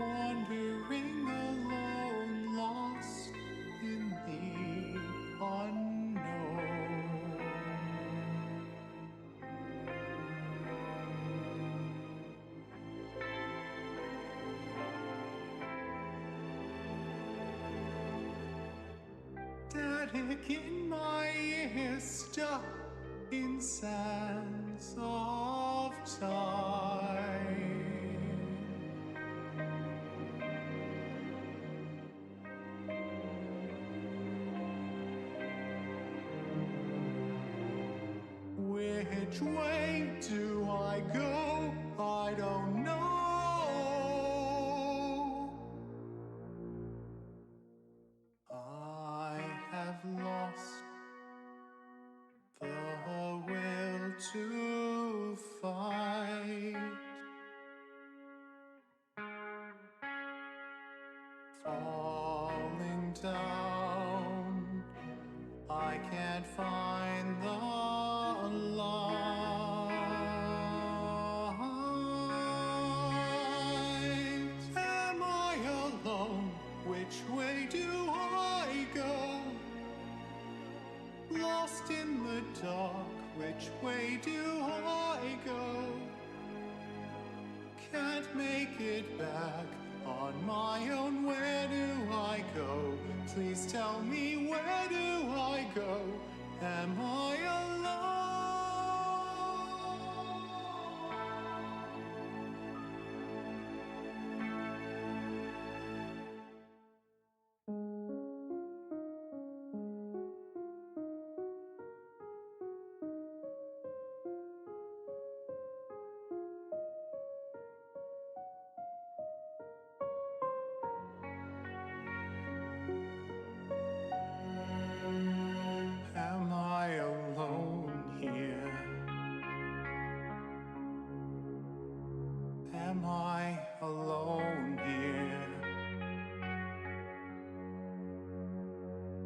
wandering alone, lost in the unknown. Static in my ears, stuck in sands of time. Which way do I go? I don't know. I have lost the will to fight. Falling down, I can't find the light. Am I alone? Which way do I go? Lost in the dark, which way do I go? Can't make it back on my own, where do I go? Please tell me, where do I go? Am I alone? Am I alone here? Am I alone here?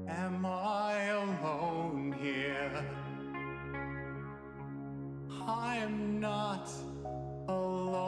Am I alone here? I am not alone.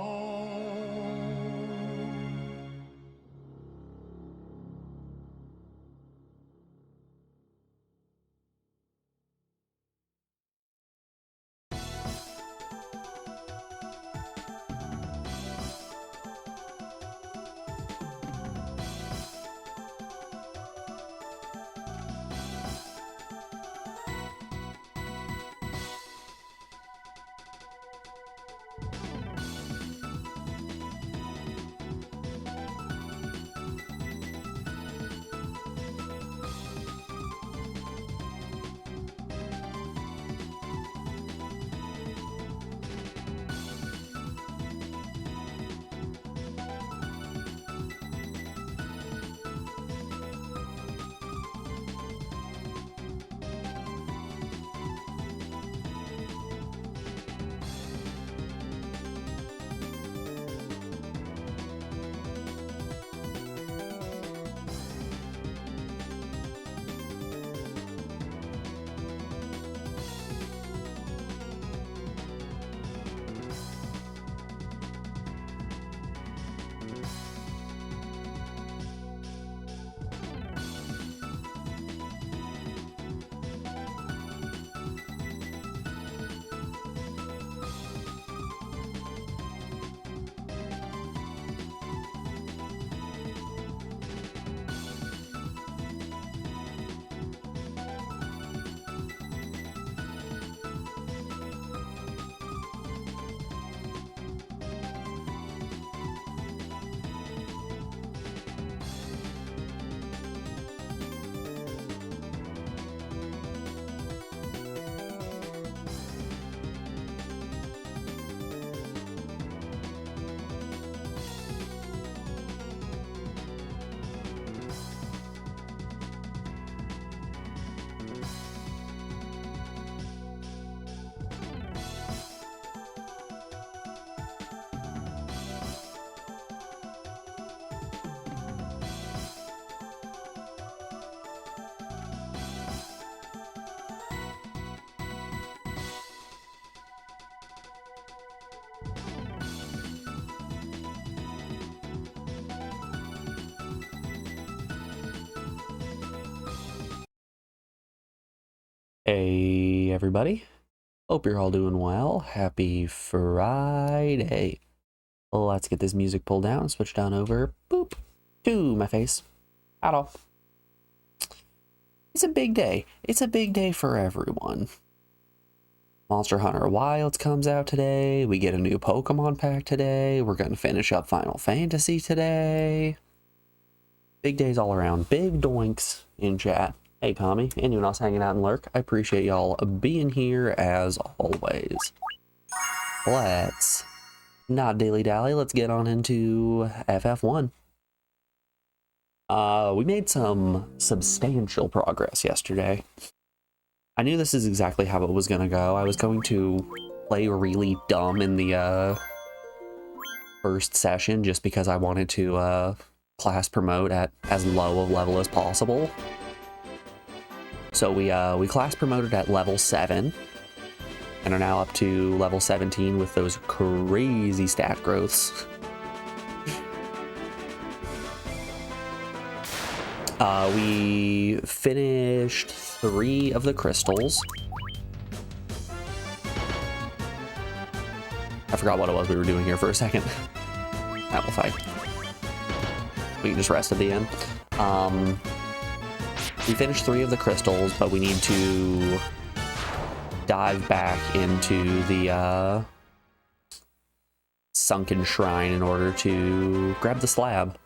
Hey everybody, hope you're all doing well. Happy Friday. Let's get this music pulled down, switch down over, boop, to my face. At all. It's a big day. It's a big day for everyone. Monster Hunter Wilds comes out today. We get a new Pokemon pack today. We're going to finish up Final Fantasy today. Big days all around. Big doinks in chat. Hey, Kami, anyone else hanging out in Lurk? I appreciate y'all being here as always. Let's not dilly-dally. Let's get on into FF1. We made some substantial progress yesterday. I knew this is exactly how it was going to go. I was going to play really dumb in the first session just because I wanted to class promote at as low of level as possible. So we class promoted at level 7 and are now up to level 17 with those crazy stat growths. We finished 3 of the crystals. I forgot what it was we were doing here for a second. Amplify. We can just rest at the end. We finished 3 of the crystals, but we need to dive back into the sunken shrine in order to grab the slab.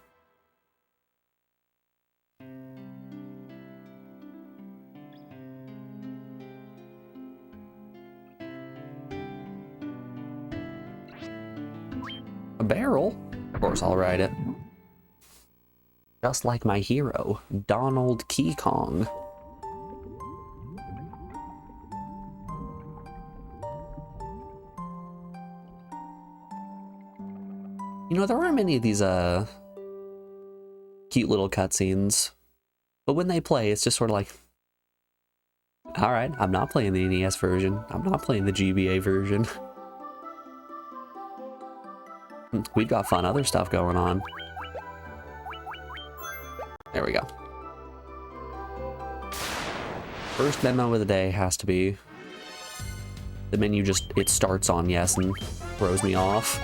A barrel? Of course, I'll ride it. Just like my hero, Donald Key Kong. You know, there aren't many of these cute little cutscenes, but when they play, it's just sort of like, all right, I'm not playing the NES version. I'm not playing the GBA version. We've got fun other stuff going on. There we go. First memo of the day has to be the menu just, it starts on yes and throws me off.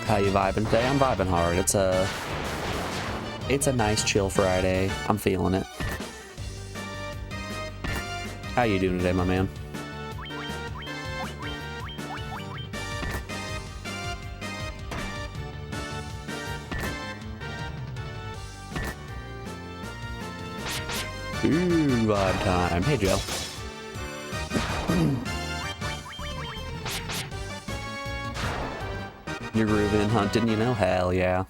How you vibing today? I'm vibing hard. It's a nice chill Friday. I'm feeling it. How you doing today, my man? Ooh, vibe time. Hey, Joe. You're grooving, hunting, you know? Hell yeah.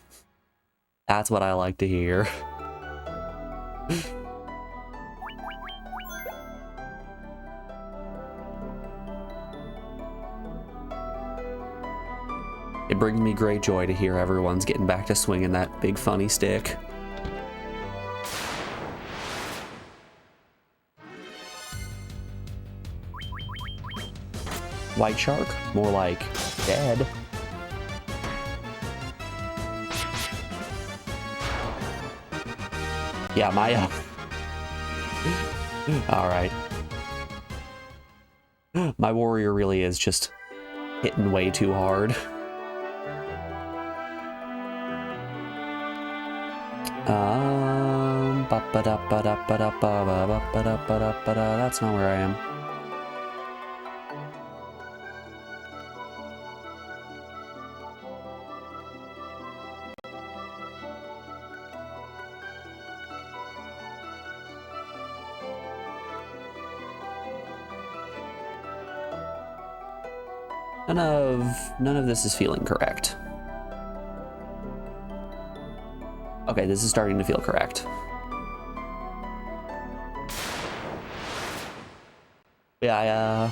That's what I like to hear. It brings me great joy to hear everyone's getting back to swinging that big funny stick. White shark? More like dead. Yeah, Maya. Alright. My warrior really is just hitting way too hard. That's not where I am. None of this is feeling correct. Okay, this is starting to feel correct. Yeah,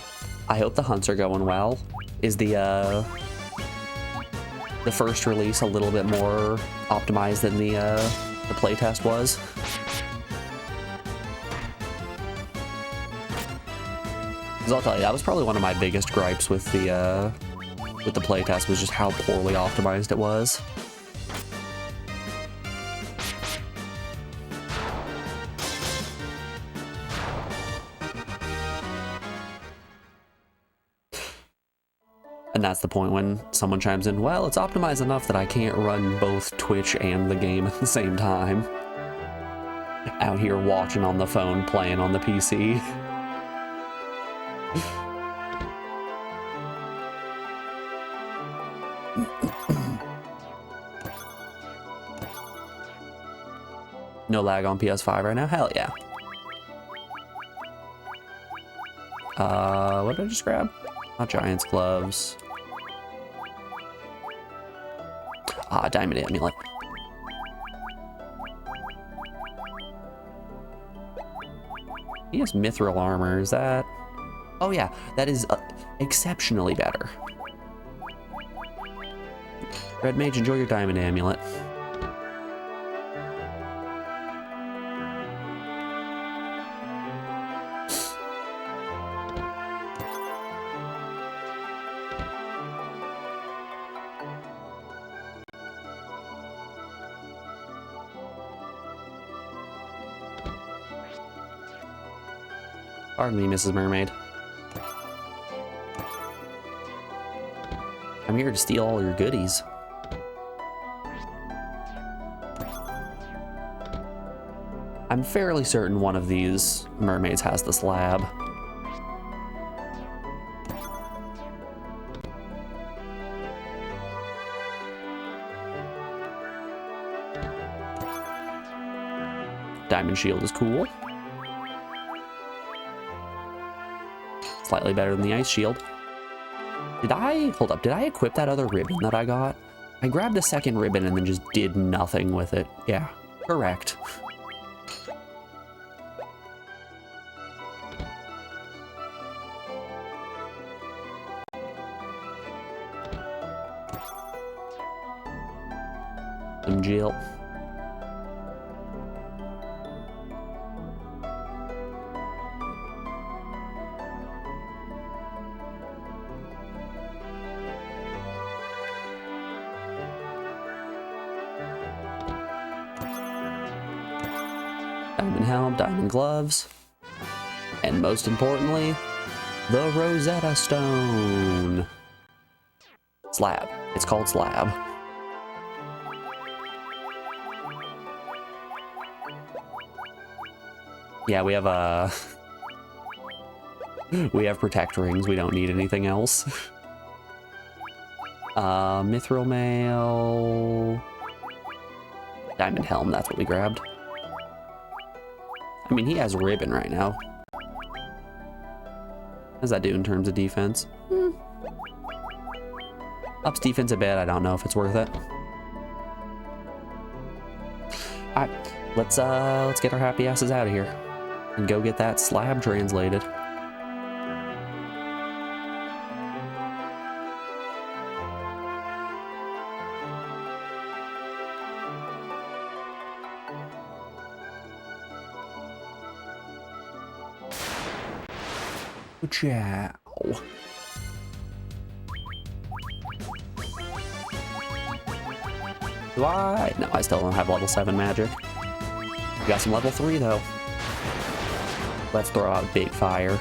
I hope the hunts are going well. Is the first release a little bit more optimized than the playtest was? Because I'll tell you, that was probably one of my biggest gripes with the with the playtest was just how poorly optimized it was. And that's the point when someone chimes in, well, it's optimized enough that I can't run both Twitch and the game at the same time. Out here watching on the phone, playing on the PC. No lag on PS5 right now? Hell yeah. What did I just grab? Not Giant's Gloves. Ah, Diamond Amulet. He has Mithril Armor, is that? Oh yeah, that is exceptionally better. Red Mage, enjoy your Diamond Amulet. Pardon me, Mrs. Mermaid. I'm here to steal all your goodies. I'm fairly certain one of these mermaids has the slab. Diamond Shield is cool. Slightly better than the Ice Shield. Did I equip that other ribbon that I got? I grabbed a second ribbon and then just did nothing with it. Yeah, correct. Some Jill. Diamond Helm, Diamond Gloves, and most importantly, the Rosetta Stone. Slab. It's called Slab. Yeah, we have Protect Rings. We don't need anything else. Mithril Mail, Diamond Helm. That's what we grabbed. I mean, he has ribbon right now. How's that do in terms of defense? Ups defense a bit. I don't know if it's worth it. All right, let's get our happy asses out of here and go get that slab translated. Ciao. Do I? No, I still don't have level 7 magic. We got some level 3 though. Let's throw out Big Fire.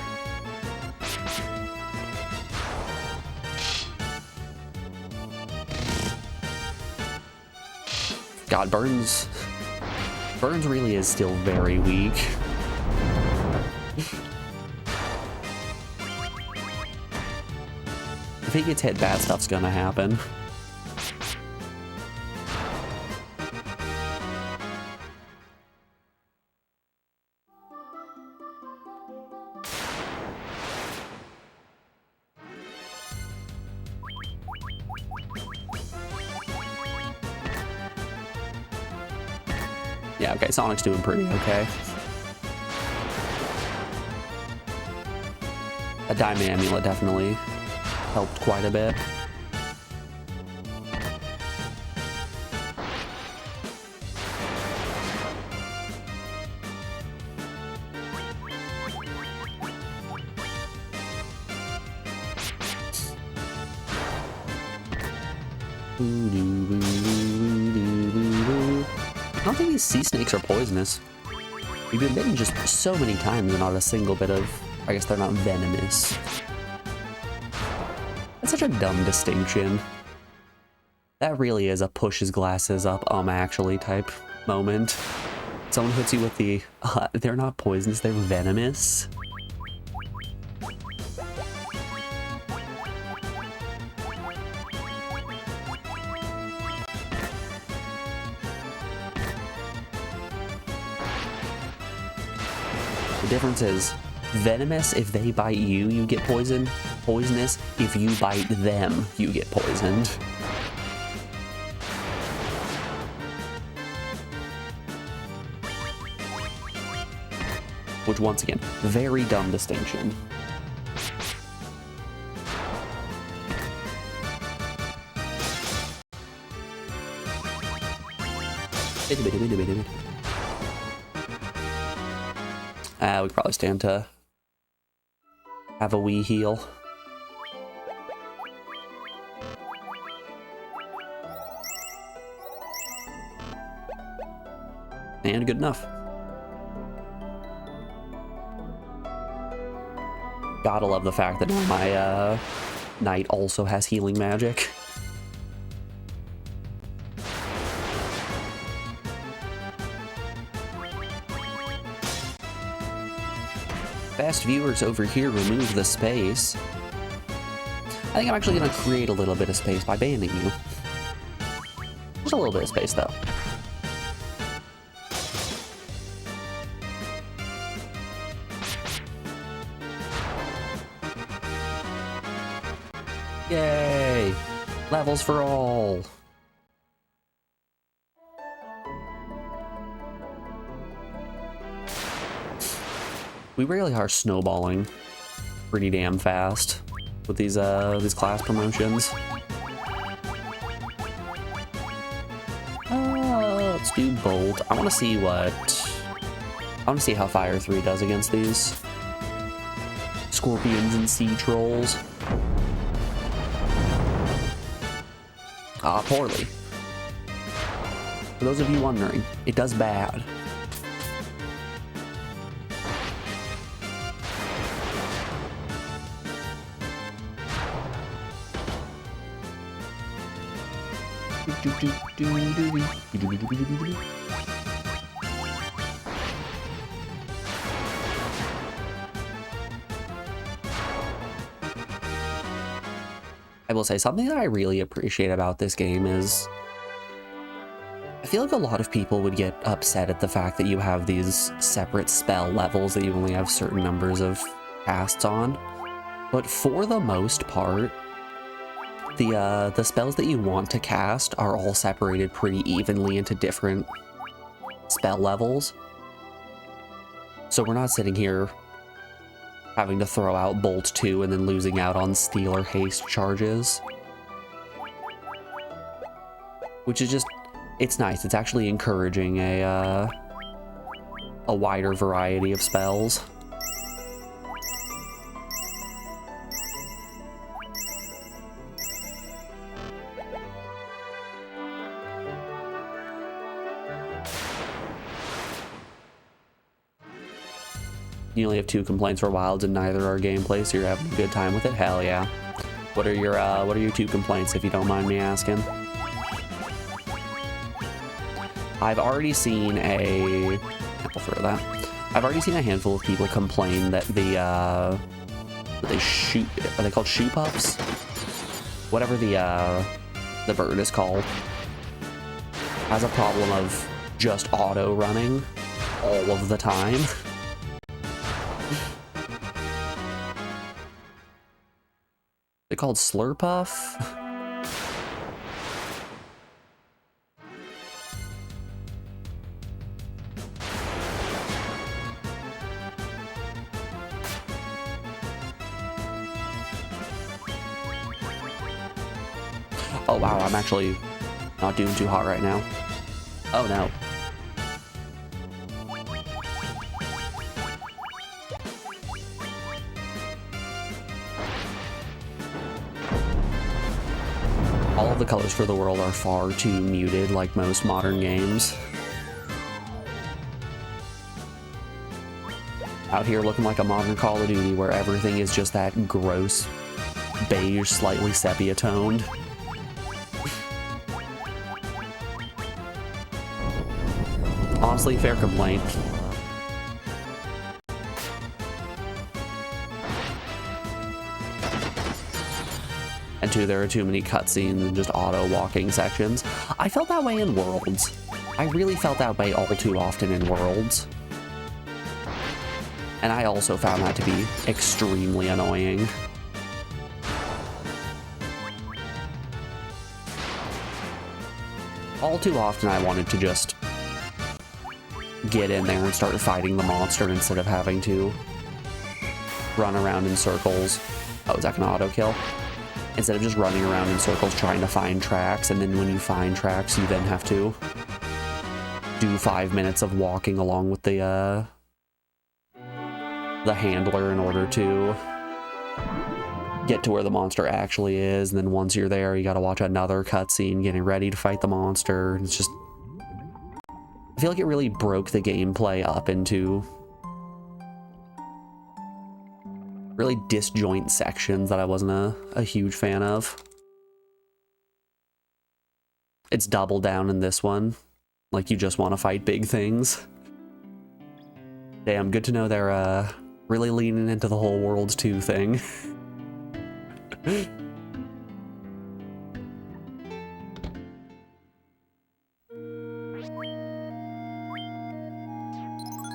God, Burns really is still very weak. If he gets hit, bad stuff's gonna happen. Yeah, okay, Sonic's doing pretty okay. A Diamond Amulet definitely helped quite a bit. I don't think these sea snakes are poisonous. We've been bitten just so many times and not a single bit of... I guess they're not venomous. That's such a dumb distinction. That really is a push his glasses up, actually type moment. Someone hits you with the, they're not poisonous, they're venomous. The difference is, venomous, if they bite you, you get poisoned. Poisonous, if you bite them, you get poisoned. Which, once again, very dumb distinction. We probably stand to have a wee heal. And good enough. Gotta love the fact that my knight also has healing magic. Fast viewers over here remove the space. I think I'm actually gonna create a little bit of space by banning you. Just a little bit of space though. Yay! Levels for all! We really are snowballing pretty damn fast with these class promotions. Let's do Bolt. I want to see how Fire 3 does against these scorpions and sea trolls. Poorly. For those of you wondering, it does bad. I will say something that I really appreciate about this game is I feel like a lot of people would get upset at the fact that you have these separate spell levels that you only have certain numbers of casts on, but for the most part, the spells that you want to cast are all separated pretty evenly into different spell levels. So we're not sitting here having to throw out Bolt 2 and then losing out on Steal or Haste charges. Which is just, it's nice. It's actually encouraging a wider variety of spells. You only have 2 complaints for Wilds and neither are gameplay, so you're having a good time with it? Hell yeah. What are your 2 complaints, if you don't mind me asking? I've already seen a... I'll throw that. I've already seen a handful of people complain that the they shoot... Are they called shoe puffs? Whatever the bird is called. Has a problem of just auto running all of the time. They're called Slurpuff? Oh wow, I'm actually not doing too hot right now. Oh no. the colors for the world are far too muted, like most modern games. Out here looking like a modern Call of Duty where everything is just that gross beige, slightly sepia toned. Honestly, fair complaint. And two, there are too many cutscenes and just auto-walking sections. I felt that way in Worlds. I really felt that way all too often in Worlds. And I also found that to be extremely annoying. All too often I wanted to just get in there and start fighting the monster instead of having to run around in circles. Oh, is that gonna auto-kill? Instead of just running around in circles trying to find tracks, and then when you find tracks, you then have to do 5 minutes of walking along with the handler in order to get to where the monster actually is. And then once you're there, you gotta watch another cutscene getting ready to fight the monster. It's just... I feel like it really broke the gameplay up into really disjoint sections that I wasn't a huge fan of. It's double down in this one. Like, you just want to fight big things. Damn, good to know they're really leaning into the whole Worlds 2 thing.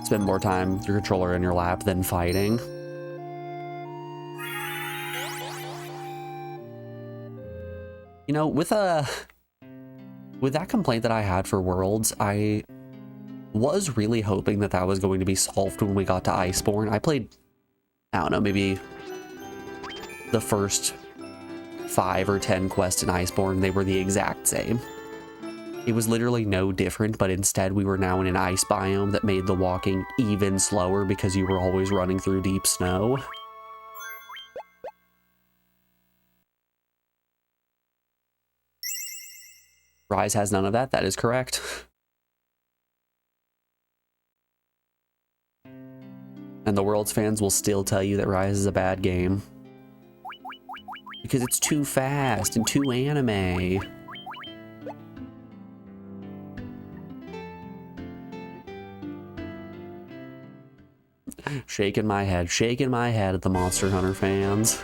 Spend more time with your controller in your lap than fighting. You know, with that complaint that I had for Worlds, I was really hoping that that was going to be solved when we got to Iceborne. I played, I don't know, maybe the first 5 or 10 quests in Iceborne. They were the exact same. It was literally no different, but instead we were now in an ice biome that made the walking even slower because you were always running through deep snow. Rise has none of that, that is correct. And the Worlds fans will still tell you that Rise is a bad game. Because it's too fast and too anime. Shaking my head at the Monster Hunter fans.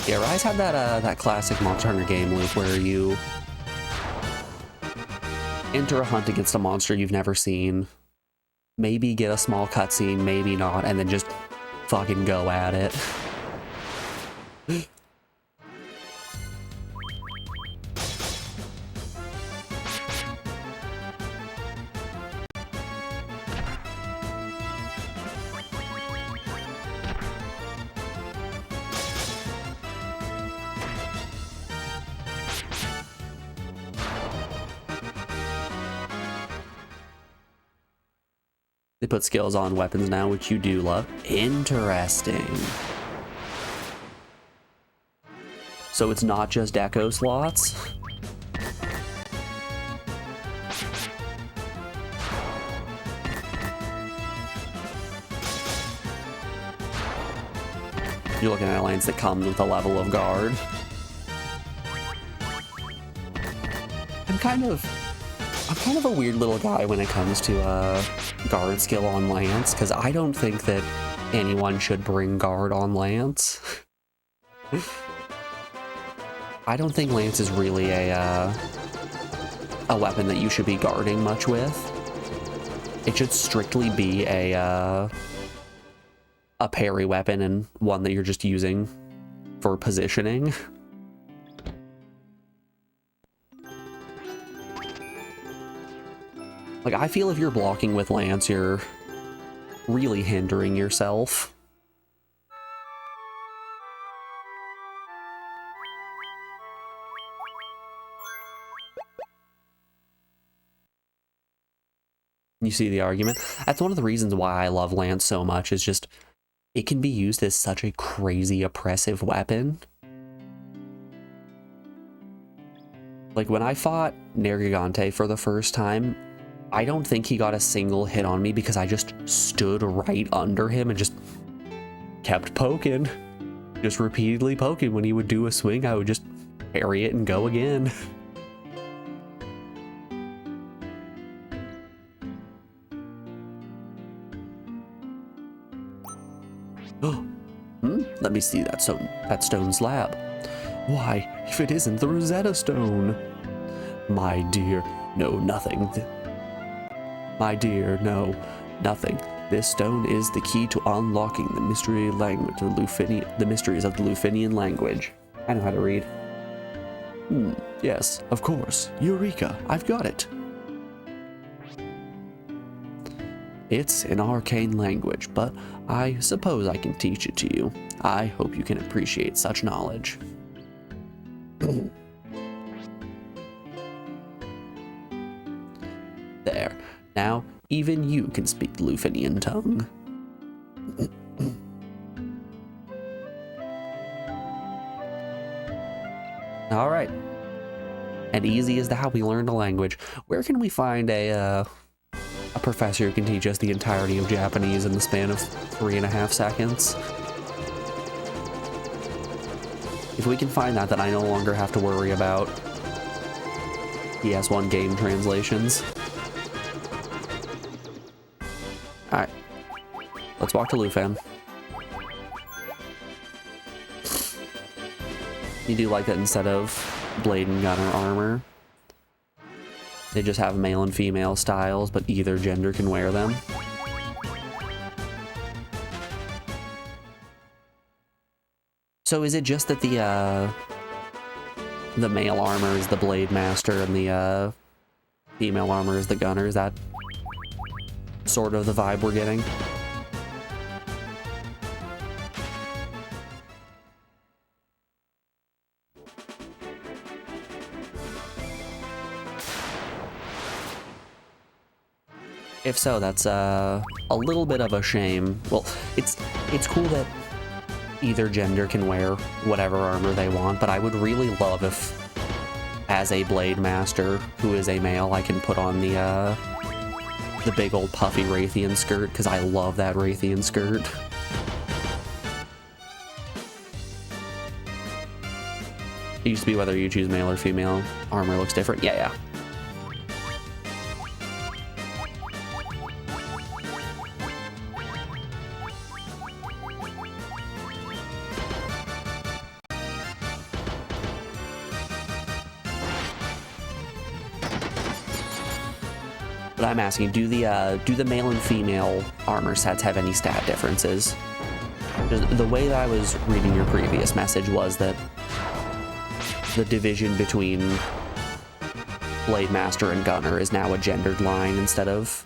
Yeah, Rise had that classic Monster Hunter game loop where you enter a hunt against a monster you've never seen, maybe get a small cutscene, maybe not, and then just fucking go at it. They put skills on weapons now, which you do love. Interesting. So it's not just echo slots? You're looking at a lance that comes with a level of guard. I'm kind of a weird little guy when it comes to guard skill on Lance, because I don't think that anyone should bring guard on Lance. I don't think Lance is really a weapon that you should be guarding much with. It should strictly be a parry weapon and one that you're just using for positioning. Like, I feel if you're blocking with Lance, you're really hindering yourself. You see the argument? That's one of the reasons why I love Lance so much, is just it can be used as such a crazy oppressive weapon. Like when I fought Nergigante for the first time, I don't think he got a single hit on me because I just stood right under him and just kept poking. Just repeatedly poking. When he would do a swing, I would just parry it and go again. Let me see that stone slab. Why, if it isn't the Rosetta Stone. My dear, no, nothing. My dear, no, nothing. This stone is the key to unlocking the mystery language of the mysteries of the Lufinian language. I know how to read. Yes, of course. Eureka, I've got it. It's an arcane language, but I suppose I can teach it to you. I hope you can appreciate such knowledge. There. Now, even you can speak the Lufinian tongue. All right. And easy as how we learned a language. Where can we find a professor who can teach us the entirety of Japanese in the span of 3.5 seconds? If we can find that, then I no longer have to worry about PS1 game translations. Alright. Let's walk to Lufan. You do like that instead of blade and gunner armor, they just have male and female styles, but either gender can wear them. So is it just that the male armor is the blade master and the female armor is the gunner? Is that sort of the vibe we're getting? If so, that's a little bit of a shame. Well, it's cool that either gender can wear whatever armor they want, but I would really love if, as a blade master who is a male, I can put on the big old puffy Raytheon skirt, because I love that Raytheon skirt. It used to be whether you choose male or female, armor looks different. Yeah. But I'm asking, do the male and female armor sets have any stat differences? The way that I was reading your previous message was that the division between Blade Master and Gunner is now a gendered line instead of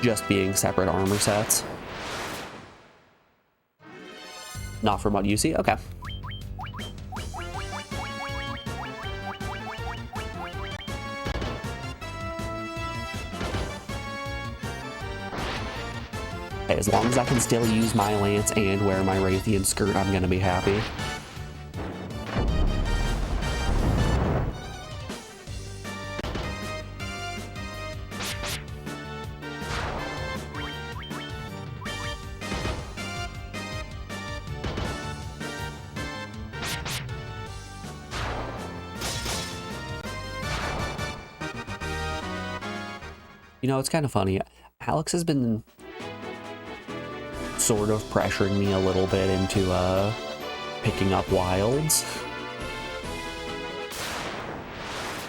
just being separate armor sets. Not from what you see? Okay. As long as I can still use my lance and wear my Raytheon skirt, I'm gonna be happy. You know, it's kind of funny. Alex has been sort of pressuring me a little bit into picking up wilds.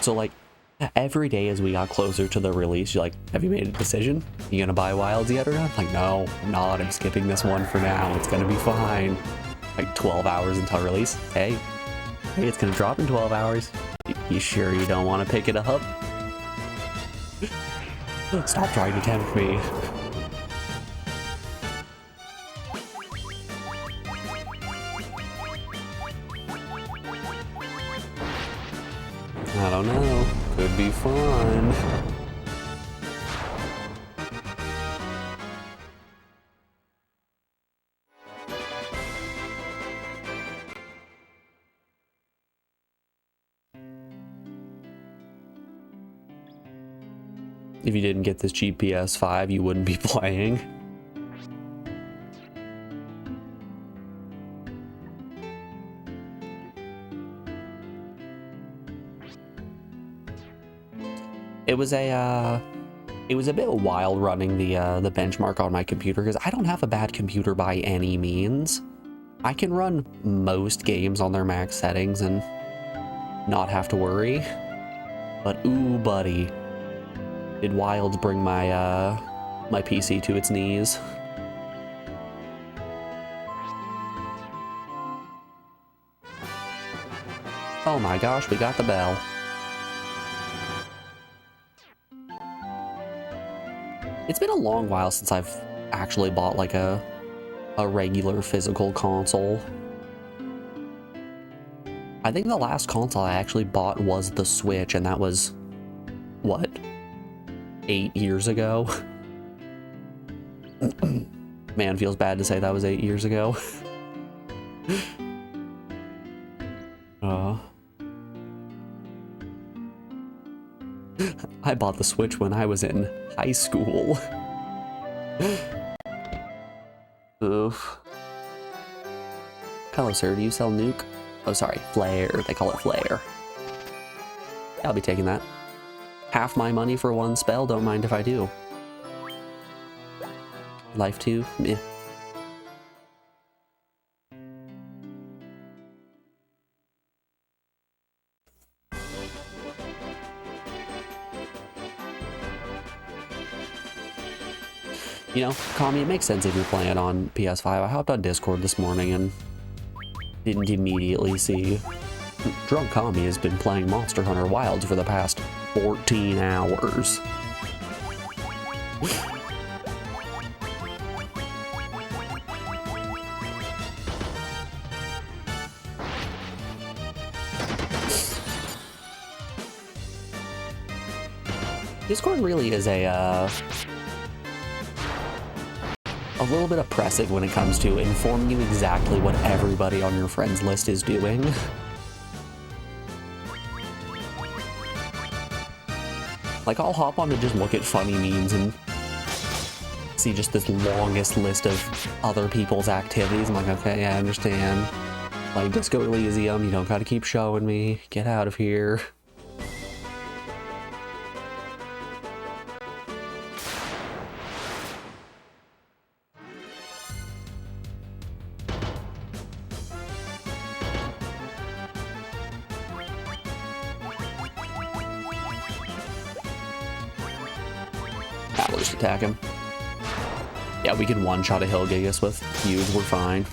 So like every day as we got closer to the release, you're like, have you made a decision? You gonna buy wilds yet or not? I'm like, no, I'm not. I'm skipping this one for now. It's gonna be fine. Like 12 hours until release. Hey, it's gonna drop in 12 hours. You sure you don't want to pick it up? Stop trying to tempt me. I don't know. Could be fun. If you didn't get this cheap ps5, you wouldn't be playing. It was a bit wild running the benchmark on my computer because I don't have a bad computer by any means. I can run most games on their max settings and not have to worry. But ooh, buddy, did wilds bring my my PC to its knees. Oh my gosh, we got the bell. It's been a long while since I've actually bought like a regular physical console. I think the last console I actually bought was the Switch, and that was, what, 8 years ago? Man, feels bad to say that was 8 years ago. I bought the Switch when I was in high school. Oof. Hello, sir. Do you sell nuke? Oh, sorry. Flare. They call it flare. I'll be taking that. Half my money for one spell. Don't mind if I do. Life 2? Meh. You know, Kami, it makes sense if you're playing on PS5. I hopped on Discord this morning and didn't immediately see Drunk Kami has been playing Monster Hunter Wilds for the past 14 hours. Discord really is a little bit oppressive when it comes to informing you exactly what everybody on your friends list is doing. Like, I'll hop on to just look at funny memes and see just this longest list of other people's activities. I'm like, okay, I understand. Like, Disco Elysium, you don't gotta keep showing me. Get out of here. Just attack him. Yeah, we can one-shot a Hillgigas with Fuse, we're fine.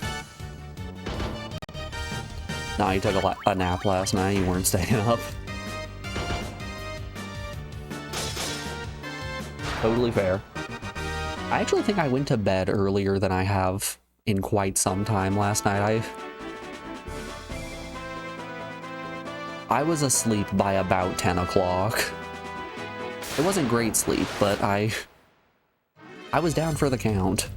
Nah, you took a nap last night, you weren't staying up. Totally fair. I actually think I went to bed earlier than I have in quite some time last night. I was asleep by about 10 o'clock. It wasn't great sleep, but I was down for the count.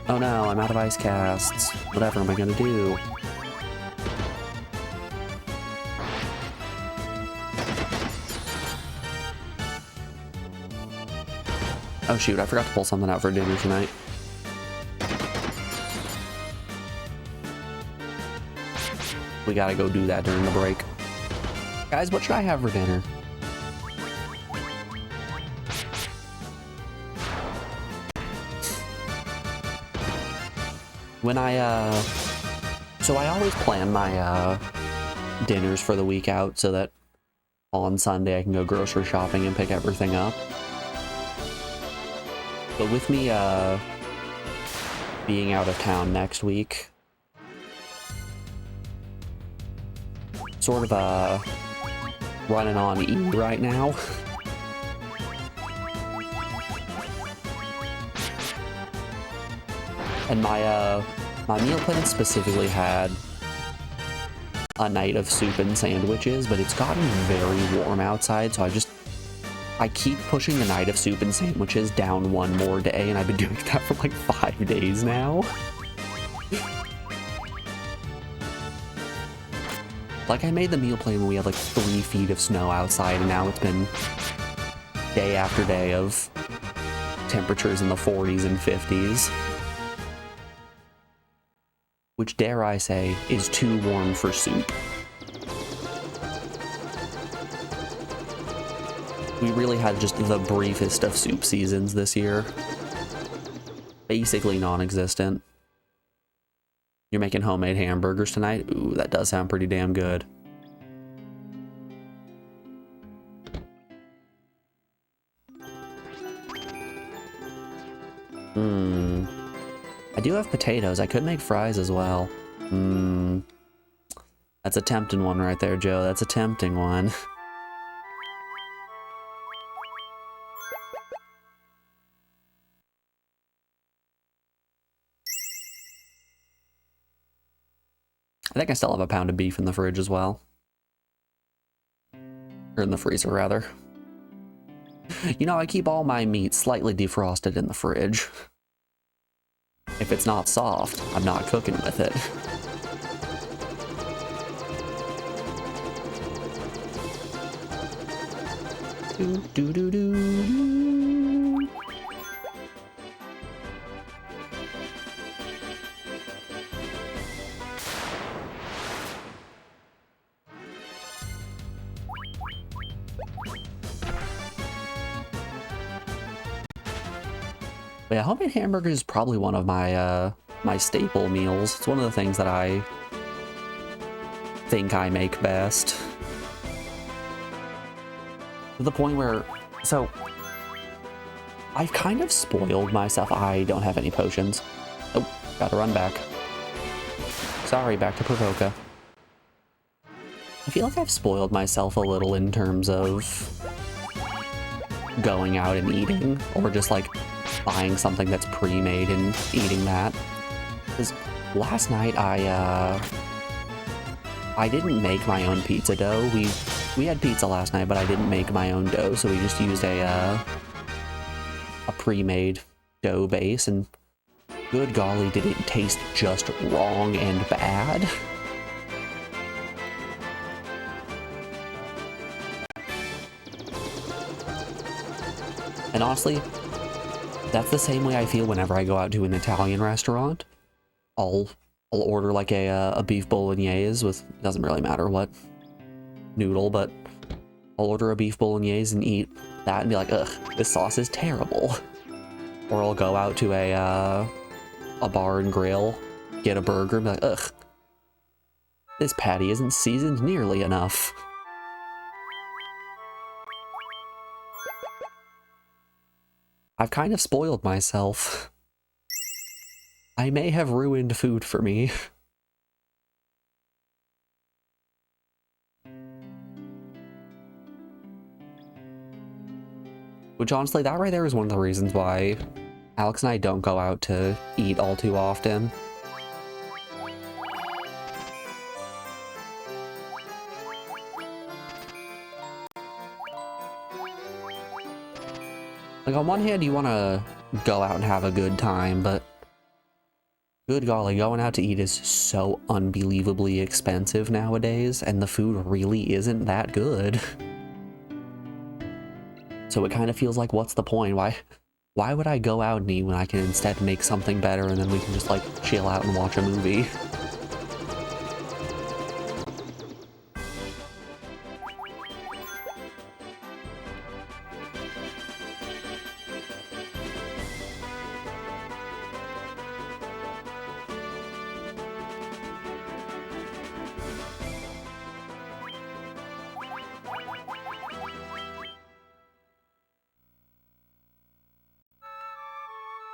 Oh no, I'm out of ice casts. Whatever am I gonna do? Oh shoot, I forgot to pull something out for dinner tonight. We gotta go do that during the break. Guys, what should I have for dinner? When so I always plan my, dinners for the week out so that on Sunday I can go grocery shopping and pick everything up. But with me, being out of town next week, sort of, running on E right now. And my meal plan specifically had a night of soup and sandwiches, but it's gotten very warm outside, so I keep pushing the night of soup and sandwiches down one more day, and I've been doing that for like 5 days now. Like, I made the meal plan when we had like 3 feet of snow outside, and now it's been day after day of temperatures in the 40s and 50s. Which, dare I say, is too warm for soup. We really had just the briefest of soup seasons this year. Basically non-existent. You're making homemade hamburgers tonight? Ooh, that does sound pretty damn good. I do have potatoes. I could make fries as well. That's a tempting one right there, Joe. That's a tempting one. I think I still have a pound of beef in the fridge as well. Or in the freezer, rather. You know, I keep all my meat slightly defrosted in the fridge. If it's not soft, I'm not cooking with it. Do do do do. But yeah, homemade hamburgers is probably one of my my staple meals. It's one of the things that I think I make best. To the point where, so, I've kind of spoiled myself. I don't have any potions. Oh, gotta run back. Sorry, back to Provoca. I feel like I've spoiled myself a little in terms of going out and eating, or just like buying something that's pre-made and eating that. Because last night I didn't make my own pizza dough. We had pizza last night, but I didn't make my own dough, so we just used a pre-made dough base, and good golly, did it taste just wrong and bad. And honestly, that's the same way I feel whenever I go out to an Italian restaurant. I'll order like a beef bolognese with, doesn't really matter what noodle, but I'll order a beef bolognese and eat that and be like, ugh, this sauce is terrible. Or I'll go out to a bar and grill, get a burger and be like, ugh, this patty isn't seasoned nearly enough. I've kind of spoiled myself. I may have ruined food for me. Which honestly, that right there is one of the reasons why Alex and I don't go out to eat all too often. Like, on one hand, you want to go out and have a good time, but good golly, going out to eat is so unbelievably expensive nowadays, and the food really isn't that good. So it kind of feels like, what's the point? Why would I go out and eat when I can instead make something better and then we can just, like, chill out and watch a movie?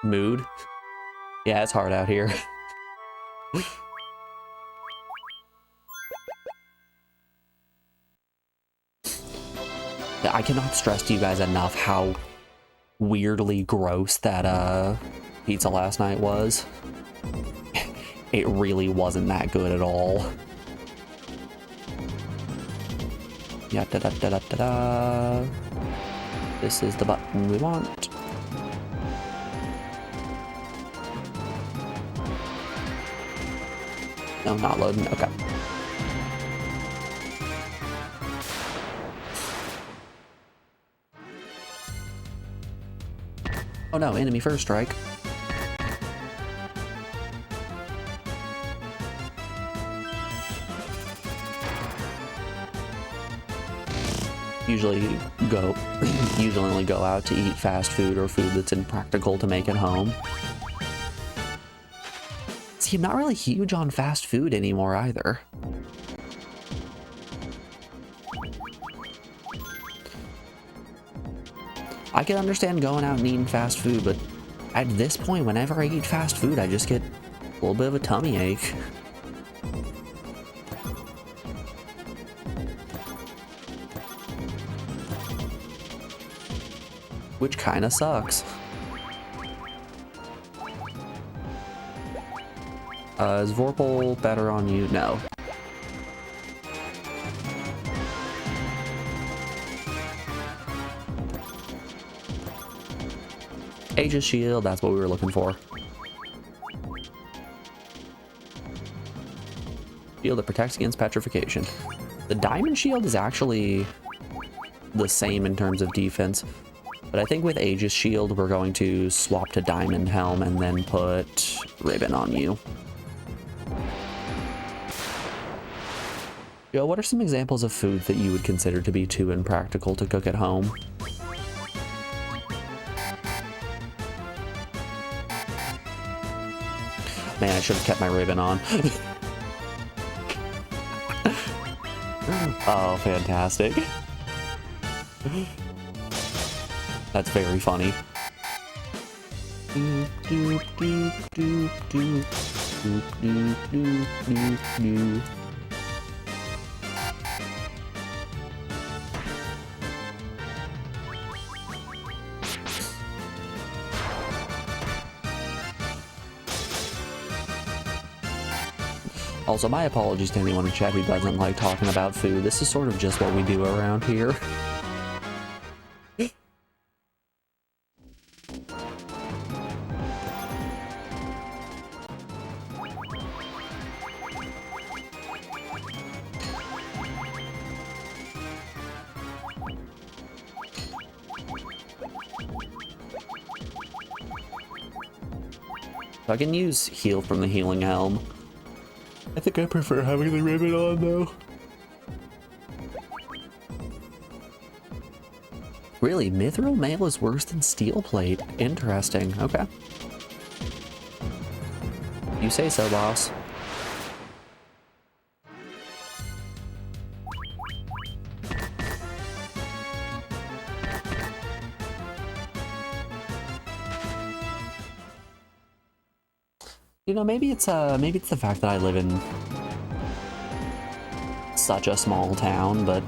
Mood. Yeah, it's hard out here. I cannot stress to you guys enough how weirdly gross that pizza last night was. It really wasn't that good at all. Yeah, da da da da da da. This is the button we want. No, not loading. Okay. Oh no, enemy first strike. Usually only go out to eat fast food or food that's impractical to make at home. See, I'm not really huge on fast food anymore either. I can understand going out and eating fast food, but at this point, whenever I eat fast food, I just get a little bit of a tummy ache. Which kind of sucks. Is Vorpal better on you? No. Aegis Shield, that's what we were looking for. Shield that protects against petrification. The Diamond Shield is actually the same in terms of defense, but I think with Aegis Shield, we're going to swap to Diamond Helm and then put Ribbon on you. Joe, what are some examples of food that you would consider to be too impractical to cook at home? Man, I should have kept my ribbon on. Oh, fantastic. That's very funny. Also, my apologies to anyone in chat who doesn't like talking about food. This is sort of just what we do around here. I can use heal from the healing helm. I think I prefer having the ribbon on, though. Really? Mithril mail is worse than steel plate? Interesting. Okay. You say so, boss. You know, maybe it's the fact that I live in such a small town, but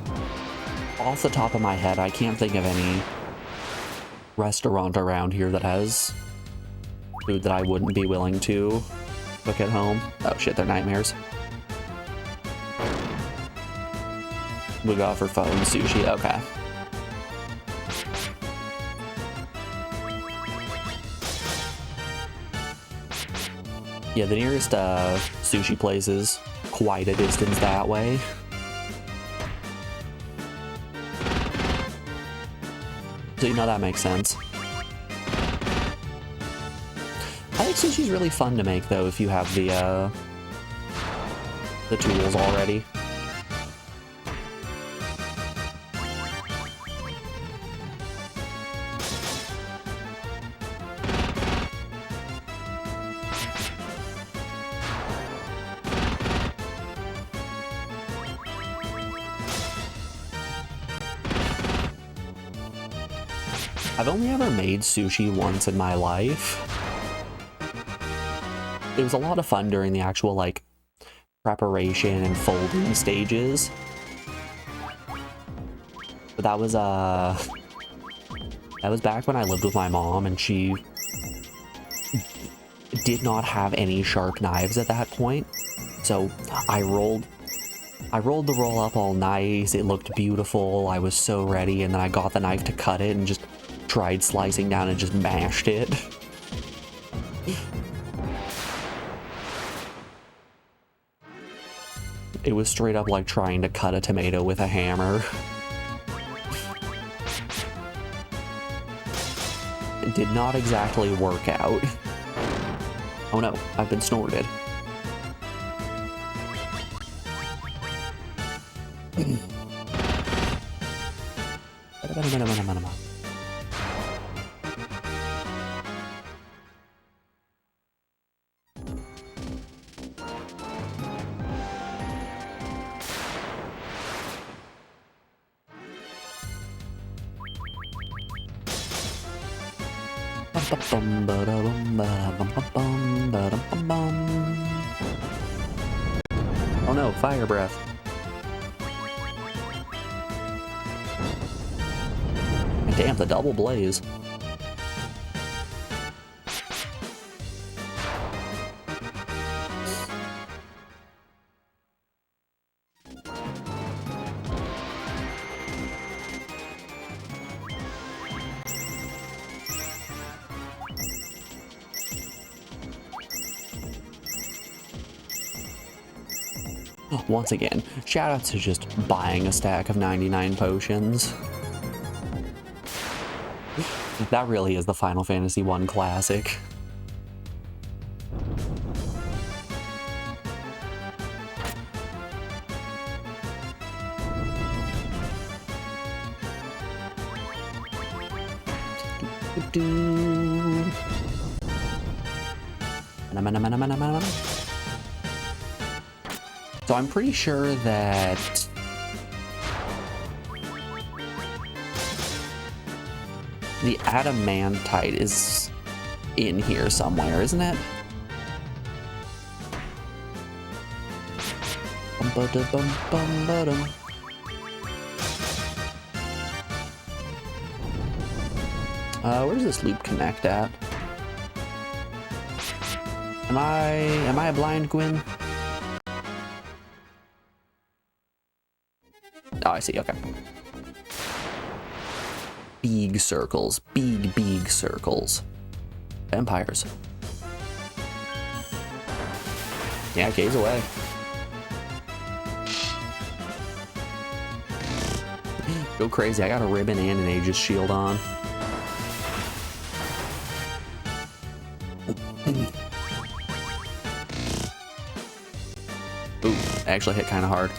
off the top of my head, I can't think of any restaurant around here that has food that I wouldn't be willing to cook at home. Oh shit, they're nightmares. We got for phone sushi, okay. Yeah, the nearest sushi place is quite a distance that way. So, you know, that makes sense. I think sushi's really fun to make, though, if you have the tools already. I've only ever made sushi once in my life. It was a lot of fun during the actual, like, preparation and folding stages. But that was back when I lived with my mom, and she did not have any sharp knives at that point. So I rolled I rolled the roll up all nice, it looked beautiful, I was so ready, and then I got the knife to cut it and just tried slicing down and just mashed it. It was straight up like trying to cut a tomato with a hammer. It did not exactly work out. Oh no, I've been snorted. Oh no, fire breath. Damn, the double blaze. Once again, shout out to just buying a stack of 99 potions. That really is the Final Fantasy 1 classic. So I'm pretty sure that the adamantite is in here somewhere, isn't it? Where does this loop connect at? Am I a blind Gwyn? Oh, I see, okay. Big circles, big circles. Vampires. Yeah, Kay's away. Go crazy, I got a ribbon and an Aegis shield on. Ooh, actually hit kind of hard.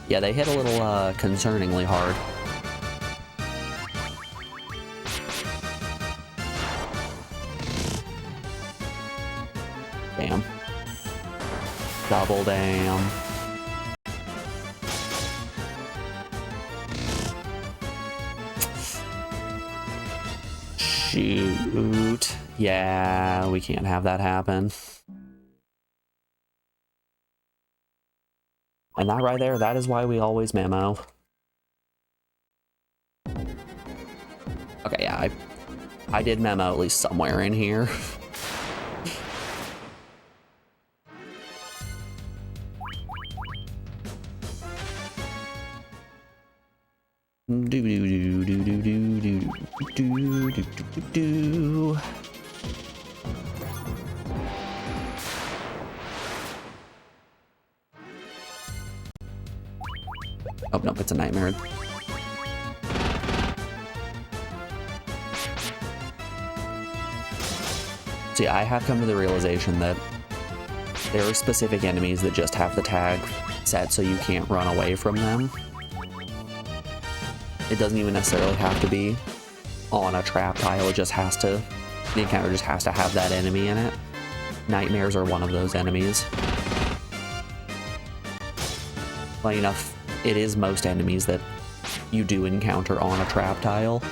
Yeah, they hit a little concerningly hard. Damn. Double damn. Shoot. Yeah, we can't have that happen. And that right there, that is why we always memo. Okay, yeah, I did memo at least somewhere in here. Oh, nope, it's a nightmare. See, I have come to the realization that there are specific enemies that just have the tag set so you can't run away from them. It doesn't even necessarily have to be on a trap tile, it just has to, the encounter just has to have that enemy in it. Nightmares are one of those enemies. Funny enough, it is most enemies that you do encounter on a trap tile.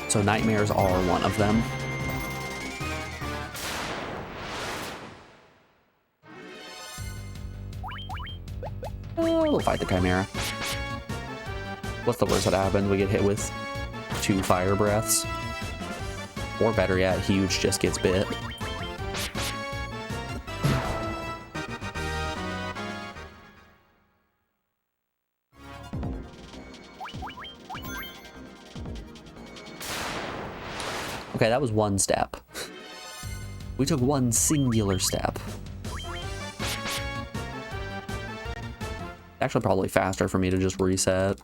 So nightmares are one of them. fight the Chimera. What's the worst that happened? We get hit with 2 fire breaths. Or better yet, Huge just gets bit. Okay, that was 1 step. We took 1 singular step. Actually, probably faster for me to just reset.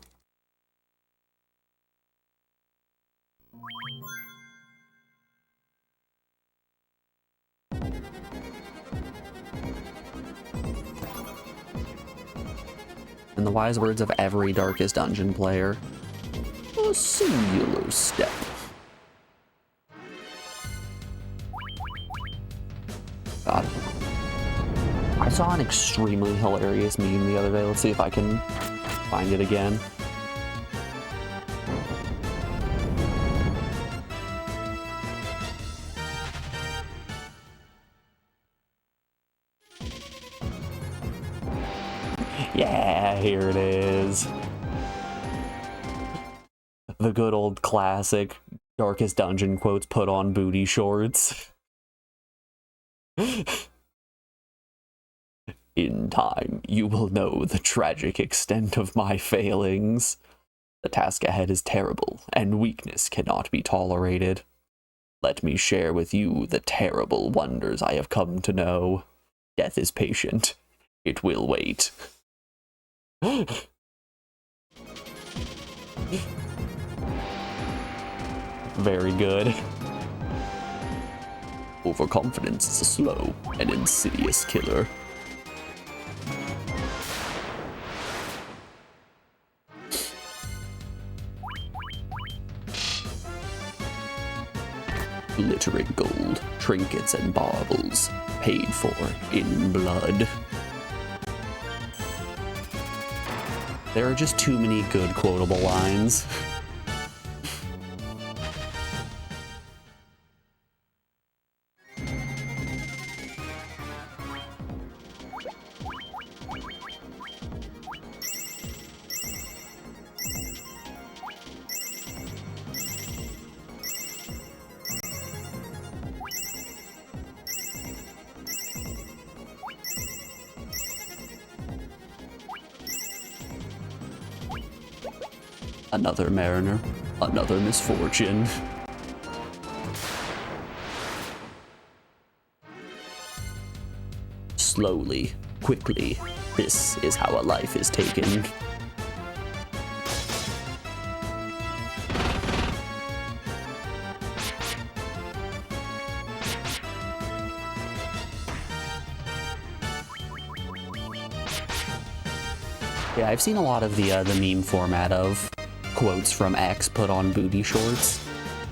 In the wise words of every Darkest Dungeon player, a singular step. God. I saw an extremely hilarious meme the other day. Let's see if I can find it again. Yeah, here it is. The good old classic Darkest Dungeon quotes put on booty shorts. In time, you will know the tragic extent of my failings. The task ahead is terrible, and weakness cannot be tolerated. Let me share with you the terrible wonders I have come to know. Death is patient. It will wait. Very good. Overconfidence is a slow and insidious killer. Glittering gold, trinkets and baubles, paid for in blood. There are just too many good quotable lines. Another mariner, another misfortune. Slowly, quickly, this is how a life is taken. Yeah, I've seen a lot of the meme format of quotes from X put on booty shorts,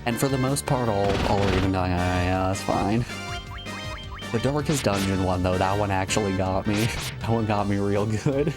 and for the most part, I'll read them going, yeah, that's fine. The Darkest Dungeon one, though, that one actually got me. That one got me real good.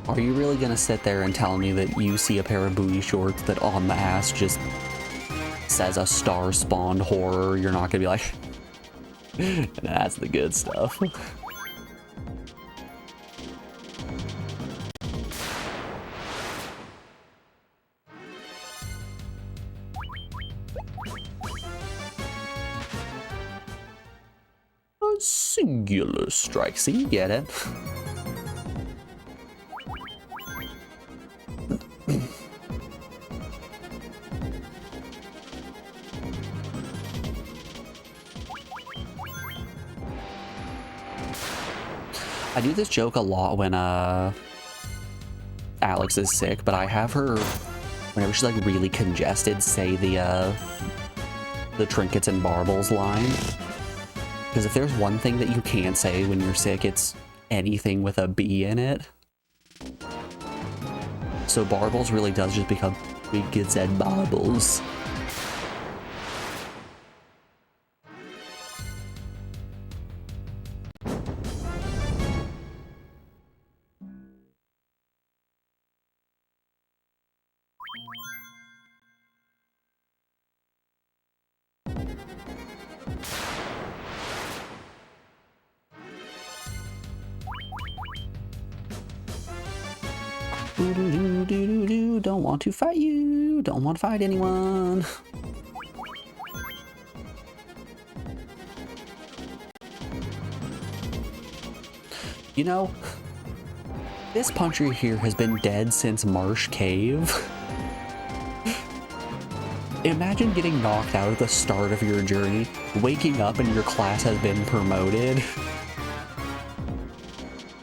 Are you really gonna sit there and tell me that you see a pair of booty shorts that on the ass just says a star-spawned horror? You're not gonna be like, that's the good stuff. A singular strike. See, you get it. I do this joke a lot when Alex is sick, but I have her, whenever she's like really congested, say the trinkets and baubles line. Because if there's one thing that you can't say when you're sick, it's anything with a B in it. So baubles really does just become trinkets and baubles. Ooh, doo, doo, doo, doo, doo. Don't want to fight you. Don't want to fight anyone. You know, this puncher here has been dead since Marsh Cave. Imagine getting knocked out at the start of your journey, waking up and your class has been promoted.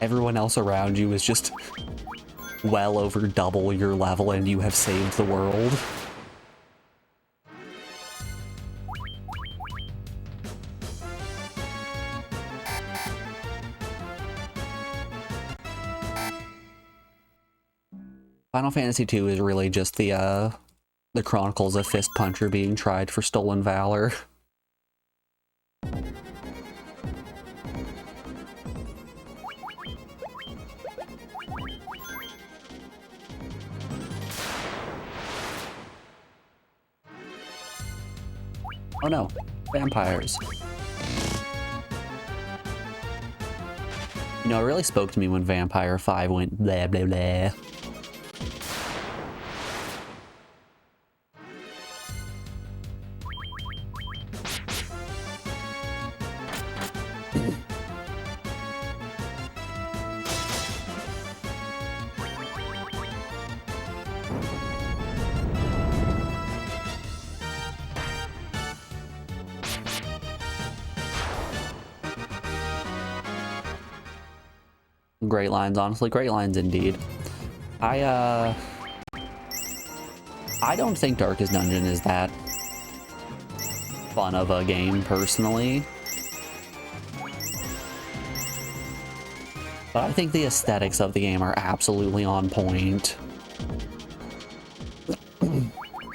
Everyone else around you is just well over double your level and you have saved the world. Final Fantasy II is really just the Chronicles of Fist Puncher being tried for stolen valor. Oh no, vampires. You know, it really spoke to me when Vampire 5 went blah blah blah. Great lines, honestly, great lines indeed. I don't think Darkest Dungeon is that fun of a game, personally. But I think the aesthetics of the game are absolutely on point.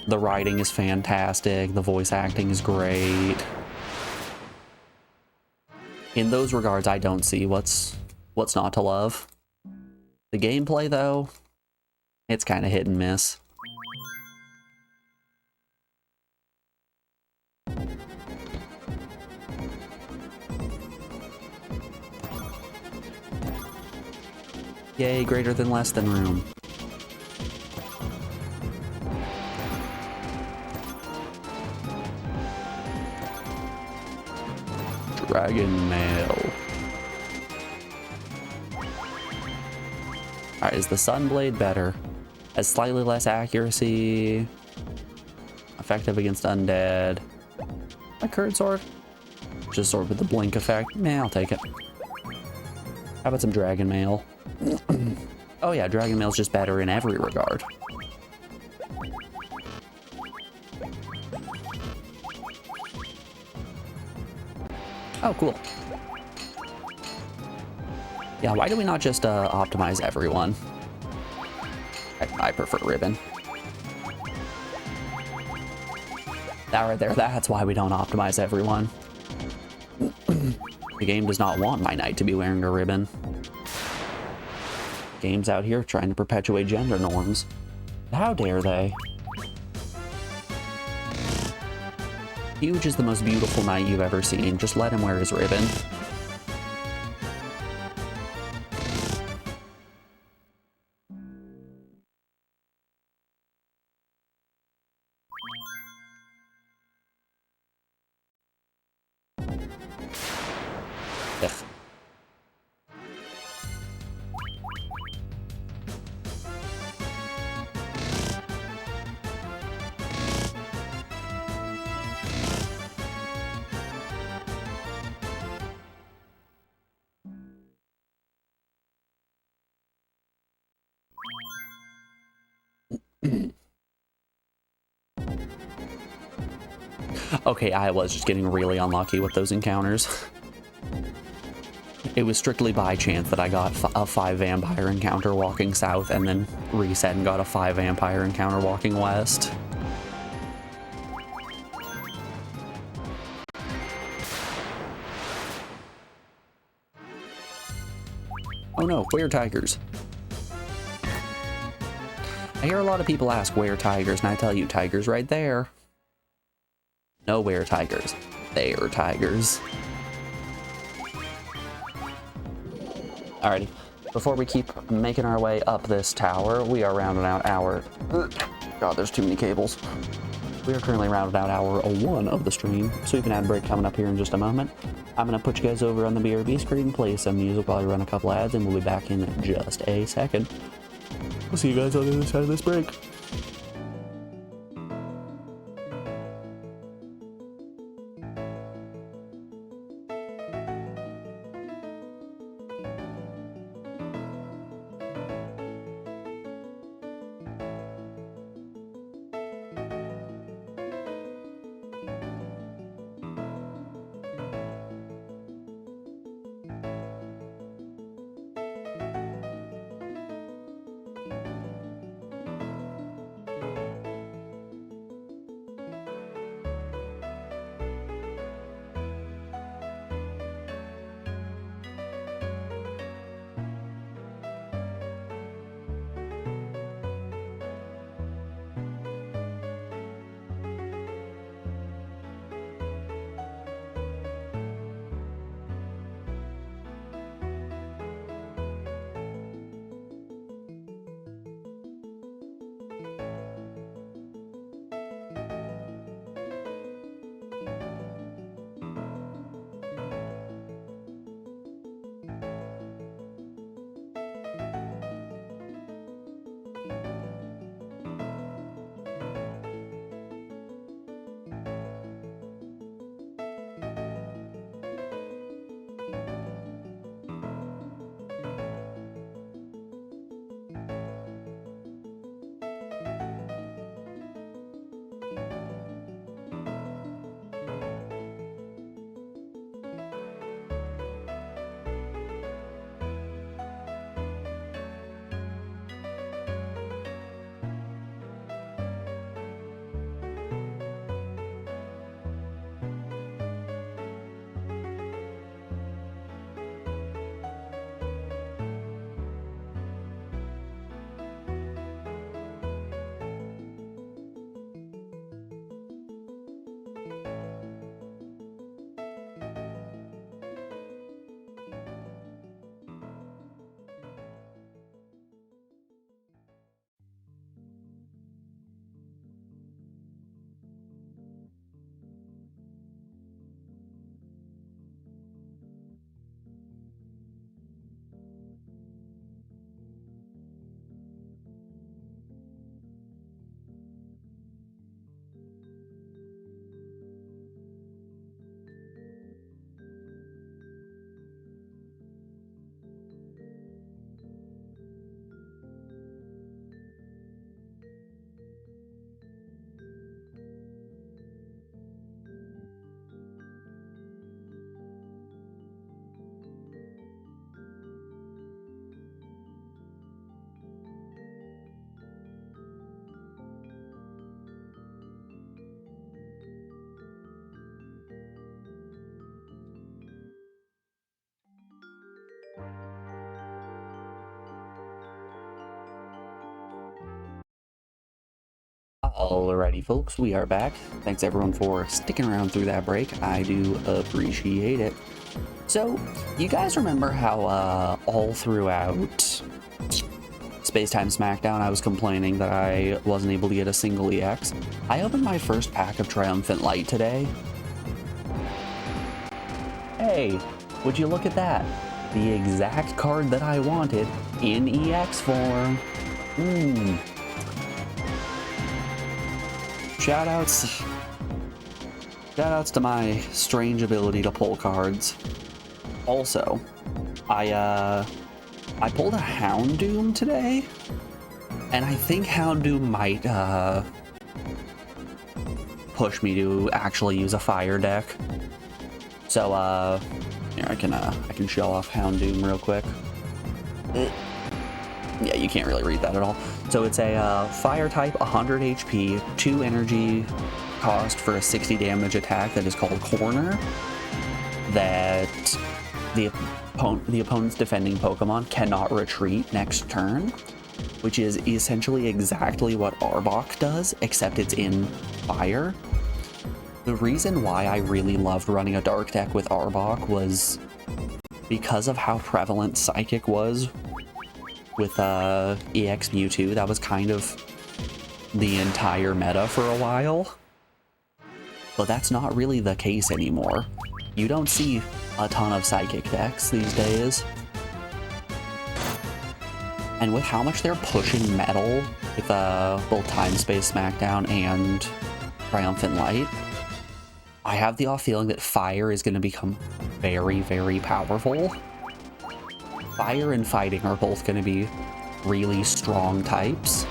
The writing is fantastic, the voice acting is great. In those regards, I don't see what's not to love. The gameplay, though, it's kind of hit and miss. Yay, greater than less than room. Dragon Mail. Alright, is the Sunblade better? Has slightly less accuracy. Effective against undead. My current sword? Just sword with the blink effect. Nah, I'll take it. How about some Dragon Mail? Oh yeah, Dragon Mail's just better in every regard. Oh, cool. Yeah, why do we not just optimize everyone? I prefer ribbon. That right there, that's why we don't optimize everyone. The game does not want my knight to be wearing a ribbon. Game's out here trying to perpetuate gender norms. How dare they? Huge is the most beautiful knight you've ever seen. Just let him wear his ribbon. Ugh. Okay, I was just getting really unlucky with those encounters. It was strictly by chance that I got a 5 vampire encounter walking south and then reset and got a 5 vampire encounter walking west. Oh no, where are tigers? I hear a lot of people ask where tigers, and I tell you, tigers right there. No, where tigers? They are tigers. Alrighty. before we keep making our way up this tower, we are rounding out our... God, there's too many cables. We are currently rounding out hour 1 of the stream, so we have an ad break coming up here in just a moment. I'm going to put you guys over on the BRB screen, play some music while I run a couple ads, and we'll be back in just a second. We'll see you guys on the other side of this break. Alrighty folks, we are back. Thanks everyone for sticking around through that break. I do appreciate it. So, you guys remember how all throughout Space-Time Smackdown I was complaining that I wasn't able to get a single EX? I opened my first pack of Triumphant Light today. Hey, would you look at that? The exact card that I wanted in EX form. Shoutouts to my strange ability to pull cards. Also, I pulled a Houndoom today, and I think Houndoom might push me to actually use a fire deck. So here I can show off Houndoom real quick. Yeah, you can't really read that at all. So it's a fire type, 100 HP, 2 energy cost for a 60 damage attack that is called Corner. That the opponent's defending Pokemon cannot retreat next turn, which is essentially exactly what Arbok does, except it's in fire. The reason why I really loved running a dark deck with Arbok was because of how prevalent Psychic was with EX Mewtwo. That was kind of the entire meta for a while. But that's not really the case anymore. You don't see a ton of Psychic decks these days. And with how much they're pushing Metal with both Time Space Smackdown and Triumphant Light, I have the off feeling that Fire is going to become very, very powerful. Fire and Fighting are both going to be really strong types.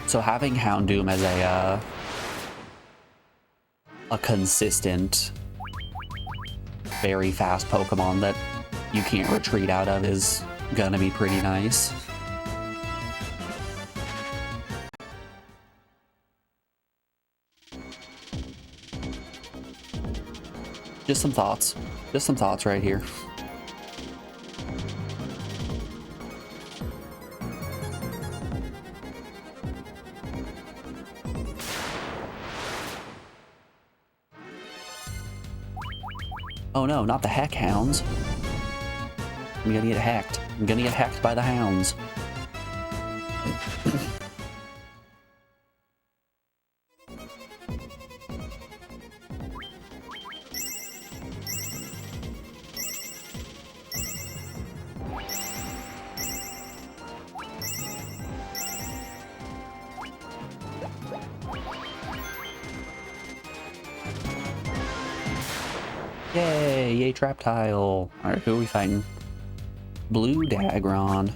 So having Houndoom as a consistent, very fast Pokemon that you can't retreat out of is gonna be pretty nice. Just some thoughts. Just some thoughts right here. Oh no, not the Heck Hounds. I'm gonna get hacked. I'm gonna get hacked by the hounds. Yay, Traptile. Alright, who are we fighting? Blue Dagron.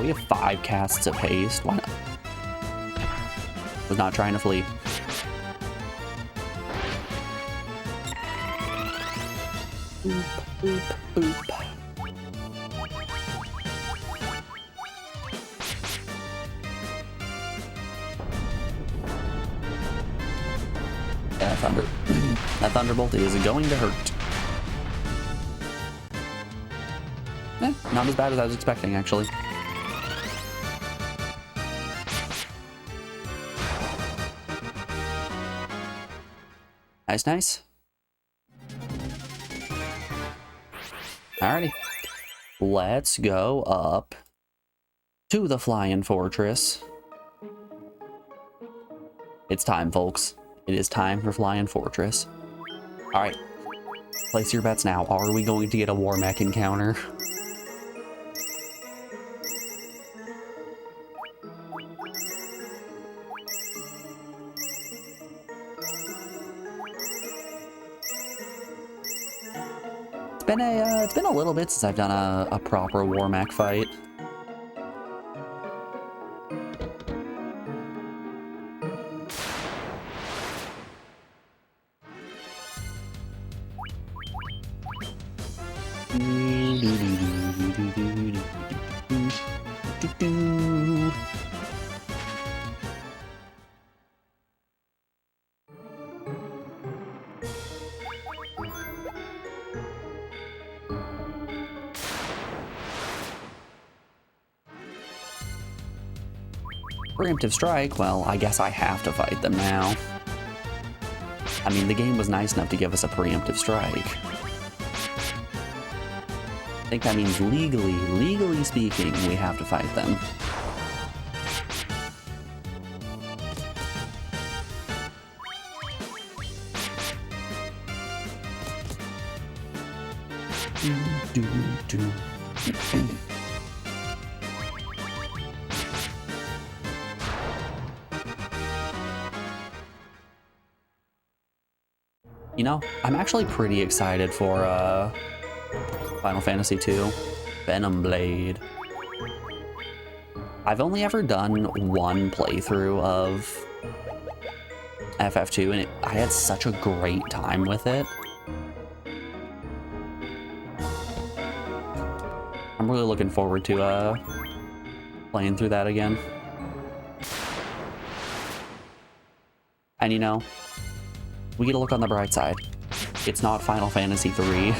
We have 5 casts of haste. Why not? Was not trying to flee. Boop, boop, boop. That Thunderbolt is going to hurt. Not as bad as I was expecting, actually. Nice, nice. Alrighty. Let's go up to the Flying Fortress. It's time, folks. It is time for Flying Fortress. Alright. Place your bets now. Are we going to get a War Mech encounter? It's been a little bit since I've done a proper War Mech fight. Preemptive Strike, well, I guess I have to fight them now. I mean, the game was nice enough to give us a Preemptive Strike. I think that means legally speaking, we have to fight them. You know, I'm actually pretty excited for Final Fantasy II, Venom Blade. I've only ever done one playthrough of FF2, and I had such a great time with it. I'm really looking forward to playing through that again. And you know, we get to look on the bright side. It's not Final Fantasy III.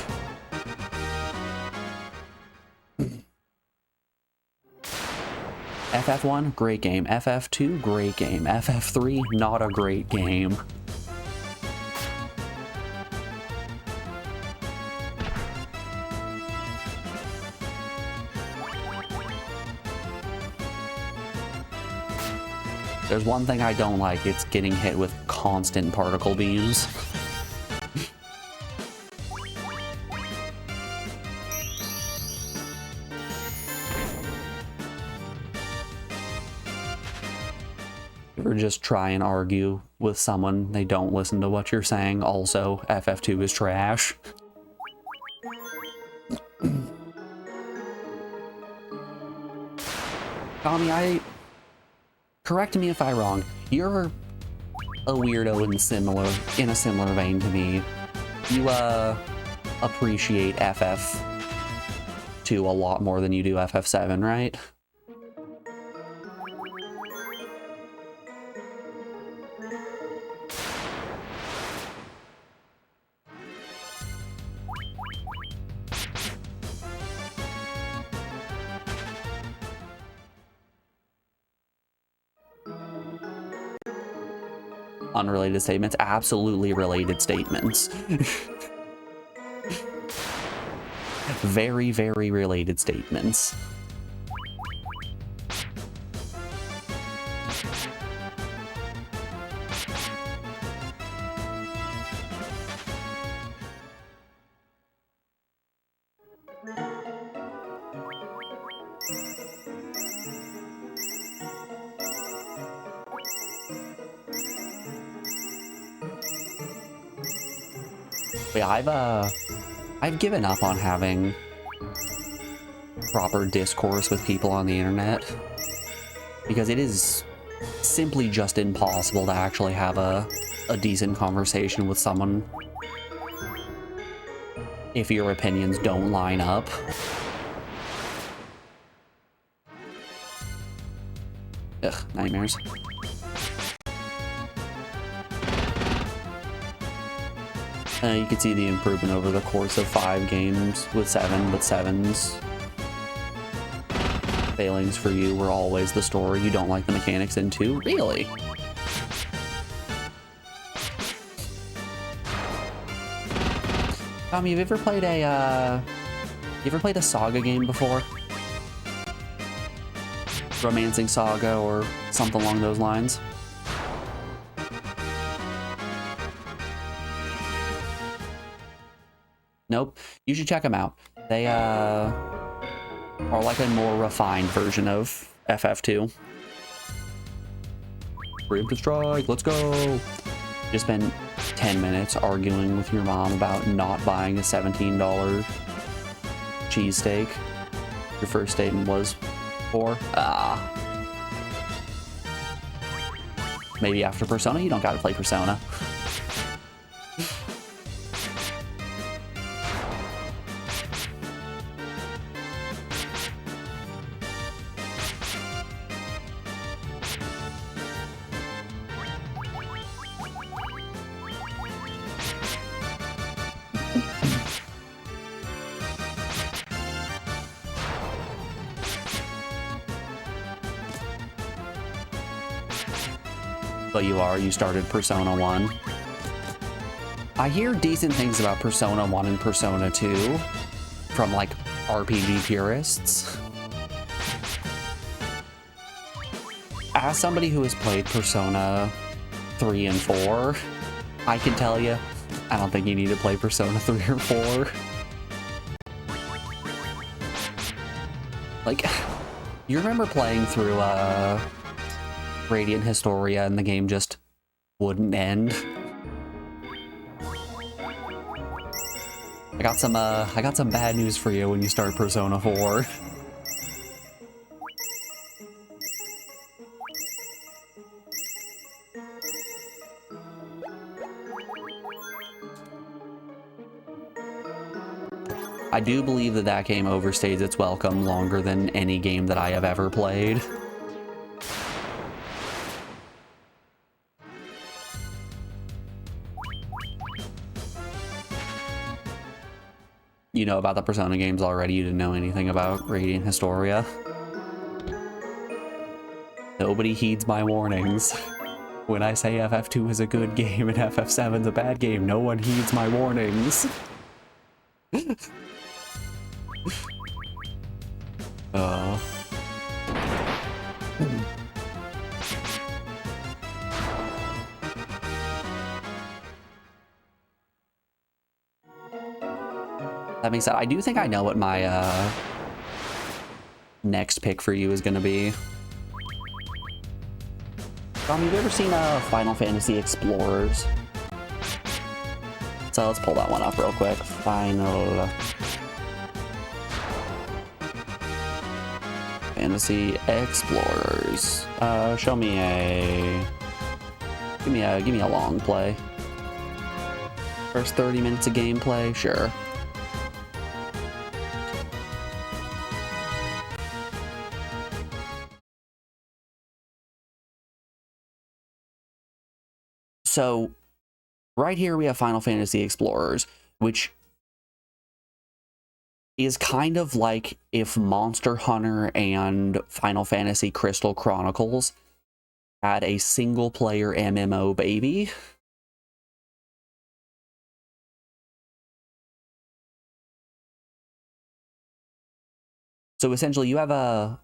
FF1, great game. FF2, great game. FF3, not a great game. There's one thing I don't like, it's getting hit with constant particle beams. Or just try and argue with someone, they don't listen to what you're saying. Also, FF2 is trash. Tommy, correct me if I'm wrong. You're a weirdo in a similar vein to me. You appreciate FF2 a lot more than you do FF7, right? Unrelated statements, absolutely related statements. Very, very related statements. Yeah, I've given up on having proper discourse with people on the internet because it is simply just impossible to actually have a decent conversation with someone if your opinions don't line up. Ugh, nightmares. You can see the improvement over the course of 5 games with 7, but 7's failings for you were always the story. You don't like the mechanics in 2? Really? Tommy, have you ever played a Saga game before? Romancing Saga or something along those lines? Nope. You should check them out. They are like a more refined version of FF2. Preemptive strike, let's go! Just spend 10 minutes arguing with your mom about not buying a $17 cheesesteak. Your first statement was, maybe after Persona? You don't gotta play Persona. But you started Persona 1. I hear decent things about Persona 1 and Persona 2 from, like, RPG purists. As somebody who has played Persona 3 and 4, I can tell you, I don't think you need to play Persona 3 or 4. Like, you remember playing through, Radiant Historia and the game just wouldn't end? I got some bad news for you when you start Persona 4. I do believe that game overstays its welcome longer than any game that I have ever played. You know about the Persona games already, you didn't know anything about Radiant Historia. Nobody heeds my warnings. When I say FF2 is a good game and FF7's a bad game, no one heeds my warnings. That being said, I do think I know what my next pick for you is going to be. Tom, have you ever seen Final Fantasy Explorers? So let's pull that one up real quick. Final Fantasy Explorers. Show me a... Give me a long play. First 30 minutes of gameplay, sure. So, right here we have Final Fantasy Explorers, which is kind of like if Monster Hunter and Final Fantasy Crystal Chronicles had a single-player MMO baby. So essentially you have a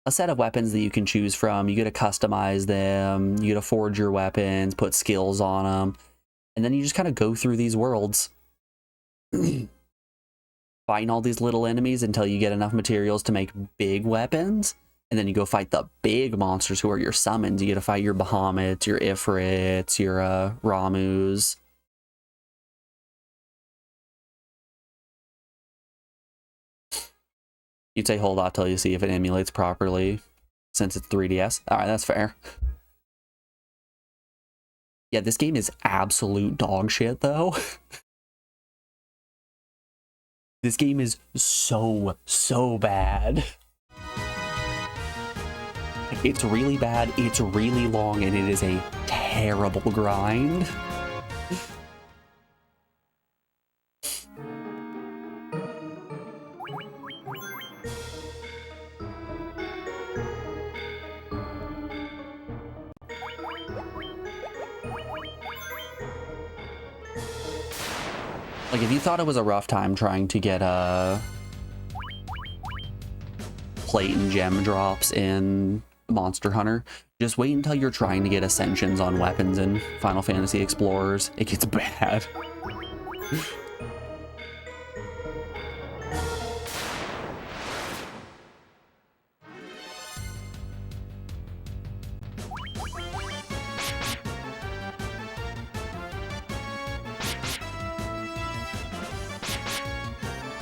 set of weapons that you can choose from. You get to customize them, you get to forge your weapons, put skills on them, and then you just kind of go through these worlds, fighting all these little enemies until you get enough materials to make big weapons, and then you go fight the big monsters who are your summons. You get to fight your Bahamut, your Ifrits, your Ramus. You'd say hold on till you see if it emulates properly, since it's 3DS. Alright, that's fair. Yeah, this game is absolute dog shit, though. This game is so bad. It's really bad, it's really long, and it is a terrible grind. Like, if you thought it was a rough time trying to get plate and gem drops in Monster Hunter, just wait until you're trying to get ascensions on weapons in Final Fantasy Explorers. It gets bad.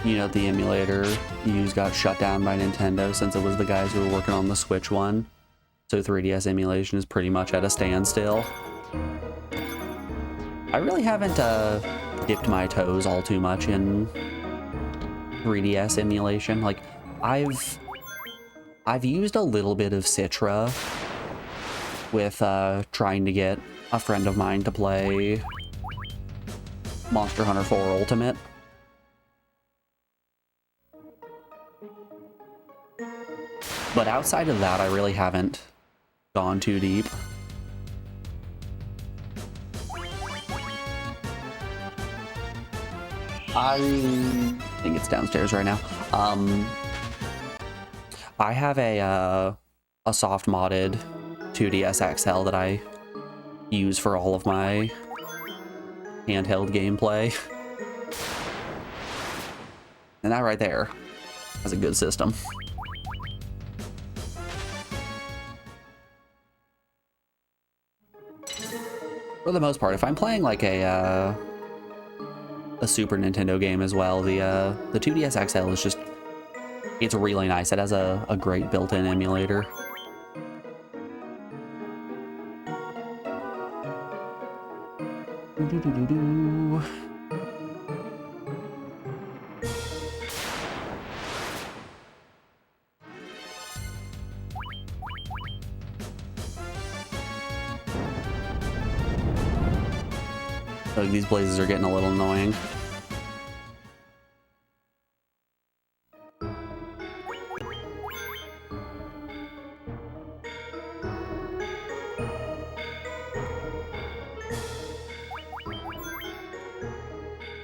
You know, the emulator used got shut down by Nintendo since it was the guys who were working on the Switch one. So 3DS emulation is pretty much at a standstill. I really haven't dipped my toes all too much in 3DS emulation. Like, I've used a little bit of Citra with trying to get a friend of mine to play Monster Hunter 4 Ultimate. But outside of that, I really haven't gone too deep. I think it's downstairs right now. I have a soft modded 2DS XL that I use for all of my handheld gameplay. And that right there has a good system. For the most part, if I'm playing like a Super Nintendo game as well, the 2DS XL is just, it's really nice. It has a great built-in emulator. Like, these blazes are getting a little annoying.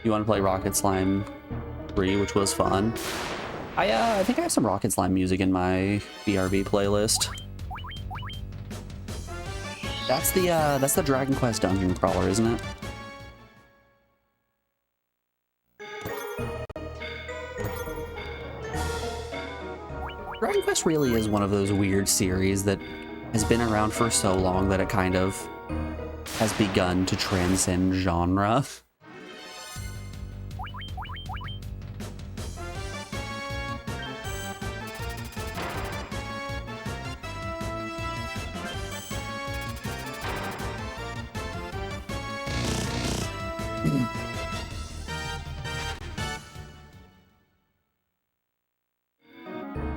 You want to play Rocket Slime 3, which was fun. I think I have some Rocket Slime music in my BRB playlist. That's the Dragon Quest dungeon crawler, isn't it? Quest really is one of those weird series that has been around for so long that it kind of has begun to transcend genre.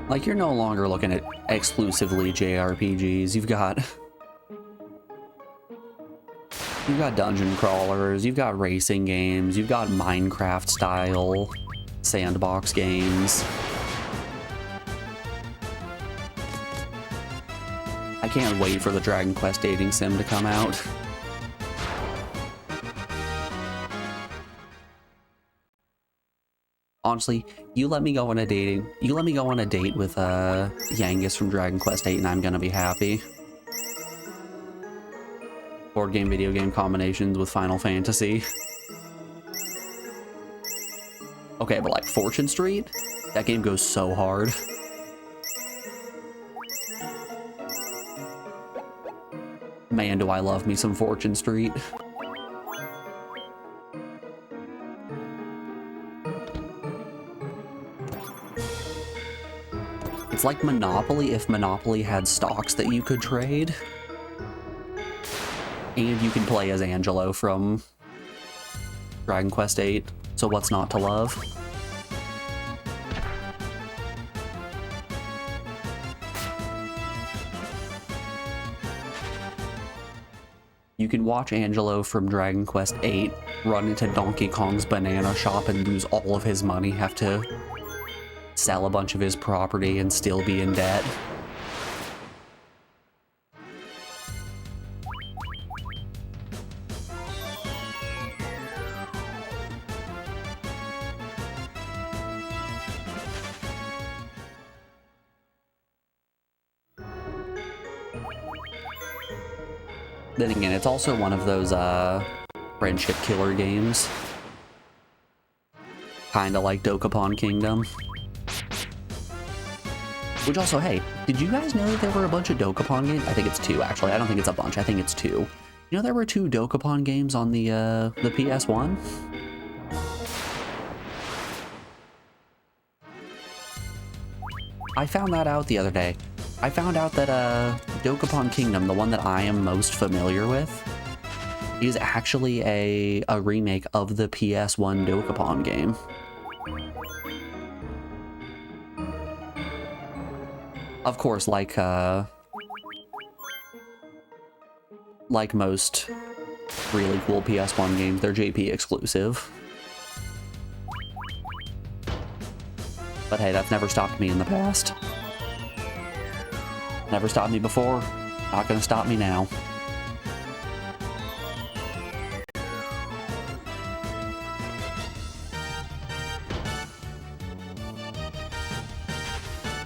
Like, you're no longer looking at exclusively JRPGs. You've got dungeon crawlers, you've got racing games, you've got Minecraft style sandbox games. I can't wait for the Dragon Quest dating sim to come out. Honestly, you let me go on a date with Yangus from Dragon Quest VIII and I'm gonna be happy. Board game, video game combinations with Final Fantasy. Okay, but like Fortune Street? That game goes so hard. Man, do I love me some Fortune Street. It's like Monopoly if Monopoly had stocks that you could trade. And you can play as Angelo from Dragon Quest VIII, so what's not to love? You can watch Angelo from Dragon Quest VIII run into Donkey Kong's banana shop and lose all of his money, have to sell a bunch of his property and still be in debt. Then again, it's also one of those friendship killer games. Kinda like Dokapon Kingdom. Which also, hey, did you guys know that there were a bunch of Dokapon games? I think it's 2, actually. I don't think it's a bunch. I think it's 2. You know there were 2 Dokapon games on the PS1? I found that out the other day. I found out that Dokapon Kingdom, the one that I am most familiar with, is actually a remake of the PS1 Dokapon game. Of course, like most really cool PS1 games, they're JP exclusive. But hey, that's never stopped me in the past. Never stopped me before, not gonna stop me now.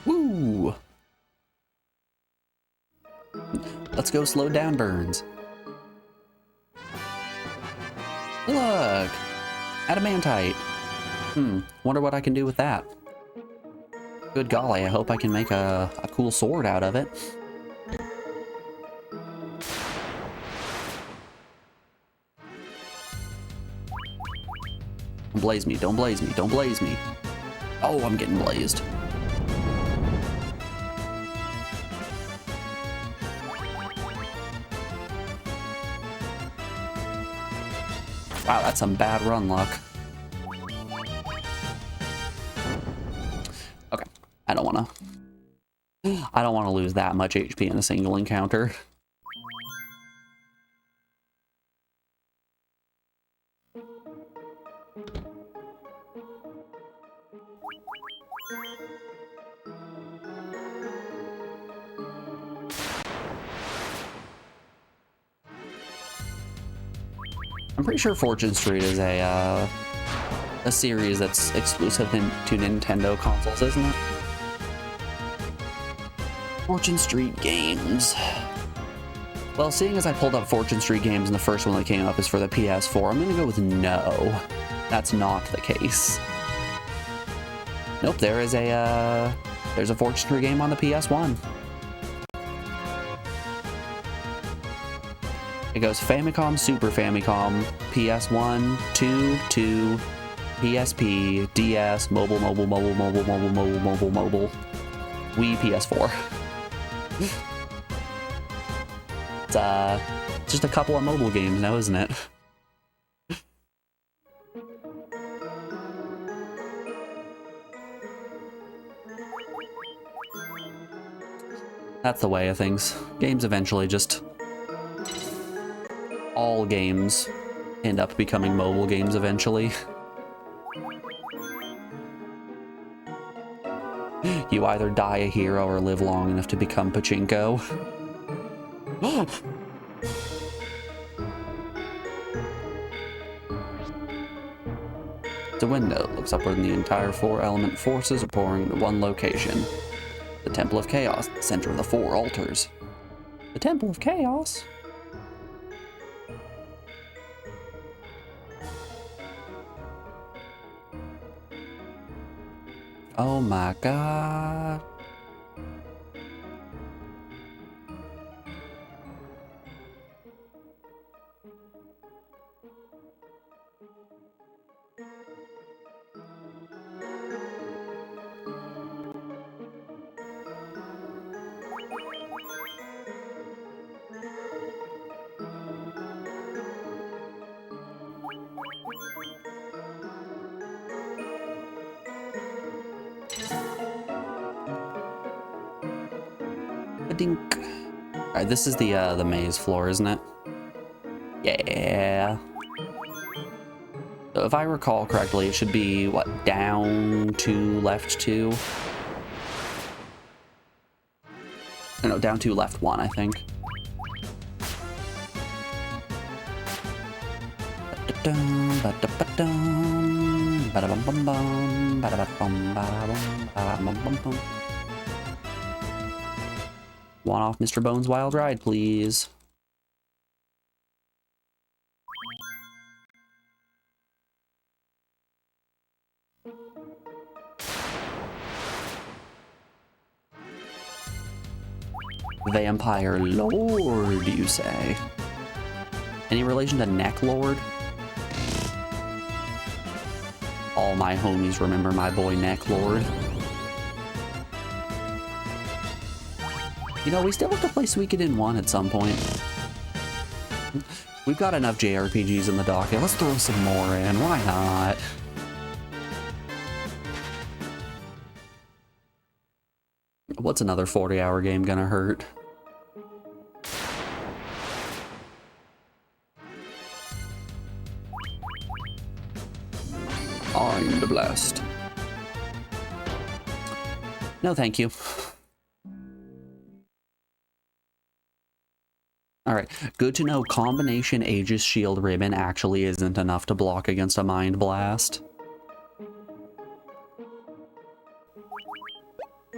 Woo! Let's go slow down burns. Look! Adamantite. Wonder what I can do with that. Good golly, I hope I can make a cool sword out of it. Don't blaze me, don't blaze me, don't blaze me. Oh, I'm getting blazed. Wow, that's some bad run luck. Okay, I don't want to lose that much HP in a single encounter. I'm pretty sure Fortune Street is a series that's exclusive to Nintendo consoles, isn't it? Fortune Street games. Well, seeing as I pulled up Fortune Street games and the first one that came up is for the PS4, I'm gonna go with no. That's not the case. Nope, there is a There's a Fortune game on the PS1. It goes Famicom, Super Famicom, PS1, 2, PSP, DS, mobile, Wii, PS4. It's just a couple of mobile games now, isn't it? That's the way of things. Games eventually just... all games end up becoming mobile games eventually. You either die a hero or live long enough to become pachinko. The window looks upward and the entire four-element forces are pouring into one location. The Temple of Chaos, the center of the four altars. The Temple of Chaos? Oh my god. Dink. Alright, this is the maze floor, isn't it? Yeah. So if I recall correctly, it should be, what, down 2, left 2? No, down 2, left 1, I think. One off Mr. Bones' Wild Ride, please. Vampire Lord, you say? Any relation to Neck Lord? All my homies remember my boy Neck Lord. You know, we still have to play Suikoden 1 at some point. We've got enough JRPGs in the docket. Let's throw some more in. Why not? What's another 40-hour game gonna hurt? I'm the blast. No, thank you. Alright, good to know combination Aegis Shield Ribbon actually isn't enough to block against a Mind Blast.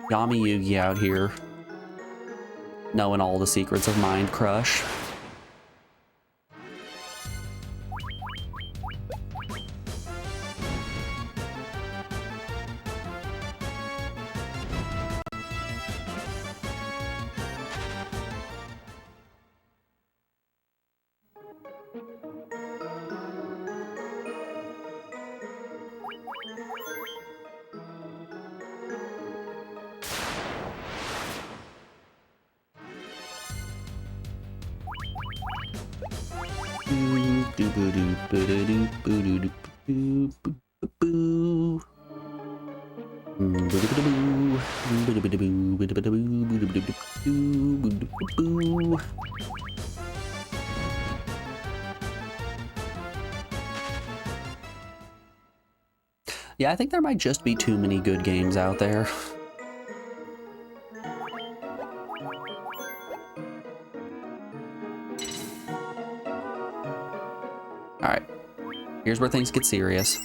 Yami Yugi out here, knowing all the secrets of Mind Crush. Yeah, I think there might just be too many good games out there. Alright, here's where things get serious.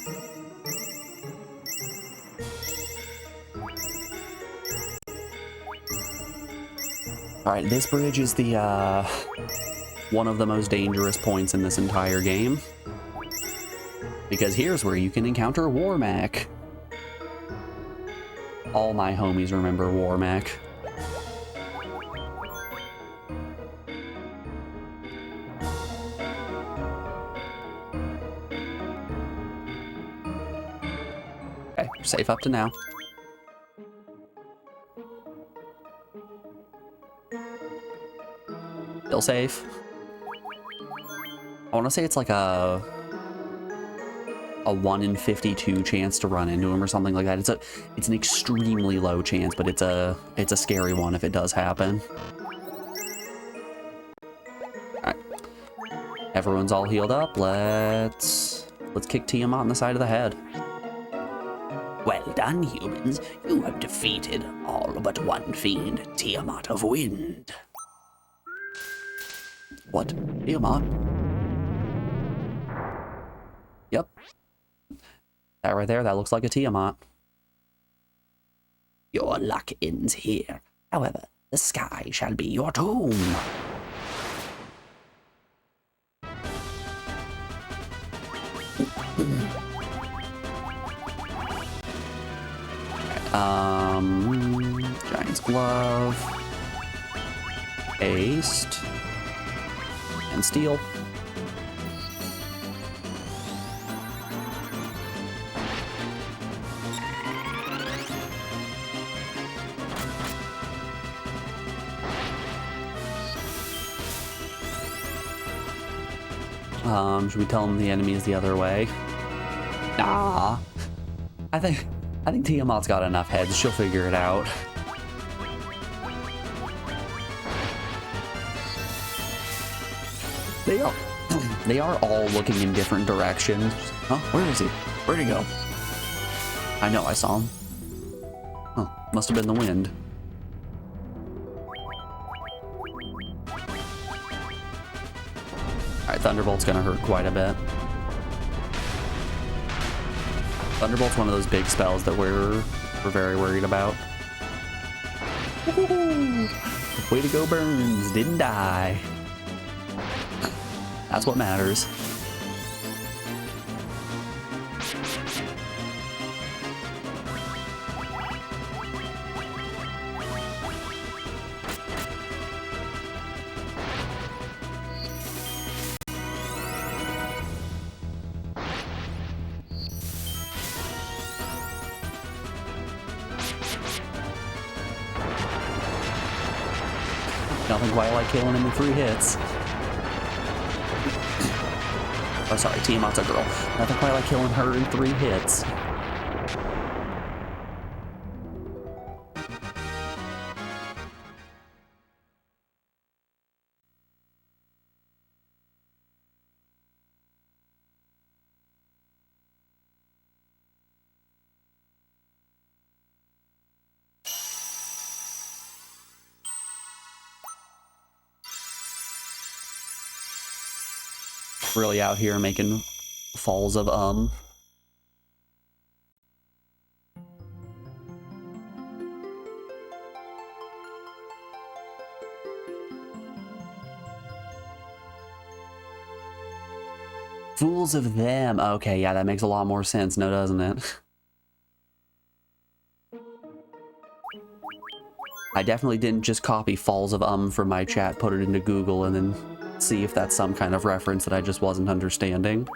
Alright, this bridge is the, one of the most dangerous points in this entire game. Because here's where you can encounter Warmac. All my homies remember War Mech. Okay, we're safe up to now. Still safe. I want to say it's like a 1 in 52 chance to run into him or something like that. It's an extremely low chance, but it's a scary one if it does happen. All right, everyone's all healed up. Let's kick Tiamat in the side of the head. Well done, humans. You have defeated all but one fiend, Tiamat of Wind. What? Tiamat? Yep. That right there, that looks like a Tiamat. Your luck ends here. However, the sky shall be your tomb. Giant's Glove. Haste. And Steel. Should we tell him the enemy is the other way? Nah. I think Tiamat's got enough heads. She'll figure it out. They are all looking in different directions. Huh? Where is he? Where'd he go? I know, I saw him. Huh. Must have been the wind. Alright, Thunderbolt's gonna hurt quite a bit. Thunderbolt's one of those big spells that we're very worried about. Way to go, Burns. Didn't die. That's what matters. Nothing quite like killing him in 3 hits. Oh, sorry, Tiamat's a girl. Nothing quite like killing her in 3 hits. Really out here making falls of Fools of them. Okay, yeah, that makes a lot more sense, no, doesn't it? I definitely didn't just copy falls of from my chat, put it into Google, and then see if that's some kind of reference that I just wasn't understanding.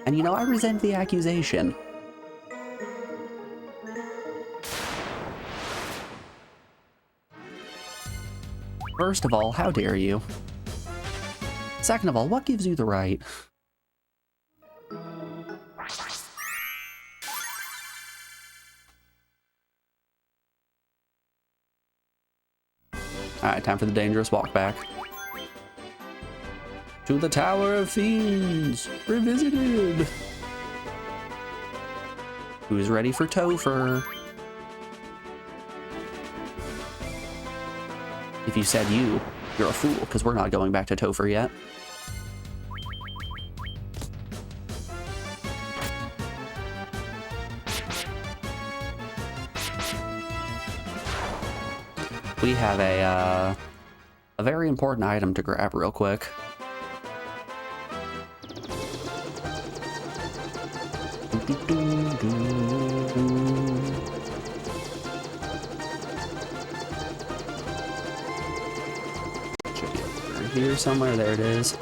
And you know, I resent the accusation. First of all, how dare you? Second of all, what gives you the right? Alright, time for the dangerous walk back. To the Tower of Fiends, revisited. Who's ready for Topher? If you said you're a fool, because we're not going back to Topher yet. We have a very important item to grab real quick. somewhere. There it is.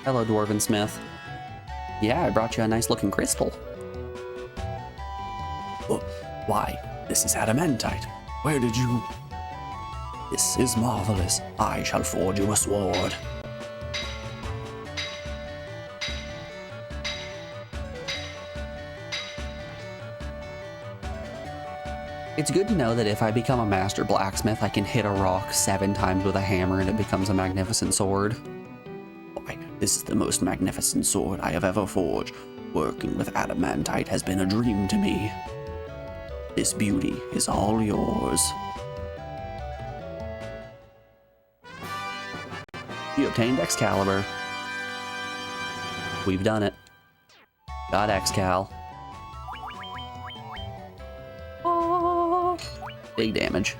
Hello, Dwarven Smith. Yeah, I brought you a nice looking crystal. Oh, why, this is adamantite. Where did you... This is marvelous. I shall forge you a sword. It's good to know that if I become a master blacksmith, I can hit a rock 7 times with a hammer and it becomes a magnificent sword. Why, this is the most magnificent sword I have ever forged. Working with adamantite has been a dream to me. This beauty is all yours. You obtained Excalibur. We've done it. Got Excal. Big damage.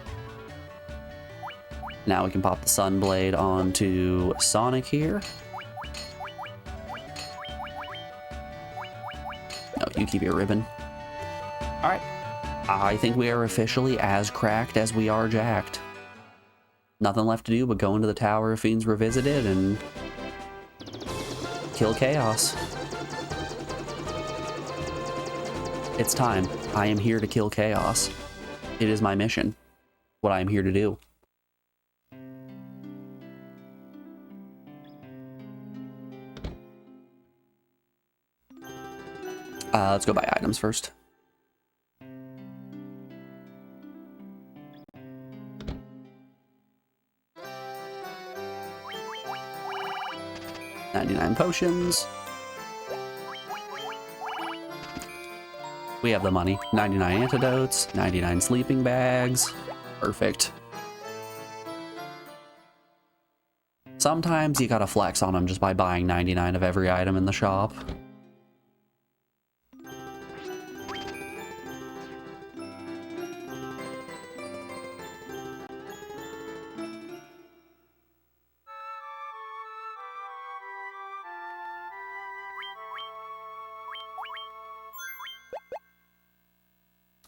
Now we can pop the Sunblade onto Sonic here. No, you keep your ribbon. Alright. I think we are officially as cracked as we are jacked. Nothing left to do but go into the Tower of Fiends Revisited and kill Chaos. It's time. I am here to kill Chaos. It is my mission. What I am here to do. Let's go buy items first. $99 potions. We have the money. 99 antidotes, 99 sleeping bags. Perfect. Sometimes you gotta flex on them just by buying 99 of every item in the shop.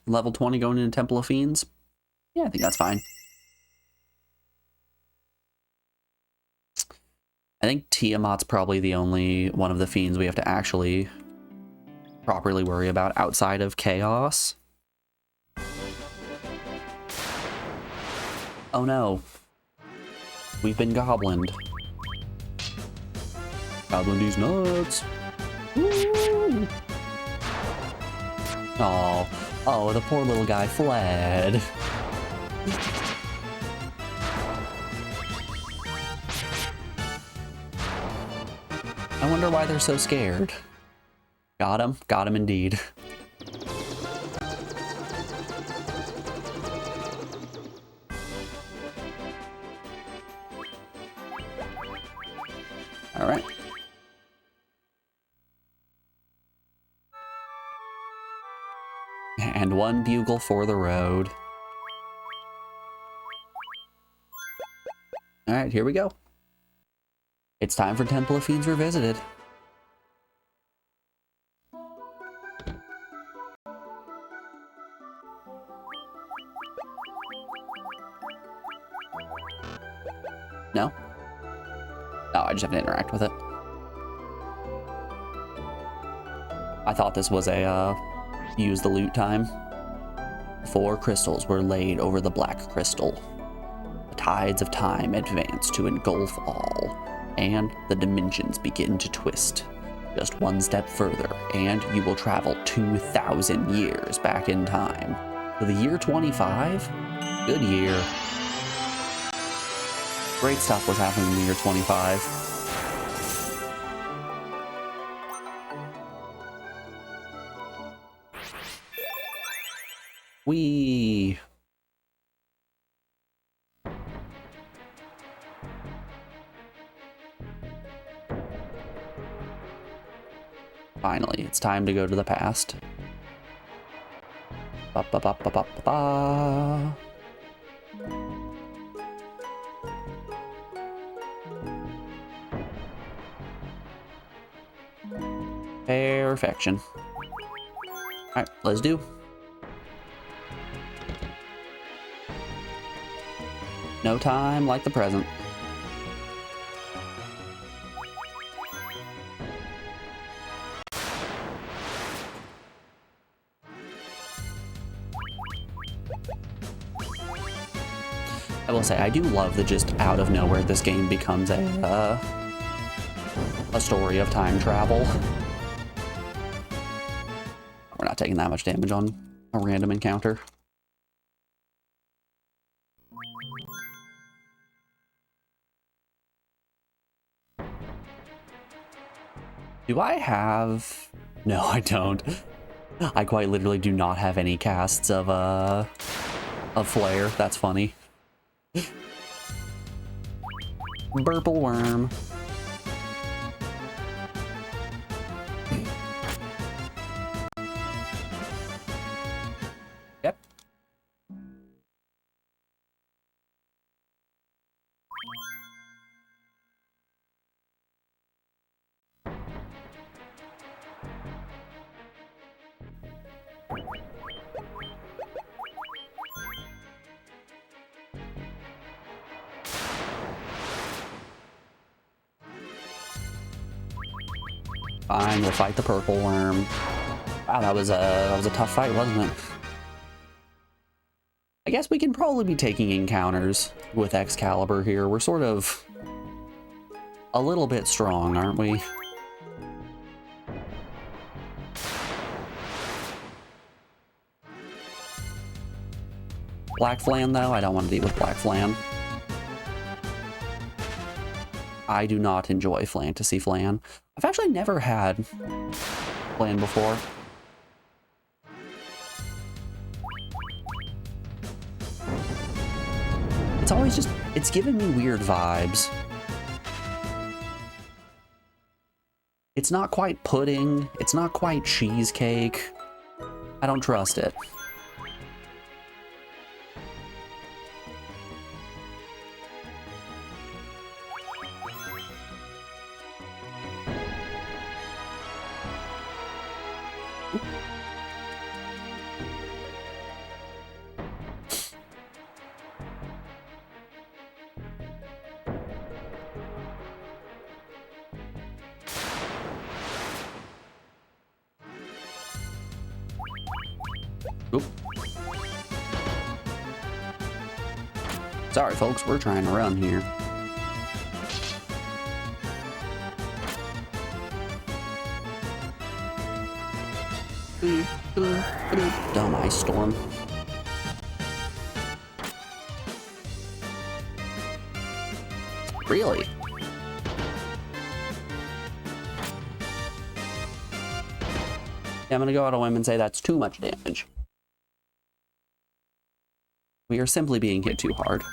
Level 20 going into Temple of Fiends? Yeah, I think that's fine. I think Tiamat's probably the only one of the fiends we have to actually properly worry about outside of Chaos. Oh no. We've been goblined. Goblin these nuts. Woo! Oh, the poor little guy fled. I wonder why they're so scared. Got him indeed. All right. And one bugle for the road. All right, here we go. It's time for Temple of Fiends Revisited. No? No, I just have to interact with it. I thought this was a, use the loot time. 4 crystals were laid over the black crystal. The tides of time advance to engulf all, and the dimensions begin to twist. Just one step further, and you will travel 2,000 years back in time. To the year 25? Good year. Great stuff was happening in the year 25. Whee! Finally, it's time to go to the past. Ba ba ba ba ba ba ba. Perfection. Alright, let's do. No time like the present. I will say, I do love that just out of nowhere this game becomes a story of time travel. We're not taking that much damage on a random encounter. Do I have... No, I don't. I quite literally do not have any casts of flare. That's funny. Burple worm. Yep. Fine, we'll fight the purple worm. Wow, that was a tough fight, wasn't it? I guess we can probably be taking encounters with Excalibur here. We're sort of a little bit strong, aren't we? Black Flan, though? I don't want to deal with Black Flan. I do not enjoy Fantasy Flan. I've actually never had Flan before. It's always just, it's giving me weird vibes. It's not quite pudding. It's not quite cheesecake. I don't trust it. Oop. Sorry, folks, we're trying to run here. Dumb ice storm. Really? Yeah, I'm gonna go out on a whim and say that's too much damage. We are simply being hit too hard.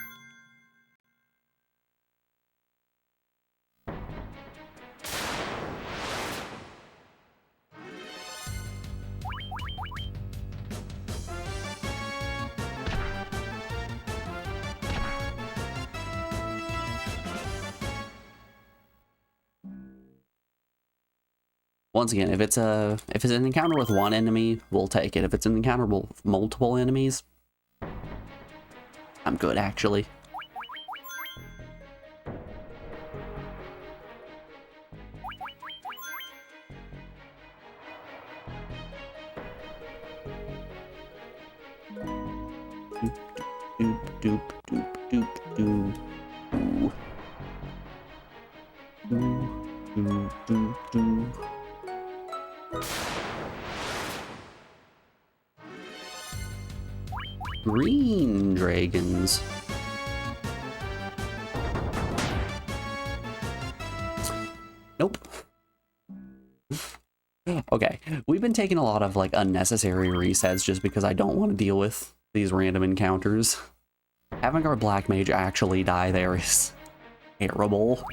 Once again, if it's an encounter with one enemy, we'll take it. If it's an encounter with multiple enemies, I'm good, actually. Doop, doop, doop, doop, doop, doop. Doop, doop, doop. Green dragons. Nope. Okay, we've been taking a lot of like unnecessary resets just because I don't want to deal with these random encounters. Having our black mage actually die there is terrible.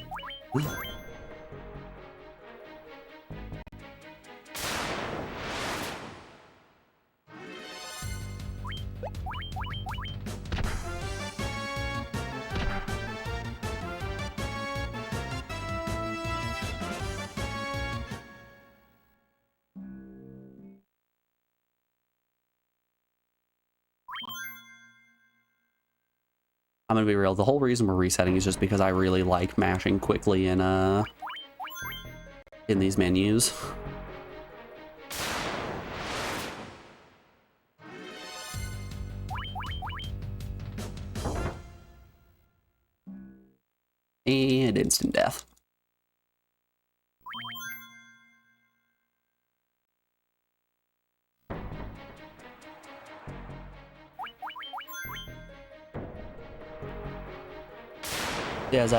I'm gonna be real, the whole reason we're resetting is just because I really like mashing quickly in these menus. And instant death. Has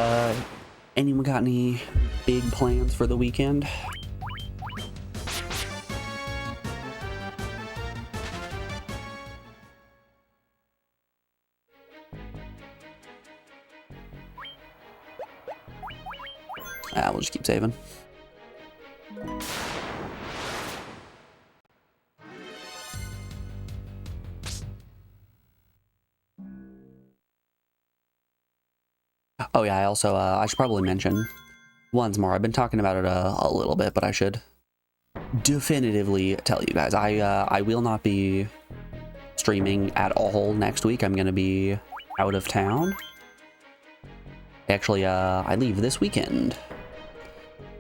anyone got any big plans for the weekend? We'll just keep saving. Oh yeah, I also, I should probably mention once more, I've been talking about it a little bit, but I should definitively tell you guys, I will not be streaming at all next week. I'm going to be out of town. Actually, I leave this weekend.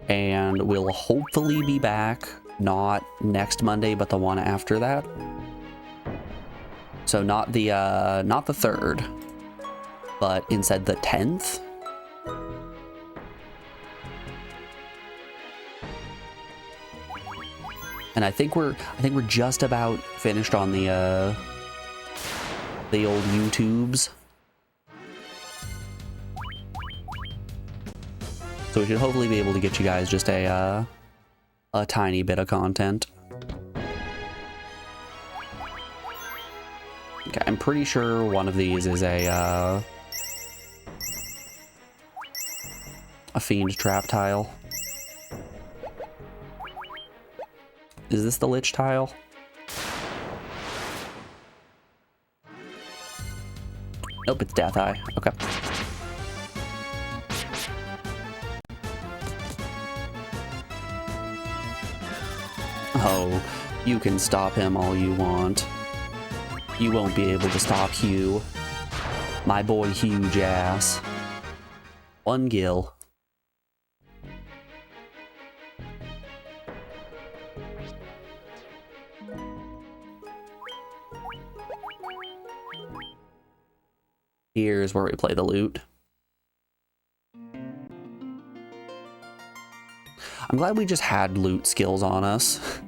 And we'll hopefully be back, not next Monday, but the one after that. So not the 3rd, but instead the 10th. And I think we're just about finished on the old YouTubes. So we should hopefully be able to get you guys just a tiny bit of content. Okay, I'm pretty sure one of these is a fiend trap tile. Is this the lich tile? Nope, it's death eye. Okay. Oh, you can stop him all you want. You won't be able to stop Hugh. My boy Huge ass. One gil. Here's where we play the lute. I'm glad we just had loot skills on us.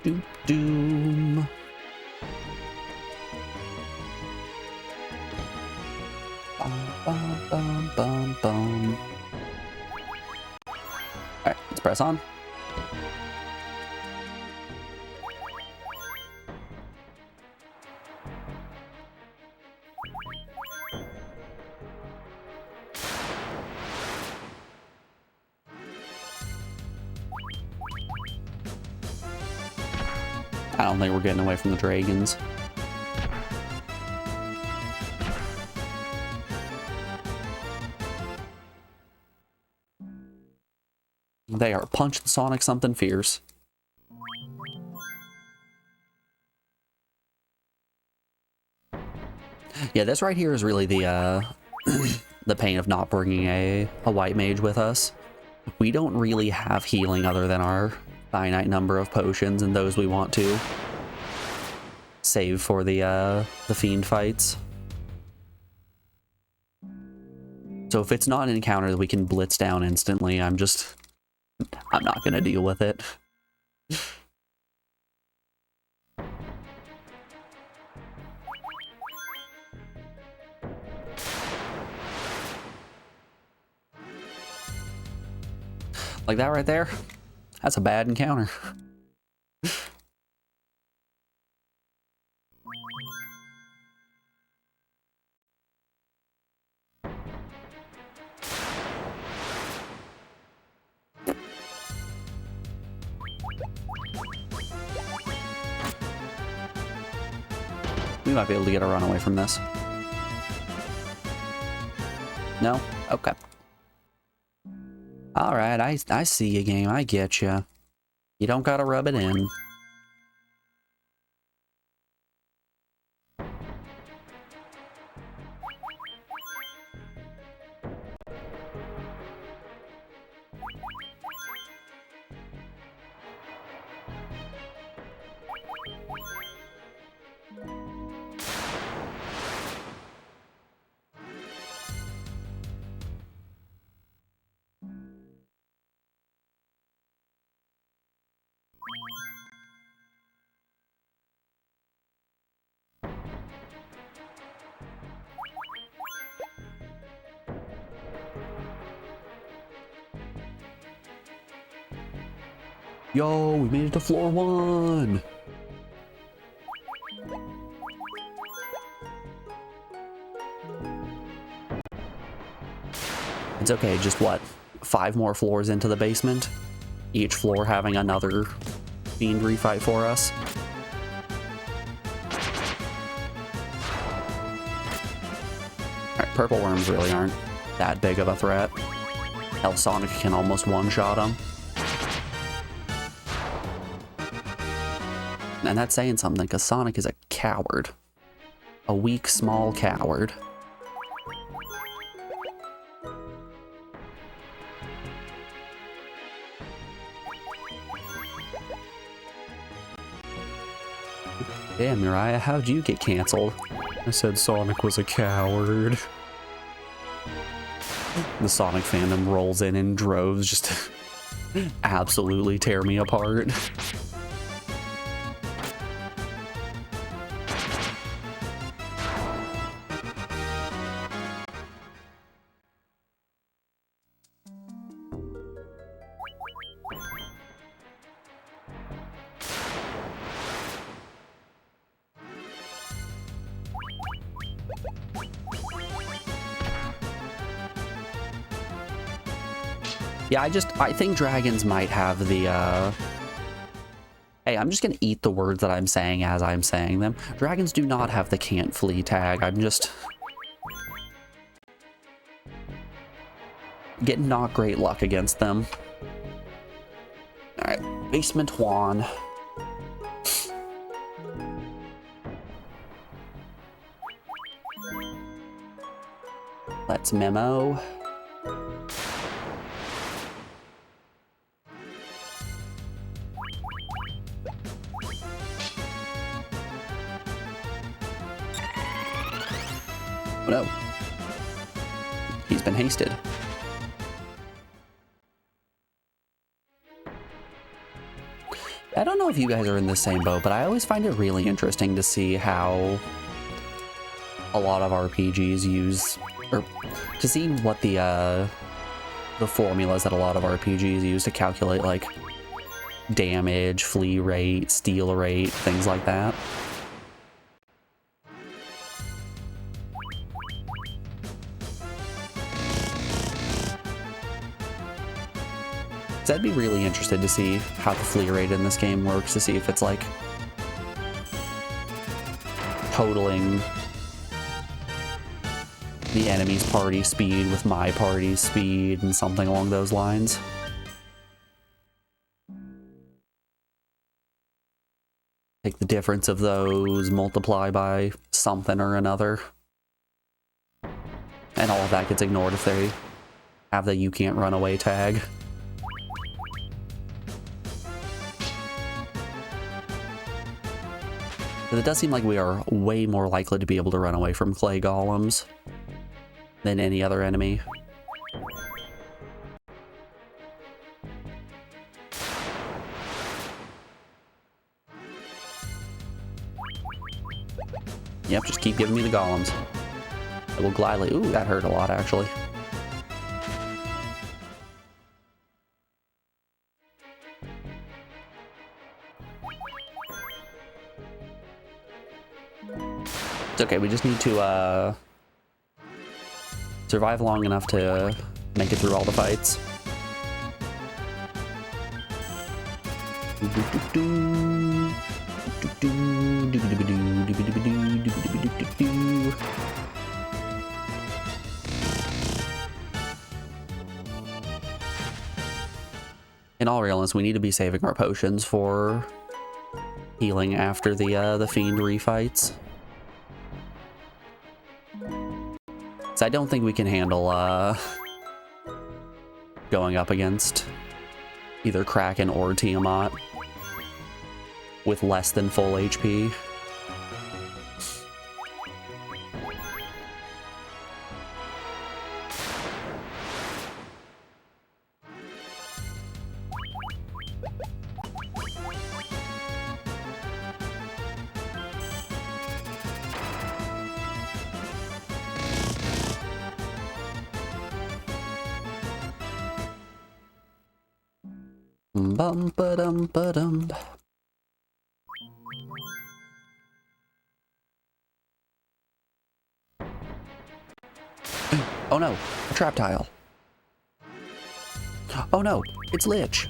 Doom, doom. Bum, bum, bum, bum, bum. Alright, let's press on. I don't think we're getting away from the dragons. They are punching Sonic something fierce. Yeah, this right here is really the the pain of not bringing a white mage with us. We don't really have healing other than our finite number of potions, and those we want to save for the fiend fights. So if it's not an encounter that we can blitz down instantly, I'm not gonna deal with it. Like that right there? That's a bad encounter. We might be able to get a run away from this. No? Okay. Alright, I see you, game. I get you. You don't gotta rub it in. Yo, we made it to floor 1! It's okay, just what? 5 more floors into the basement? Each floor having another fiend refight for us? Alright, purple worms really aren't that big of a threat. Hell, Sonic can almost one-shot them. And that's saying something, because Sonic is a coward. A weak, small coward. Damn, Uriah, how'd you get canceled? I said Sonic was a coward. The Sonic fandom rolls in droves just to absolutely tear me apart. Yeah, I think dragons might have the, Hey, I'm just gonna eat the words that I'm saying as I'm saying them. Dragons do not have the can't flee tag. I'm just getting not great luck against them. Alright, Basement Juan. Let's memo. Oh no. He's been hasted. I don't know if you guys are in the same boat, but I always find it really interesting to see how a lot of RPGs use, or to see what the formulas that a lot of RPGs use to calculate, like, damage, flee rate, steal rate, things like that. So I'd be really interested to see how the flee rate in this game works, to see if it's like totaling the enemy's party speed with my party's speed and something along those lines. Take the difference of those, multiply by something or another. And all of that gets ignored if they have the you can't run away tag. But it does seem like we are way more likely to be able to run away from clay golems than any other enemy. Yep, just keep giving me the golems. I will gladly... Ooh, that hurt a lot, actually. It's okay, we just need to, survive long enough to make it through all the fights. In all realness, we need to be saving our potions for healing after the fiend refights. So I don't think we can handle going up against either Kraken or Tiamat with less than full HP. Bum ba dum ba dum. Oh no, a trap tile. Oh no, it's Lich.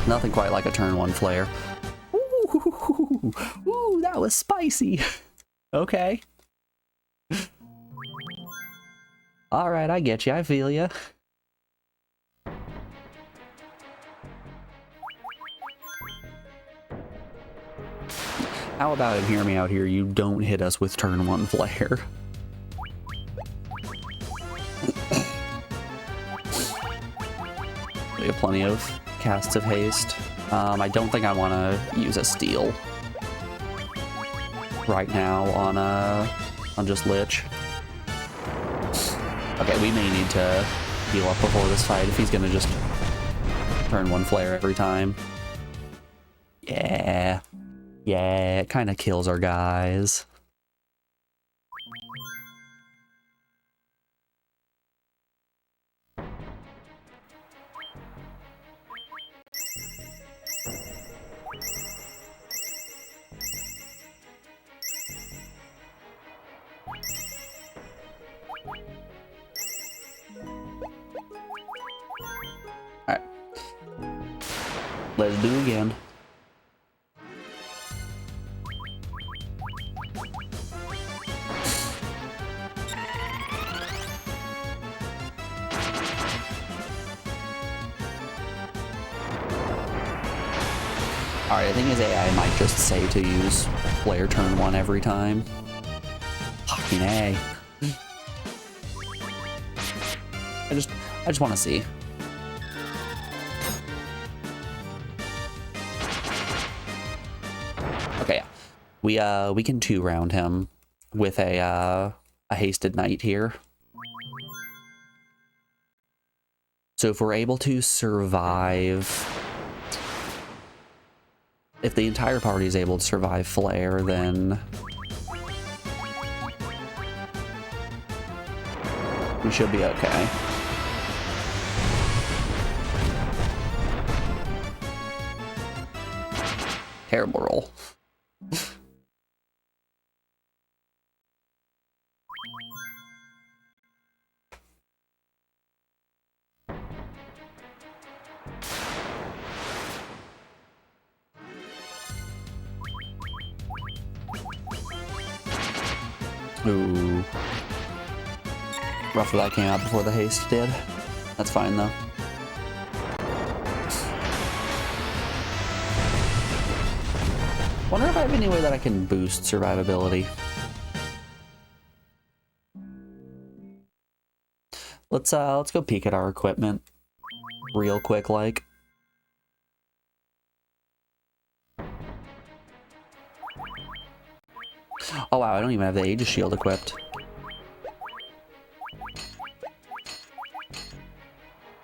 Nothing quite like a turn 1 flare. Ooh, ooh, that was spicy. Okay. All right, I get you. I feel you. How about it? Hear me out here. You don't hit us with turn 1 flare. We have plenty of casts of haste. I don't think I want to use a steal right now on just Lich. Okay, we may need to heal up before this fight if he's gonna just turn 1 flare every time. Yeah. Yeah, it kind of kills our guys. Alright. Let's do it again. Alright, I think his AI might just say to use flare turn 1 every time. Fucking A. I just want to see. Okay, we can 2-round him with a hasted knight here. So if we're able to survive, if the entire party is able to survive flare, then we should be okay. Terrible roll. Ooh. Rough that came out before the haste did. That's fine though. Wonder if I have any way that I can boost survivability. Let's go peek at our equipment real quick, like. Oh wow, I don't even have the Aegis Shield equipped.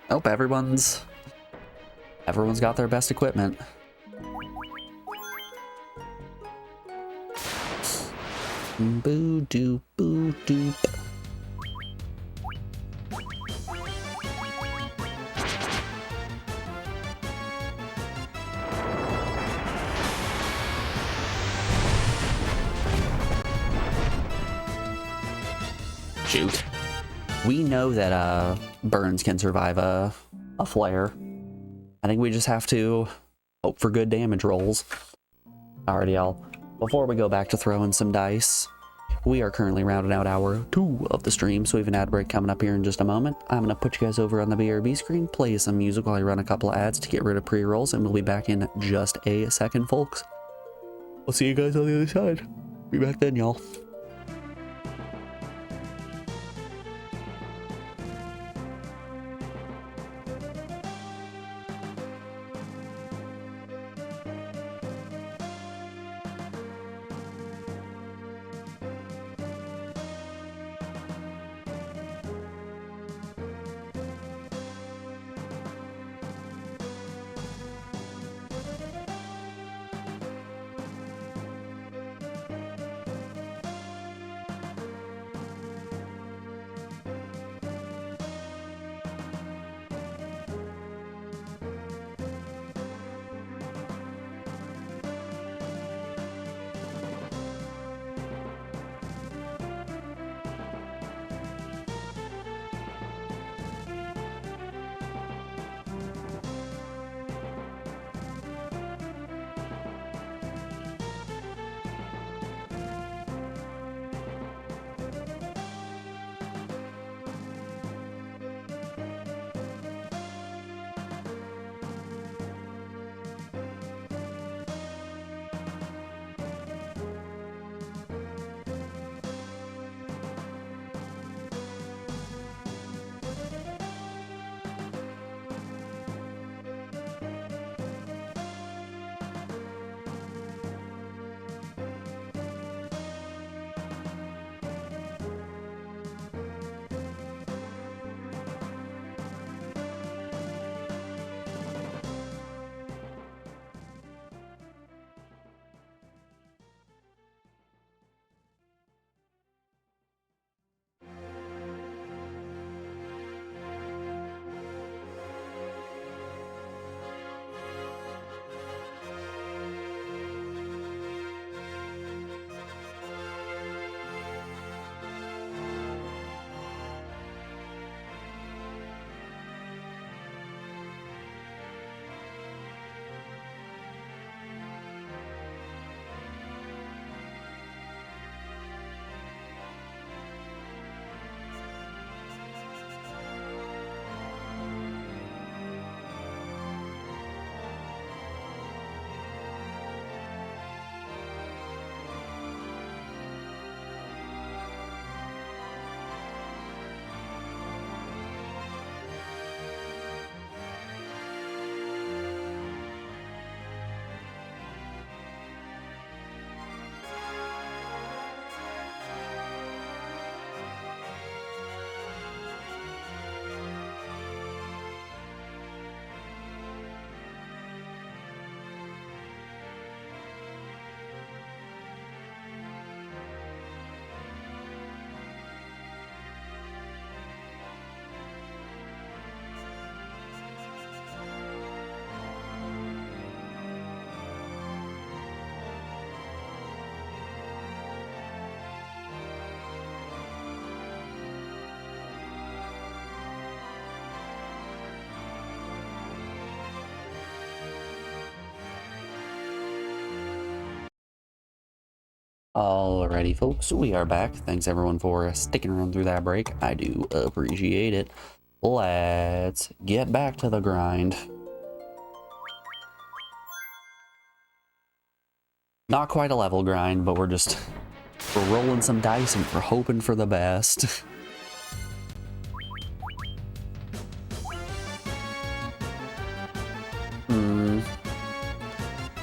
Nope, everyone's got their best equipment. Boo doo boo doop. Shoot. We know that Burns can survive a flare. I think we just have to hope for good damage rolls. Alrighty, y'all. Before we go back to throwing some dice, we are currently rounding out hour 2 of the stream, so we have an ad break coming up here in just a moment. I'm going to put you guys over on the BRB screen, play some music while I run a couple of ads to get rid of pre-rolls, and we'll be back in just a second, folks. I'll see you guys on the other side. Be back then, y'all. Alrighty, folks, we are back. Thanks everyone for sticking around through that break. I do appreciate it. Let's get back to the grind. Not quite a level grind, but we're rolling some dice and we're hoping for the best.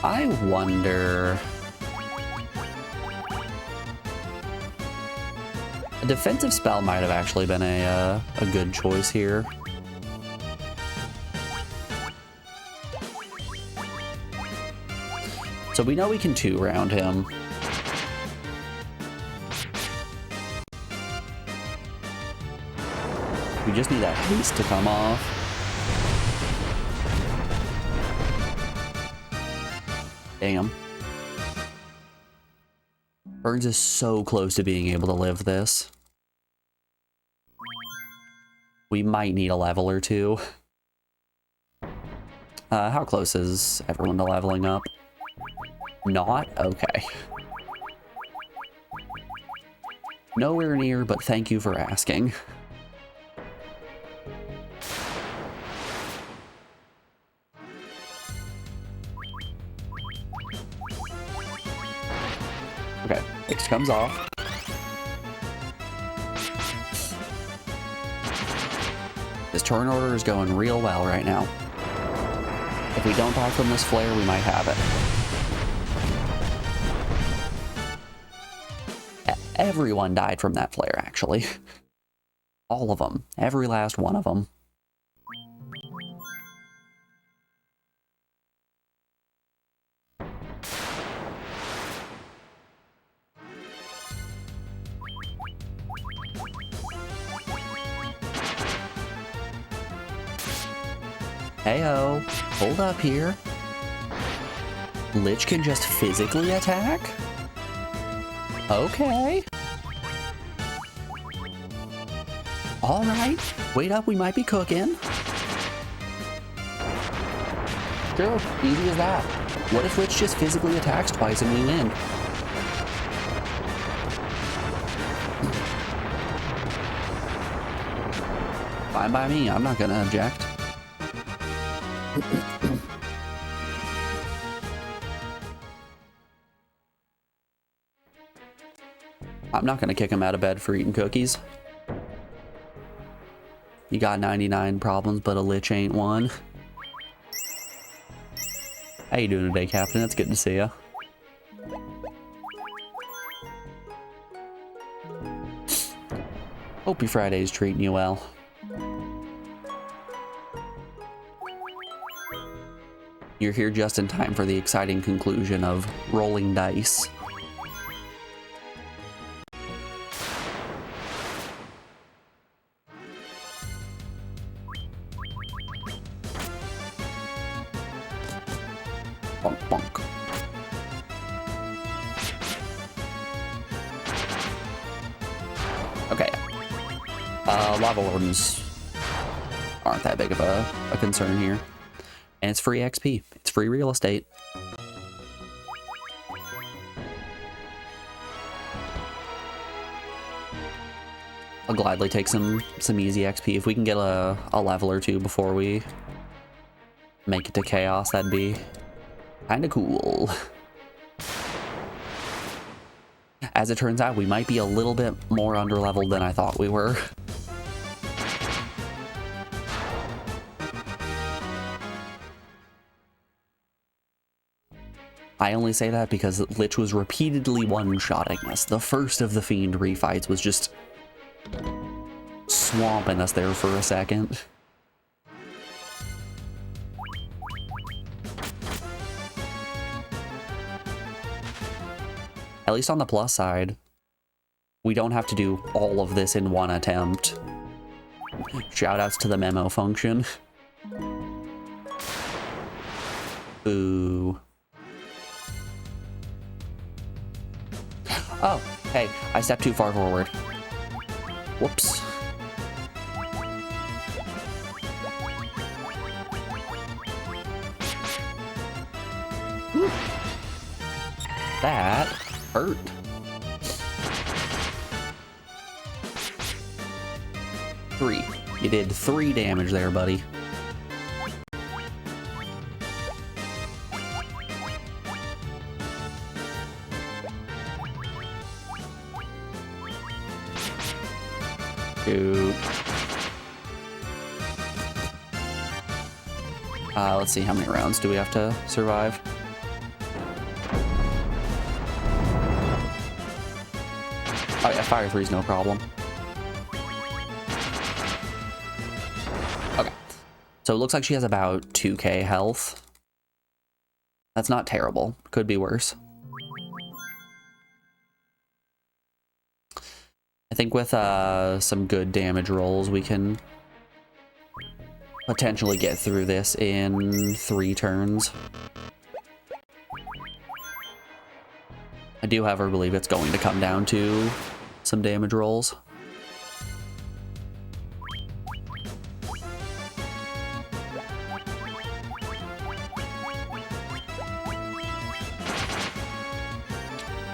I wonder... A defensive spell might have actually been a good choice here. So we know we can 2-round him. We just need that haste to come off. Damn. Burns is so close to being able to live this. We might need a level or 2. How close is everyone to leveling up? Not? Okay. Nowhere near, but thank you for asking. Okay, X comes off. This turn order is going real well right now. If we don't die from this flare, we might have it. Everyone died from that flare, actually. All of them. Every last one of them. Heyo, hold up here. Lich can just physically attack? Okay. Alright, wait up, we might be cooking. Sure, easy as that. What if Lich just physically attacks twice and we win? Fine by me, I'm not gonna object. I'm not gonna kick him out of bed for eating cookies. You got 99 problems, but a Lich ain't one. How you doing today, Captain? It's good to see you. Hope your Friday's treating you well. You're here just in time for the exciting conclusion of rolling dice. Bonk, bonk. Okay. Lava Wardens aren't that big of a concern here. And it's free XP. It's free real estate. I'll gladly take some easy XP. If we can get a level or two before we make it to Chaos, that'd be kind of cool. As it turns out, we might be a little bit more underleveled than I thought we were. I only say that because Lich was repeatedly one-shotting us. The first of the Fiend refights was just swamping us there for a second. At least on the plus side, we don't have to do all of this in one attempt. Shoutouts to the memo function. Boo. Oh, hey, I stepped too far forward. Whoops. Whew. That hurt. Three. You did 3 damage there, buddy. Shoot. Let's see, how many rounds do we have to survive? Oh yeah, fire 3 is no problem. Okay. So it looks like she has about 2k health. That's not terrible. Could be worse. I think with some good damage rolls, we can potentially get through this in 3 turns. I do, however, believe it's going to come down to some damage rolls.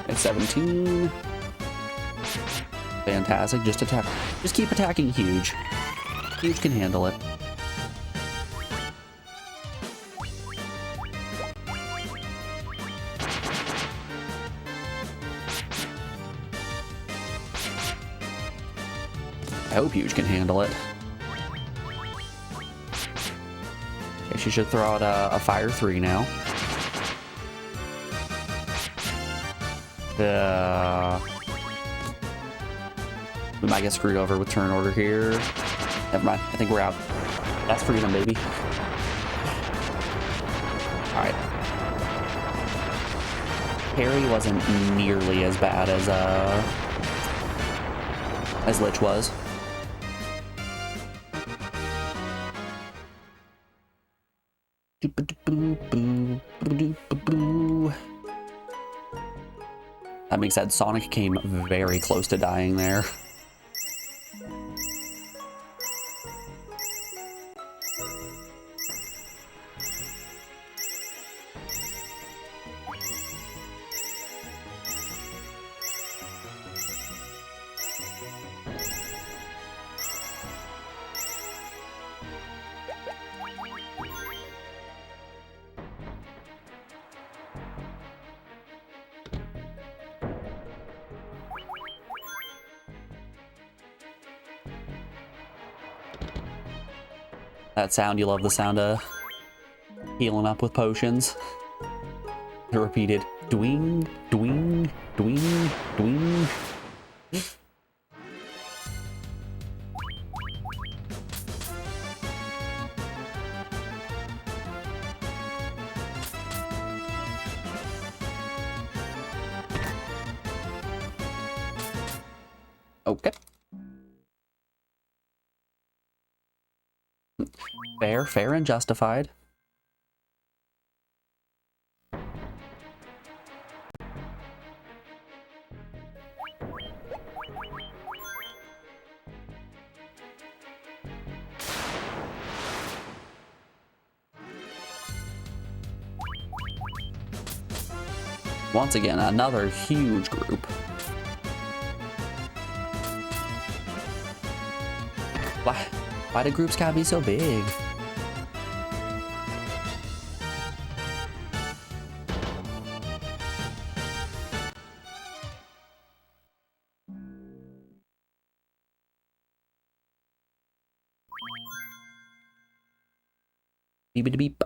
It's 17. Fantastic. Just attack. Just keep attacking Huge. Huge can handle it. I hope Huge can handle it. Okay, she should throw out a Fire 3 now. We might get screwed over with turn order here. Never mind. I think we're out. That's freedom, baby. Alright. Harry wasn't nearly as bad as Lich was. That being said, Sonic came very close to dying there. That sound, you love the sound of healing up with potions. The repeated dwing, dwing, dwing, dwing. Okay. Fair, fair and justified. Once again, another huge group. Why do groups gotta be so big? Beep beep.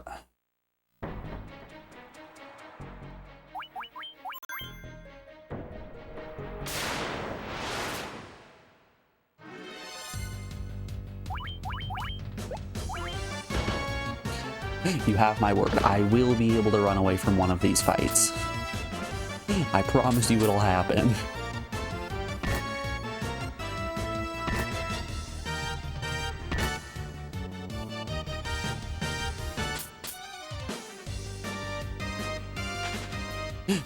You have my word. I will be able to run away from one of these fights. I promise you it'll happen.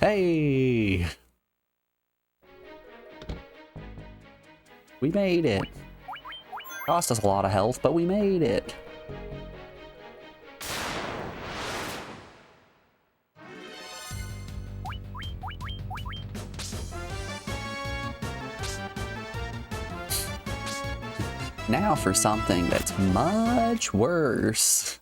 Hey! We made it. Cost us a lot of health, but we made it. Now for something that's much worse.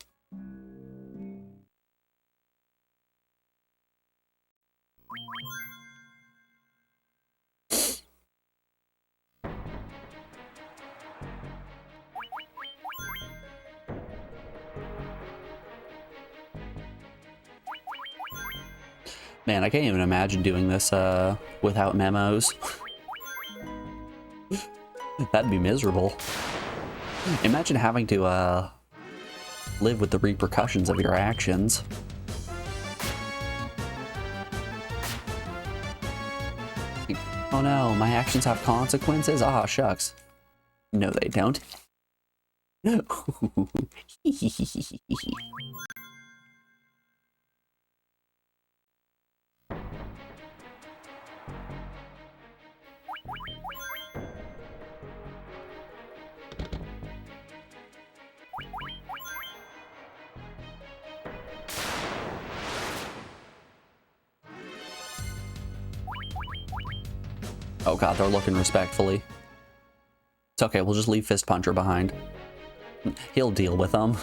Man, I can't even imagine doing this without memos. That'd be miserable. Imagine having to live with the repercussions of your actions. Oh no, my actions have consequences? Ah, shucks. No, they don't. Oh god, they're looking respectfully. It's okay, we'll just leave Fist Puncher behind. He'll deal with them.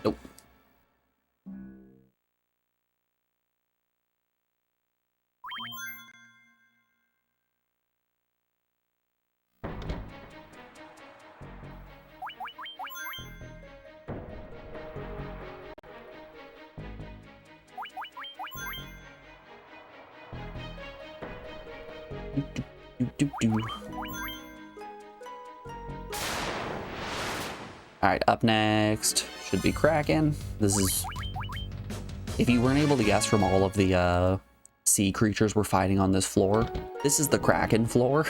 Nope. Alright, up next should be Kraken. This is... If you weren't able to guess from all of the sea creatures we're fighting on this floor, this is the Kraken floor.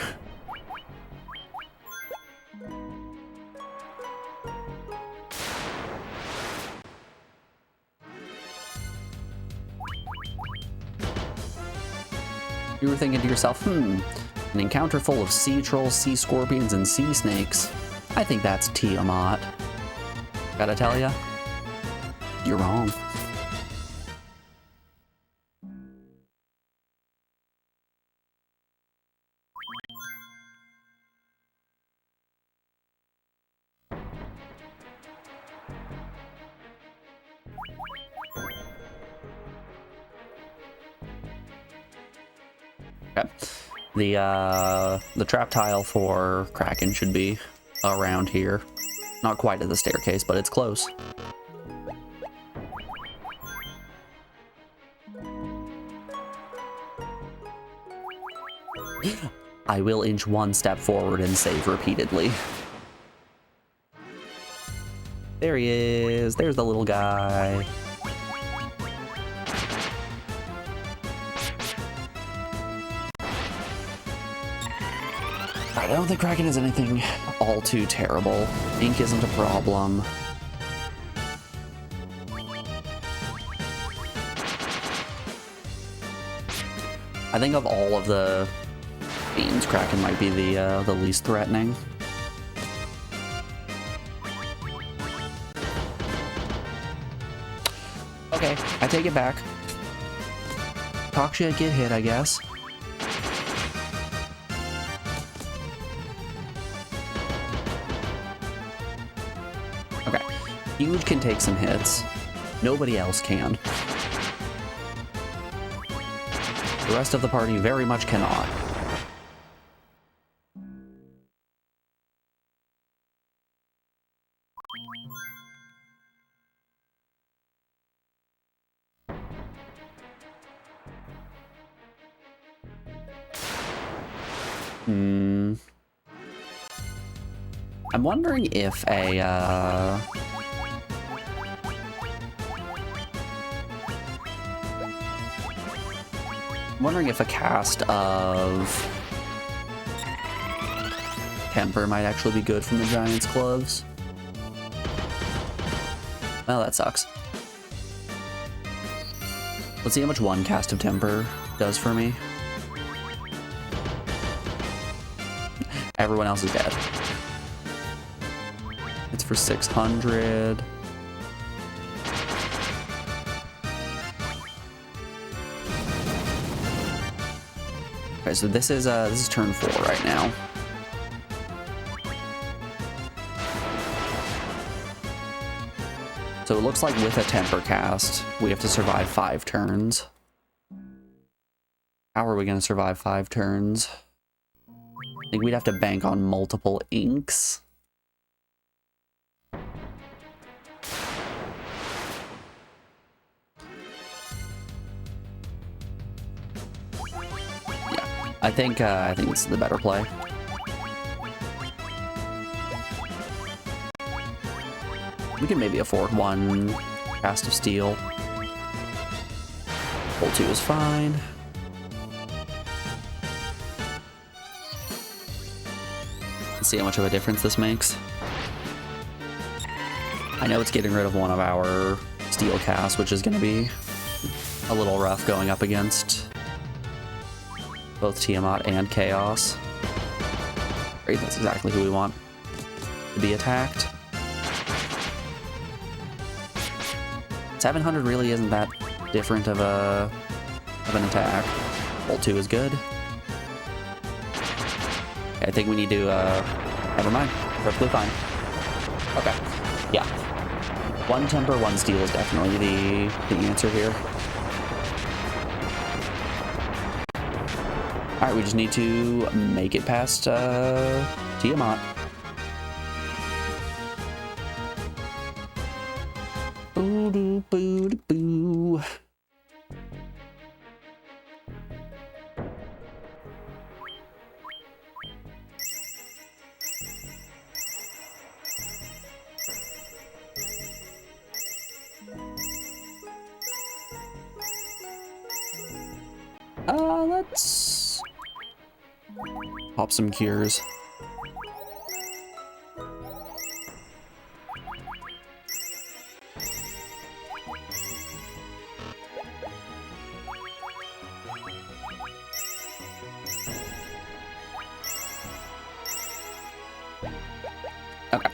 You were thinking to yourself, an encounter full of sea trolls, sea scorpions, and sea snakes. I think that's Tiamat. Gotta tell ya, you're wrong. Okay. The trap tile for Kraken should be around here. Not quite at the staircase, but it's close. I will inch one step forward and save repeatedly. There he is. There's the little guy. I don't think Kraken is anything all too terrible. Ink isn't a problem. I think of all of the beams, Kraken might be the least threatening. Okay, I take it back. Talk shit, get hit, I guess. Okay, Huge can take some hits. Nobody else can. The rest of the party very much cannot. I'm wondering if I'm wondering if a cast of Temper might actually be good from the Giant's Gloves. Well, that sucks. Let's see how much one cast of Temper does for me. Everyone else is dead. It's for 600. Okay, so this is turn 4 right now. So it looks like with a Temper cast, we have to survive 5 turns. How are we going to survive 5 turns? I think we'd have to bank on multiple inks. Yeah, I think this is the better play. We can maybe afford one cast of steel. Pull 2 is fine. Let's see how much of a difference this makes. I know it's getting rid of one of our steel casts, which is going to be a little rough going up against both Tiamat and Chaos. Great, that's exactly who we want to be attacked. 700 really isn't that different of an attack. Bolt 2 is good. Okay, I think we need to, never mind. Perfectly fine. Okay, yeah. 1 temper, 1 steel is definitely the answer here. Alright, we just need to make it past, Tiamat. Boo boo boo. Let's pop some cures. Okay.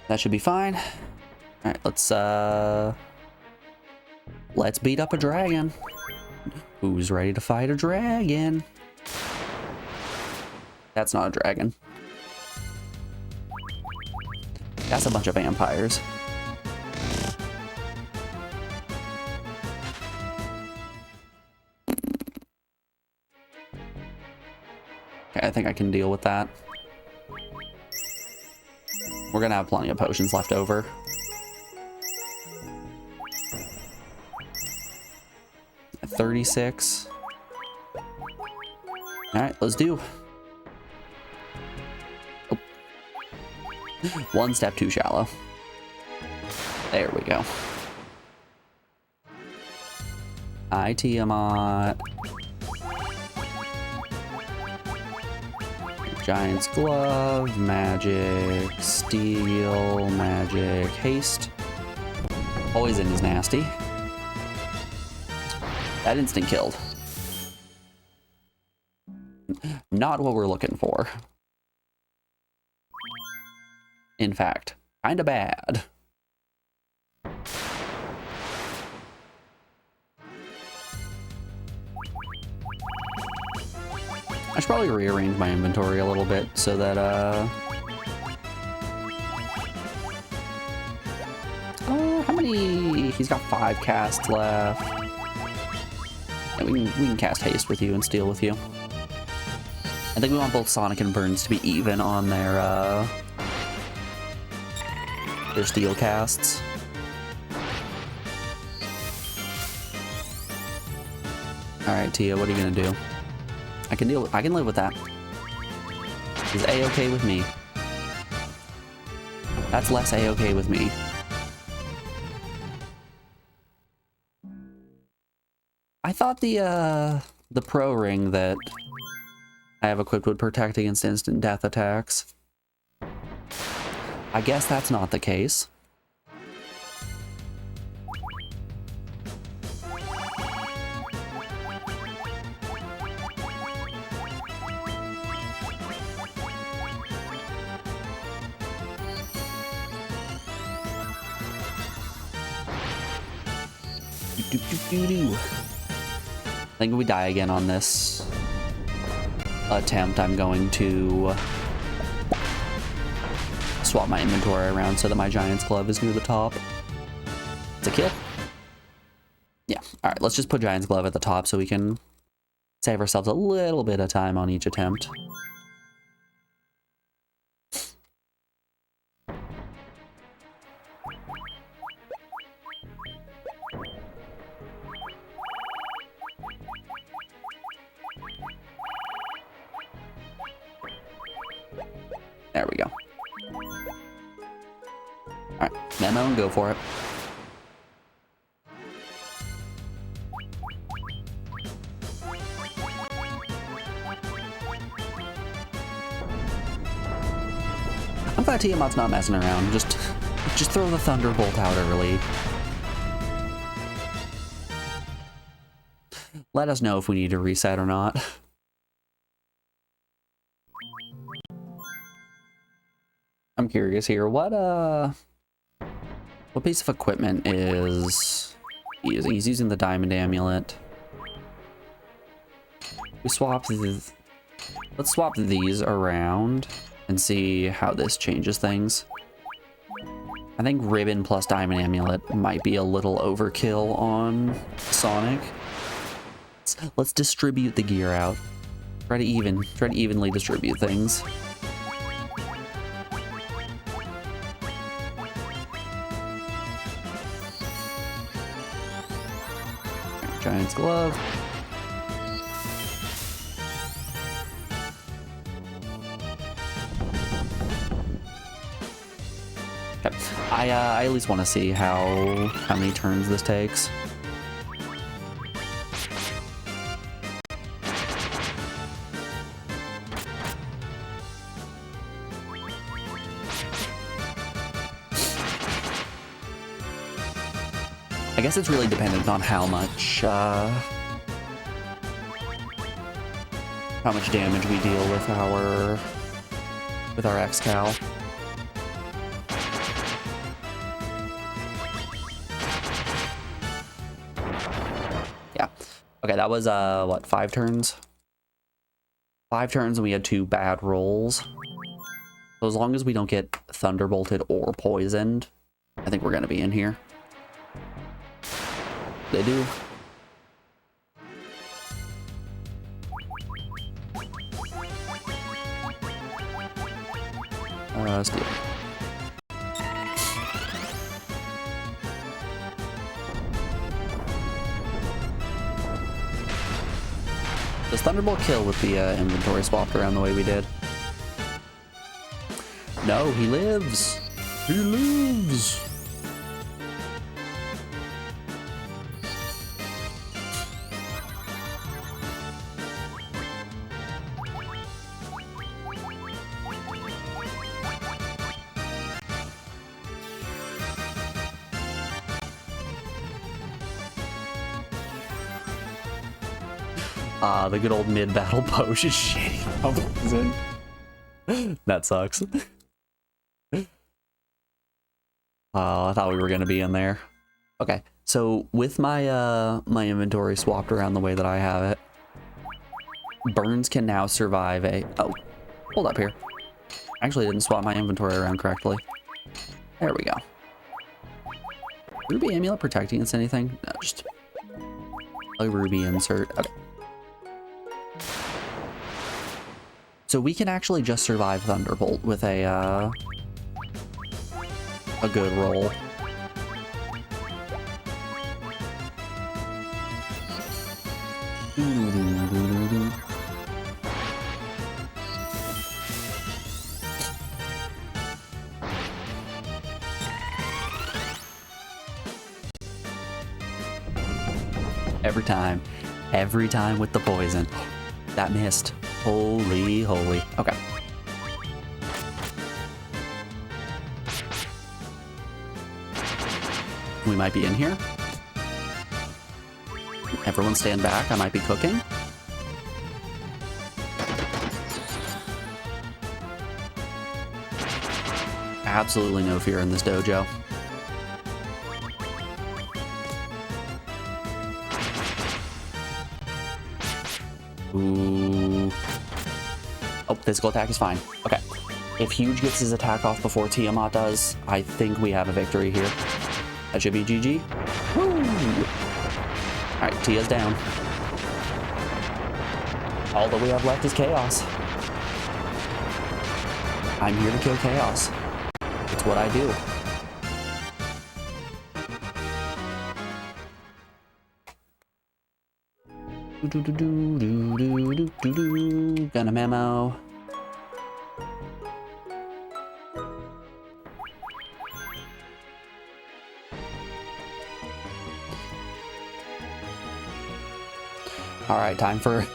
That should be fine. Alright, let's beat up a dragon. Who's ready to fight a dragon? That's not a dragon. That's a bunch of vampires. Okay, I think I can deal with that. We're gonna have plenty of potions left over. At 36. Alright, let's do. Oh. 1 step too shallow. There we go. Hi, Tiamat. Giant's Glove, Magic, Steel, Magic, Haste. Poison is nasty. That instant killed. Not what we're looking for. In fact, kinda bad. I should probably rearrange my inventory a little bit so that, how many? He's got 5 casts left. And we can cast Haste with you and Steal with you. I think we want both Sonic and Burns to be even on their Steel casts. Alright, Tia, what are you gonna do? I can live with that. Is A-okay with me. That's less A-okay with me. I thought the pro ring that I have equipped would protect against instant death attacks. I guess that's not the case. I think if we die again on this attempt, I'm going to swap my inventory around so that my Giant's Glove is near the top. It's a kill. Yeah, alright, let's just put Giant's Glove at the top so we can save ourselves a little bit of time on each attempt. There we go. Alright, memo and go for it. I'm glad Tiamat's not messing around. Just throw the Thunderbolt out early. Let us know if we need to reset or not. I'm curious here. What piece of equipment is he using? He's using the diamond amulet. We swap these. Let's swap these around and see how this changes things. I think ribbon plus diamond amulet might be a little overkill on Sonic. Let's distribute the gear out. Try to evenly distribute things. Giant's glove. Okay. I at least want to see how many turns this takes. I guess it's really dependent on how much damage we deal with our X-Cal. Yeah. Okay, that was what, 5 turns? 5 turns and we had 2 bad rolls. So as long as we don't get thunderbolted or poisoned, I think we're gonna be in here. They do. Steal. Does Thunderbolt kill with the inventory swapped around the way we did? No, he lives. He lives. The good old mid-battle potion is shitty. That sucks. I thought we were gonna be in there. Okay, so with my my inventory swapped around the way that I have it, Burns can now survive a... Oh, hold up here. Actually, I didn't swap my inventory around correctly. There we go. Ruby amulet protecting against anything? No, just a ruby insert. Okay. So we can actually just survive Thunderbolt with a good roll. Every time with the poison. That missed. Holy, holy. Okay. We might be in here. Everyone stand back. I might be cooking. Absolutely no fear in this dojo. Ooh. Oh, physical attack is fine. Okay. If Huge gets his attack off before Tiamat does, I think we have a victory here. That should be GG. Woo! Alright, Tia's down. All that we have left is Chaos. I'm here to kill Chaos. It's what I do. Got a memo. All right, time for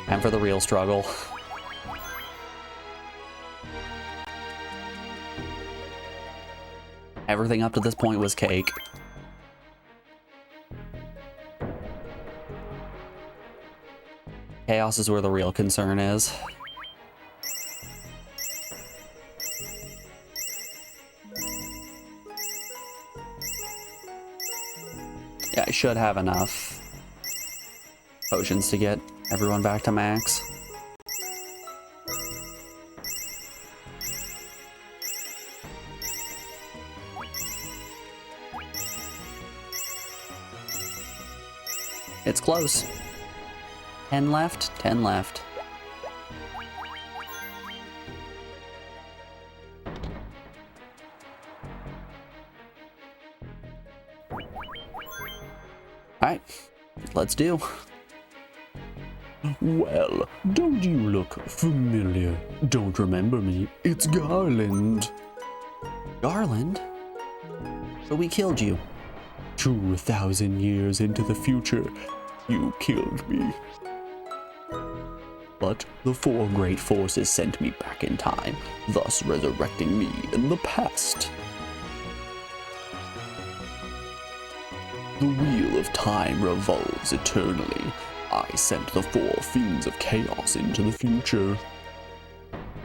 the real struggle. Everything up to this point was cake. Chaos is where the real concern is. Yeah, I should have enough potions to get everyone back to max. It's close. 10 left, 10 left. Alright, let's do. Well, don't you look familiar? Don't remember me? It's Garland. Garland? But we killed you. 2,000 years into the future, you killed me. But the four great forces sent me back in time, thus resurrecting me in the past. The wheel of time revolves eternally. I sent the four fiends of chaos into the future.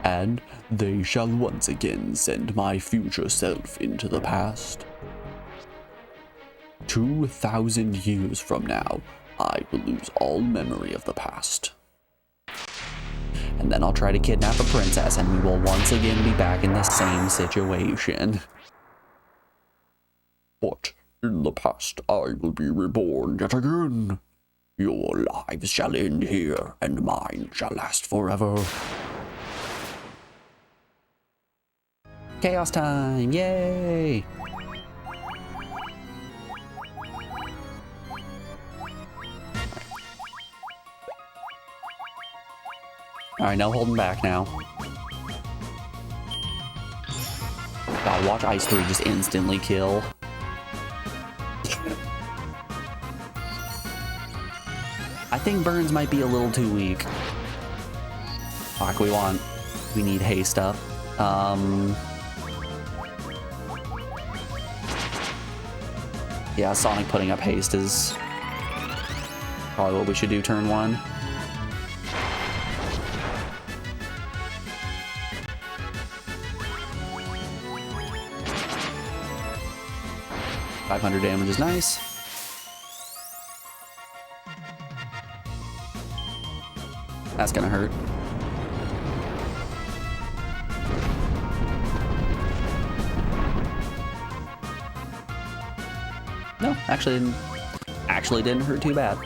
And they shall once again send my future self into the past. 2,000 years from now, I will lose all memory of the past. And then I'll try to kidnap a princess and we will once again be back in the same situation. But in the past, I will be reborn yet again. Your lives shall end here, and mine shall last forever. Chaos time, yay! Alright, no holding back now. God, watch Ice 3 just instantly kill. I think Burns might be a little too weak. Fuck, we need haste up. Yeah, Sonic putting up haste is probably what we should do turn 1. $500 damage is nice. That's gonna hurt. No, actually didn't hurt too bad.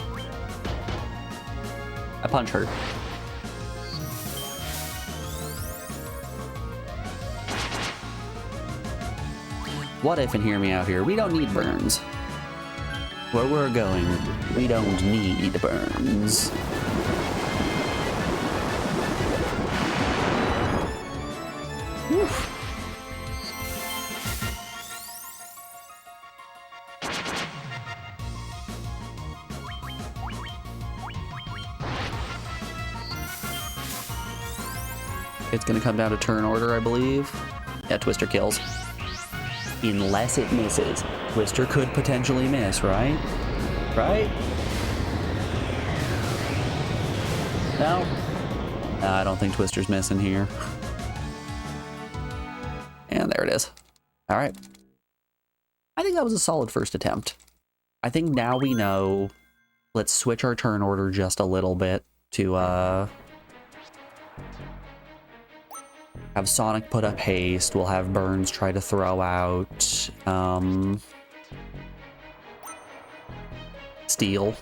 A punch hurt. What if, and hear me out here, we don't need burns. Where we're going, we don't need burns. Woof. It's gonna come down to turn order, I believe. Yeah, Twister kills. Unless it misses. Twister could potentially miss, right? Right? No? No, I don't think Twister's missing here. And there it is. All right. I think that was a solid first attempt. I think now we know. Let's switch our turn order just a little bit to have Sonic put up haste. We'll have Burns try to throw out Steel.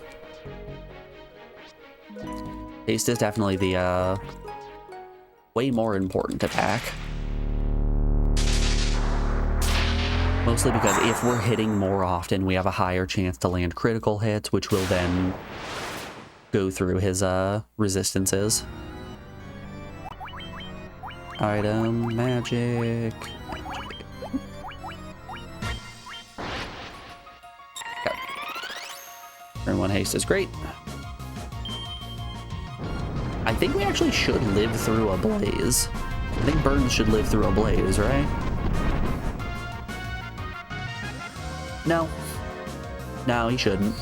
Haste is definitely the way more important attack. Mostly because if we're hitting more often, we have a higher chance to land critical hits, which will then go through his resistances. Item, magic. Okay. Turn 1 haste is great. I think we actually should live through a blaze. I think Burns should live through a blaze, right? No. No, he shouldn't.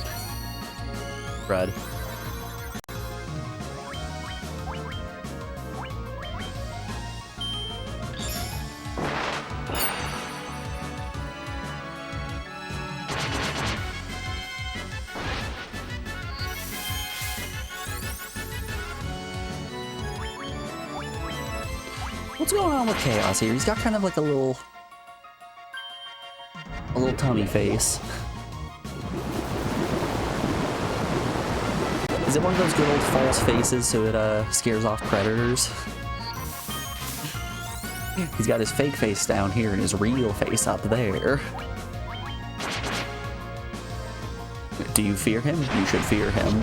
Crud. What's going on with Chaos here? He's got kind of like a little tummy face. Is it one of those good old false faces so it scares off predators? He's got his fake face down here and his real face up there. Do you fear him? You should fear him.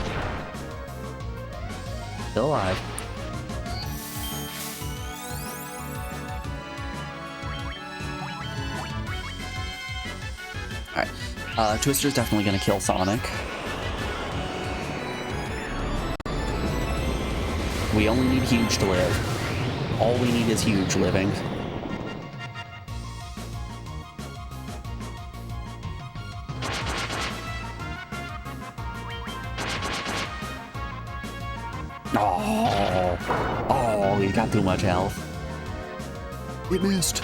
Still alive. Alright. Twister's definitely gonna kill Sonic. We only need Huge to live. All we need is Huge living. Oh, he's got too much health. It missed.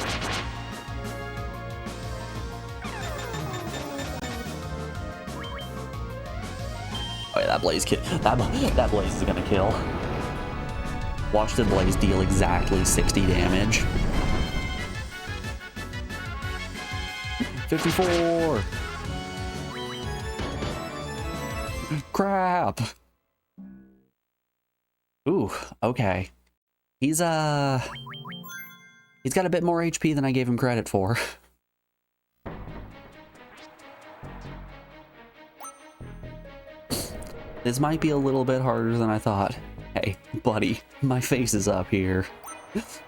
Oh yeah, that Blaze that Blaze is gonna kill. Watch the Blaze deal exactly 60 damage. 54. Crap. Ooh, okay. He's got a bit more HP than I gave him credit for. This might be a little bit harder than I thought. Hey, buddy, my face is up here.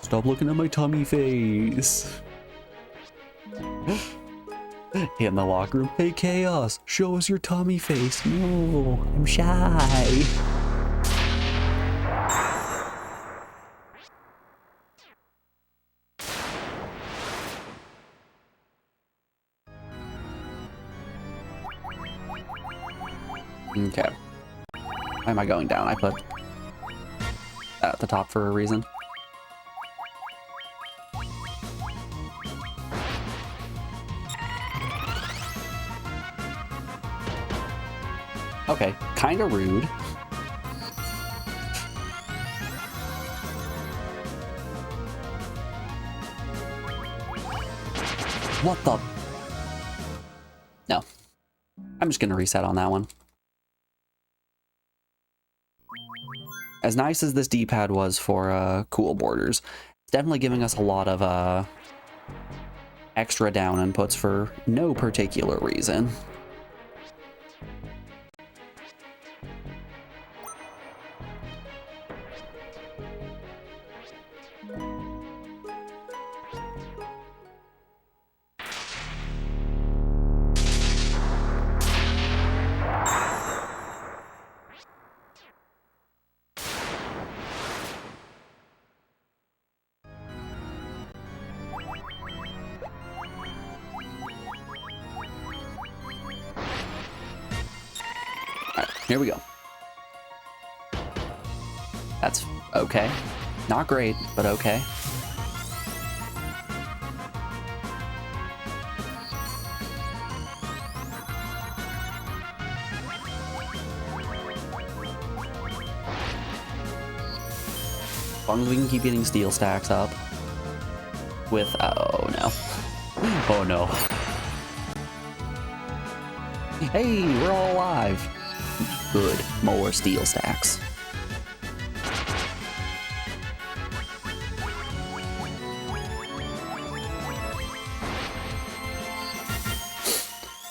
Stop looking at my tummy face. In the locker room. Hey, Chaos, show us your tummy face. No, I'm shy. Okay. Why am I going down? I put that at the top for a reason. Okay, kinda rude. What the? No. I'm just gonna reset on that one. As nice as this D-pad was for cool borders, it's definitely giving us a lot of extra down inputs for no particular reason. Here we go. That's okay. Not great, but okay. As long as we can keep getting steel stacks up. With, oh no. Oh no. Hey, we're all alive. Good, more steel stacks.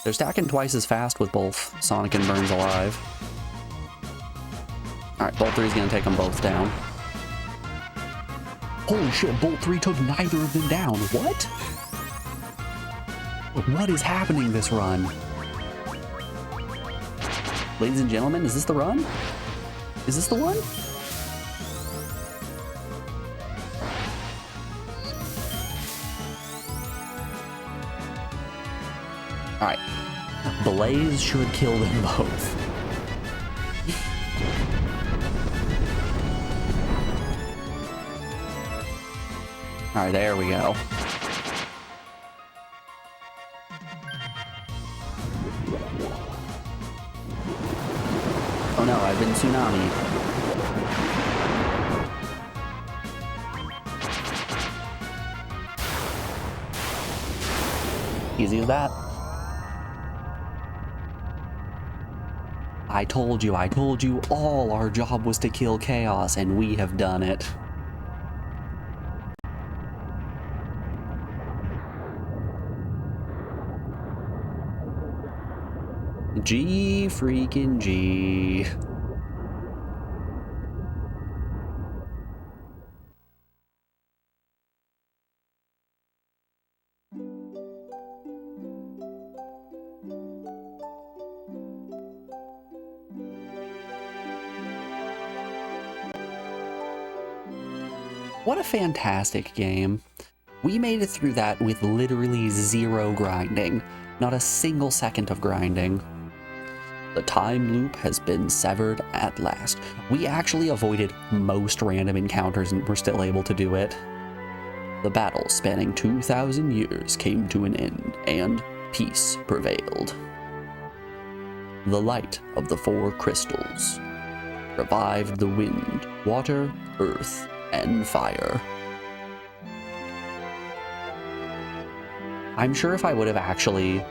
They're stacking twice as fast with both Sonic and Burns alive. Alright, Bolt 3 is gonna take them both down. Holy shit, Bolt 3 took neither of them down. What? What is happening this run? Ladies and gentlemen, is this the run? Is this the one? Alright. Blaze should kill them both. Alright, there we go. Oh no, I've been tsunami. Easy as that. I told you all our job was to kill chaos, and we have done it. G freaking G. What a fantastic game. We made it through that with literally zero grinding. Not a single second of grinding. The time loop has been severed at last. We actually avoided most random encounters and were still able to do it. The battle spanning 2,000 years came to an end, and peace prevailed. The light of the four crystals revived the wind, water, earth, and fire. I'm sure if I would have actually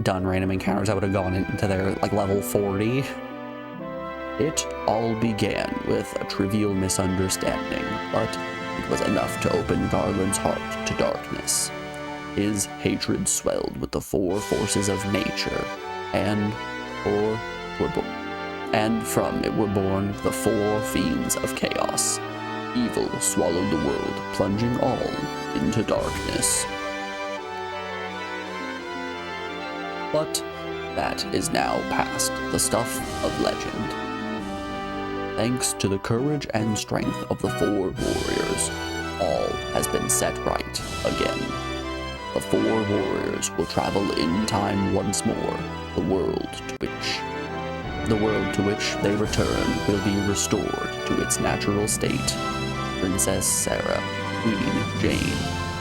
done random encounters, I would have gone into their like level 40. It all began with a trivial misunderstanding, but it was enough to open Garland's heart to darkness. His hatred swelled with the four forces of nature, and from it were born the four fiends of chaos. Evil swallowed the world, plunging all into darkness. But that is now past, the stuff of legend. Thanks to the courage and strength of the four warriors, all has been set right again. The four warriors will travel in time once more. The world to which they return will be restored to its natural state. Princess Sarah, Queen Jane,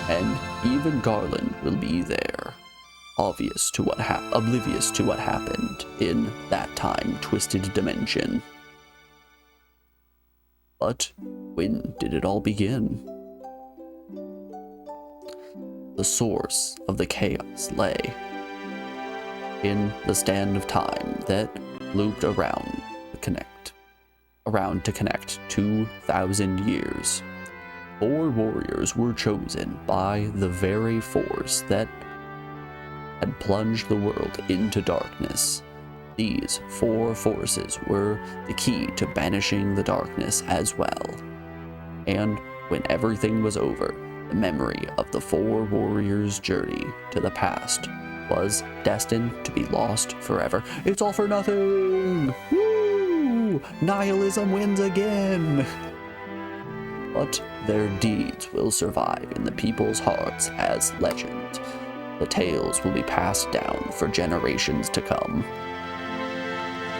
and even Garland will be there, oblivious to what happened in that time-twisted dimension. But when did it all begin? The source of the chaos lay in the stand of time that looped around to connect 2,000 years. Four warriors were chosen by the very force that had plunged the world into darkness. These four forces were the key to banishing the darkness as well. And when everything was over, the memory of the four warriors' journey to the past was destined to be lost forever. It's all for nothing! Woo! Nihilism wins again! But their deeds will survive in the people's hearts as legend. The tales will be passed down for generations to come.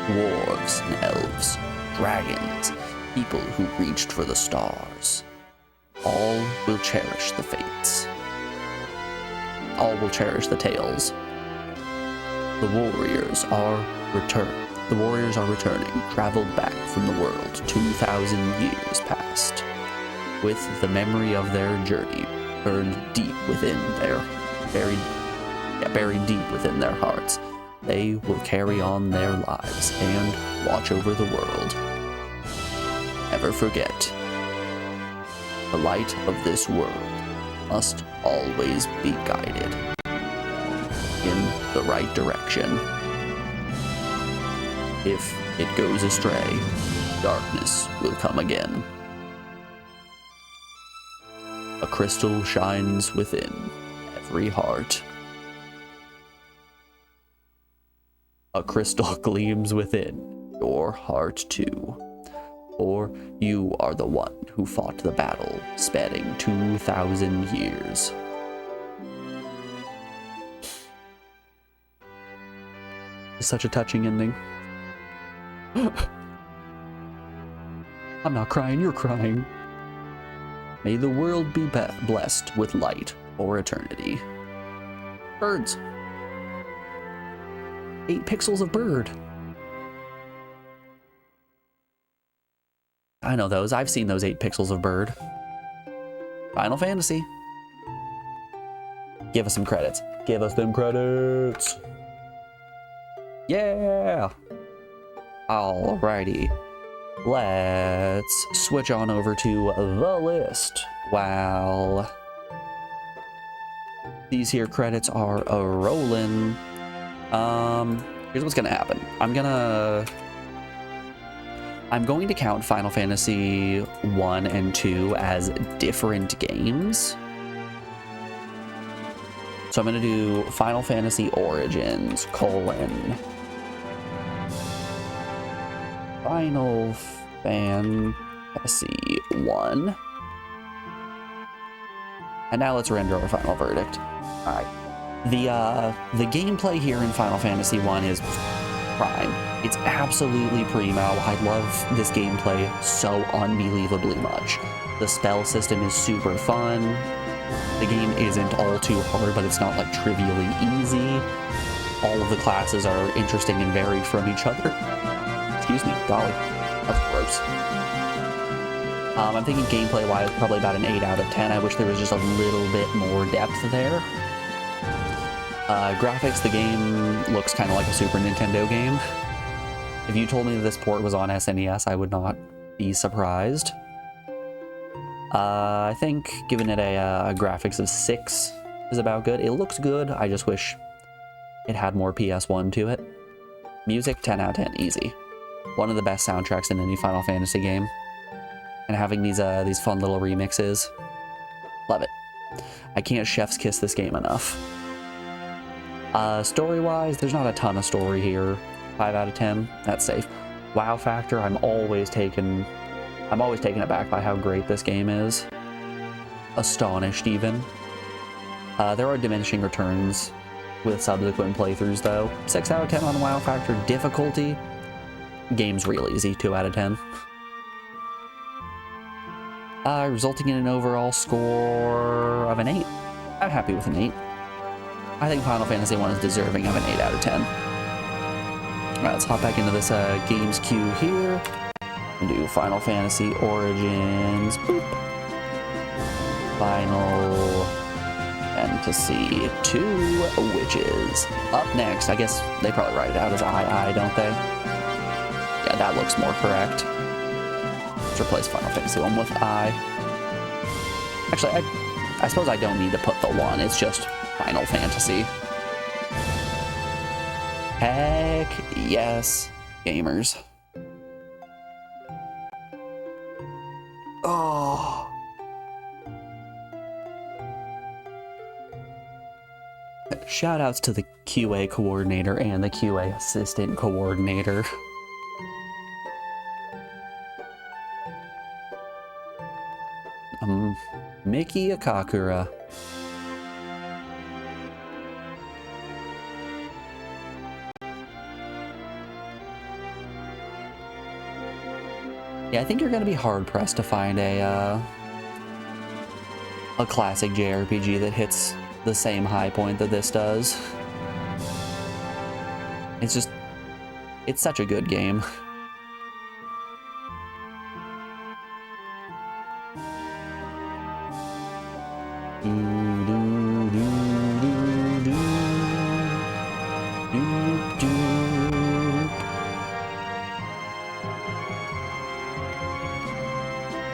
Dwarves and elves, dragons, people who reached for the stars. All will cherish the fates. All will cherish the tales. The warriors are returning, traveled back from the world 2,000 years past, with the memory of their journey buried deep within their hearts. They will carry on their lives and watch over the world. Never forget, the light of this world must always be guided in the right direction. If it goes astray, darkness will come again. A crystal shines within every heart. A crystal gleams within your heart too. For you are the one who fought the battle spanning 2,000 years. Such a touching ending. I'm not crying, you're crying. May the world be blessed with light for eternity. Birds. 8 pixels of bird. I know those. I've seen those 8 pixels of bird. Final Fantasy. Give us some credits. Give us them credits. Yeah. Alrighty. Let's switch on over to the list. Wow. These here credits are a rolling. Here's what's gonna happen. I'm going to count Final Fantasy 1 and 2 as different games. So I'm gonna do Final Fantasy Origins, Final Fantasy 1. And now let's render our final verdict. Alright. The gameplay here in Final Fantasy 1 is prime. It's absolutely primo. I love this gameplay so unbelievably much. The spell system is super fun. The game isn't all too hard, but it's not like trivially easy. All of the classes are interesting and varied from each other. Excuse me, golly. That's gross. I'm thinking gameplay-wise, probably about an 8 out of 10. I wish there was just a little bit more depth there. Graphics, the game looks kind of like a Super Nintendo game. If you told me that this port was on SNES, I would not be surprised. I think giving it a graphics of 6 is about good. It looks good, I just wish it had more PS1 to it. Music, 10 out of 10, easy. One of the best soundtracks in any Final Fantasy game. And having these fun little remixes, love it. I can't chef's kiss this game enough. Story-wise, there's not a ton of story here. 5 out of 10, that's safe. Wow factor, I'm always taken aback by how great this game is. Astonished, even. There are diminishing returns with subsequent playthroughs, though. 6 out of 10 on wow factor. Difficulty, game's real easy, 2 out of 10. Resulting in an overall score of an 8. I'm happy with an 8. I think Final Fantasy 1 is deserving of an 8 out of 10. Alright, let's hop back into this games queue here. And do Final Fantasy Origins. Boop. Final Fantasy 2, which is up next. I guess they probably write it out as II, don't they? Yeah, that looks more correct. Let's replace Final Fantasy 1 with I. Actually, I suppose I don't need to put the 1. It's just Final Fantasy. Heck yes, gamers. Oh. Shoutouts to the QA coordinator and the QA assistant coordinator. Miki Akakura. Yeah, I think you're gonna be hard-pressed to find a classic JRPG that hits the same high point that this does. It's such a good game.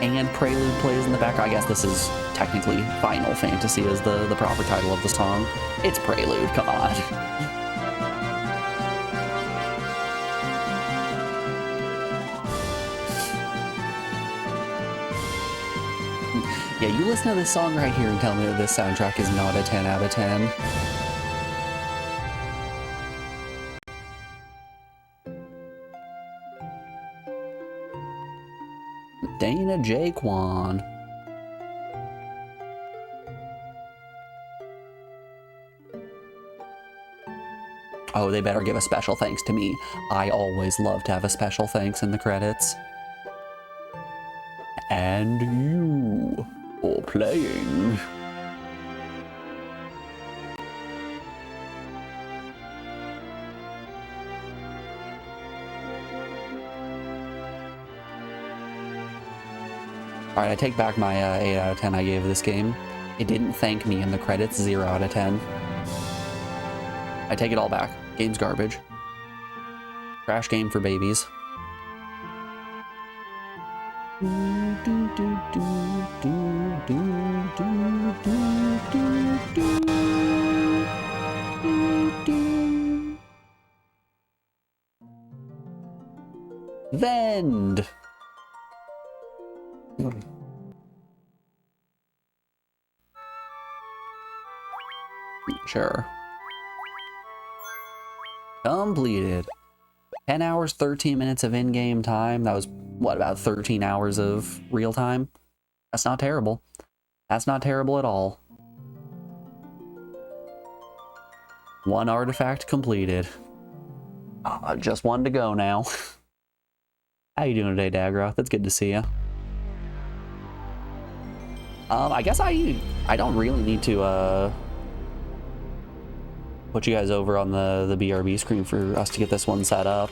And Prelude plays in the background. I guess this is technically Final Fantasy is the proper title of the song. It's Prelude, come on. Yeah, you listen to this song right here and tell me that this soundtrack is not a 10 out of 10. Dana Jaquan. Oh, they better give a special thanks to me. I always love to have a special thanks in the credits. And you for playing. Alright, I take back my 8 out of 10 I gave this game. It didn't thank me in the credits, 0 out of 10. I take it all back. Game's garbage. Crash game for babies. Vend. Sure. Completed. 10 hours, 13 minutes of in-game time. That was, what, about 13 hours of real time? That's not terrible. That's not terrible at all. 1 artifact completed. Just one to go now. How you doing today, Dagra? That's good to see you. I guess I don't really need to put you guys over on the BRB screen for us to get this one set up.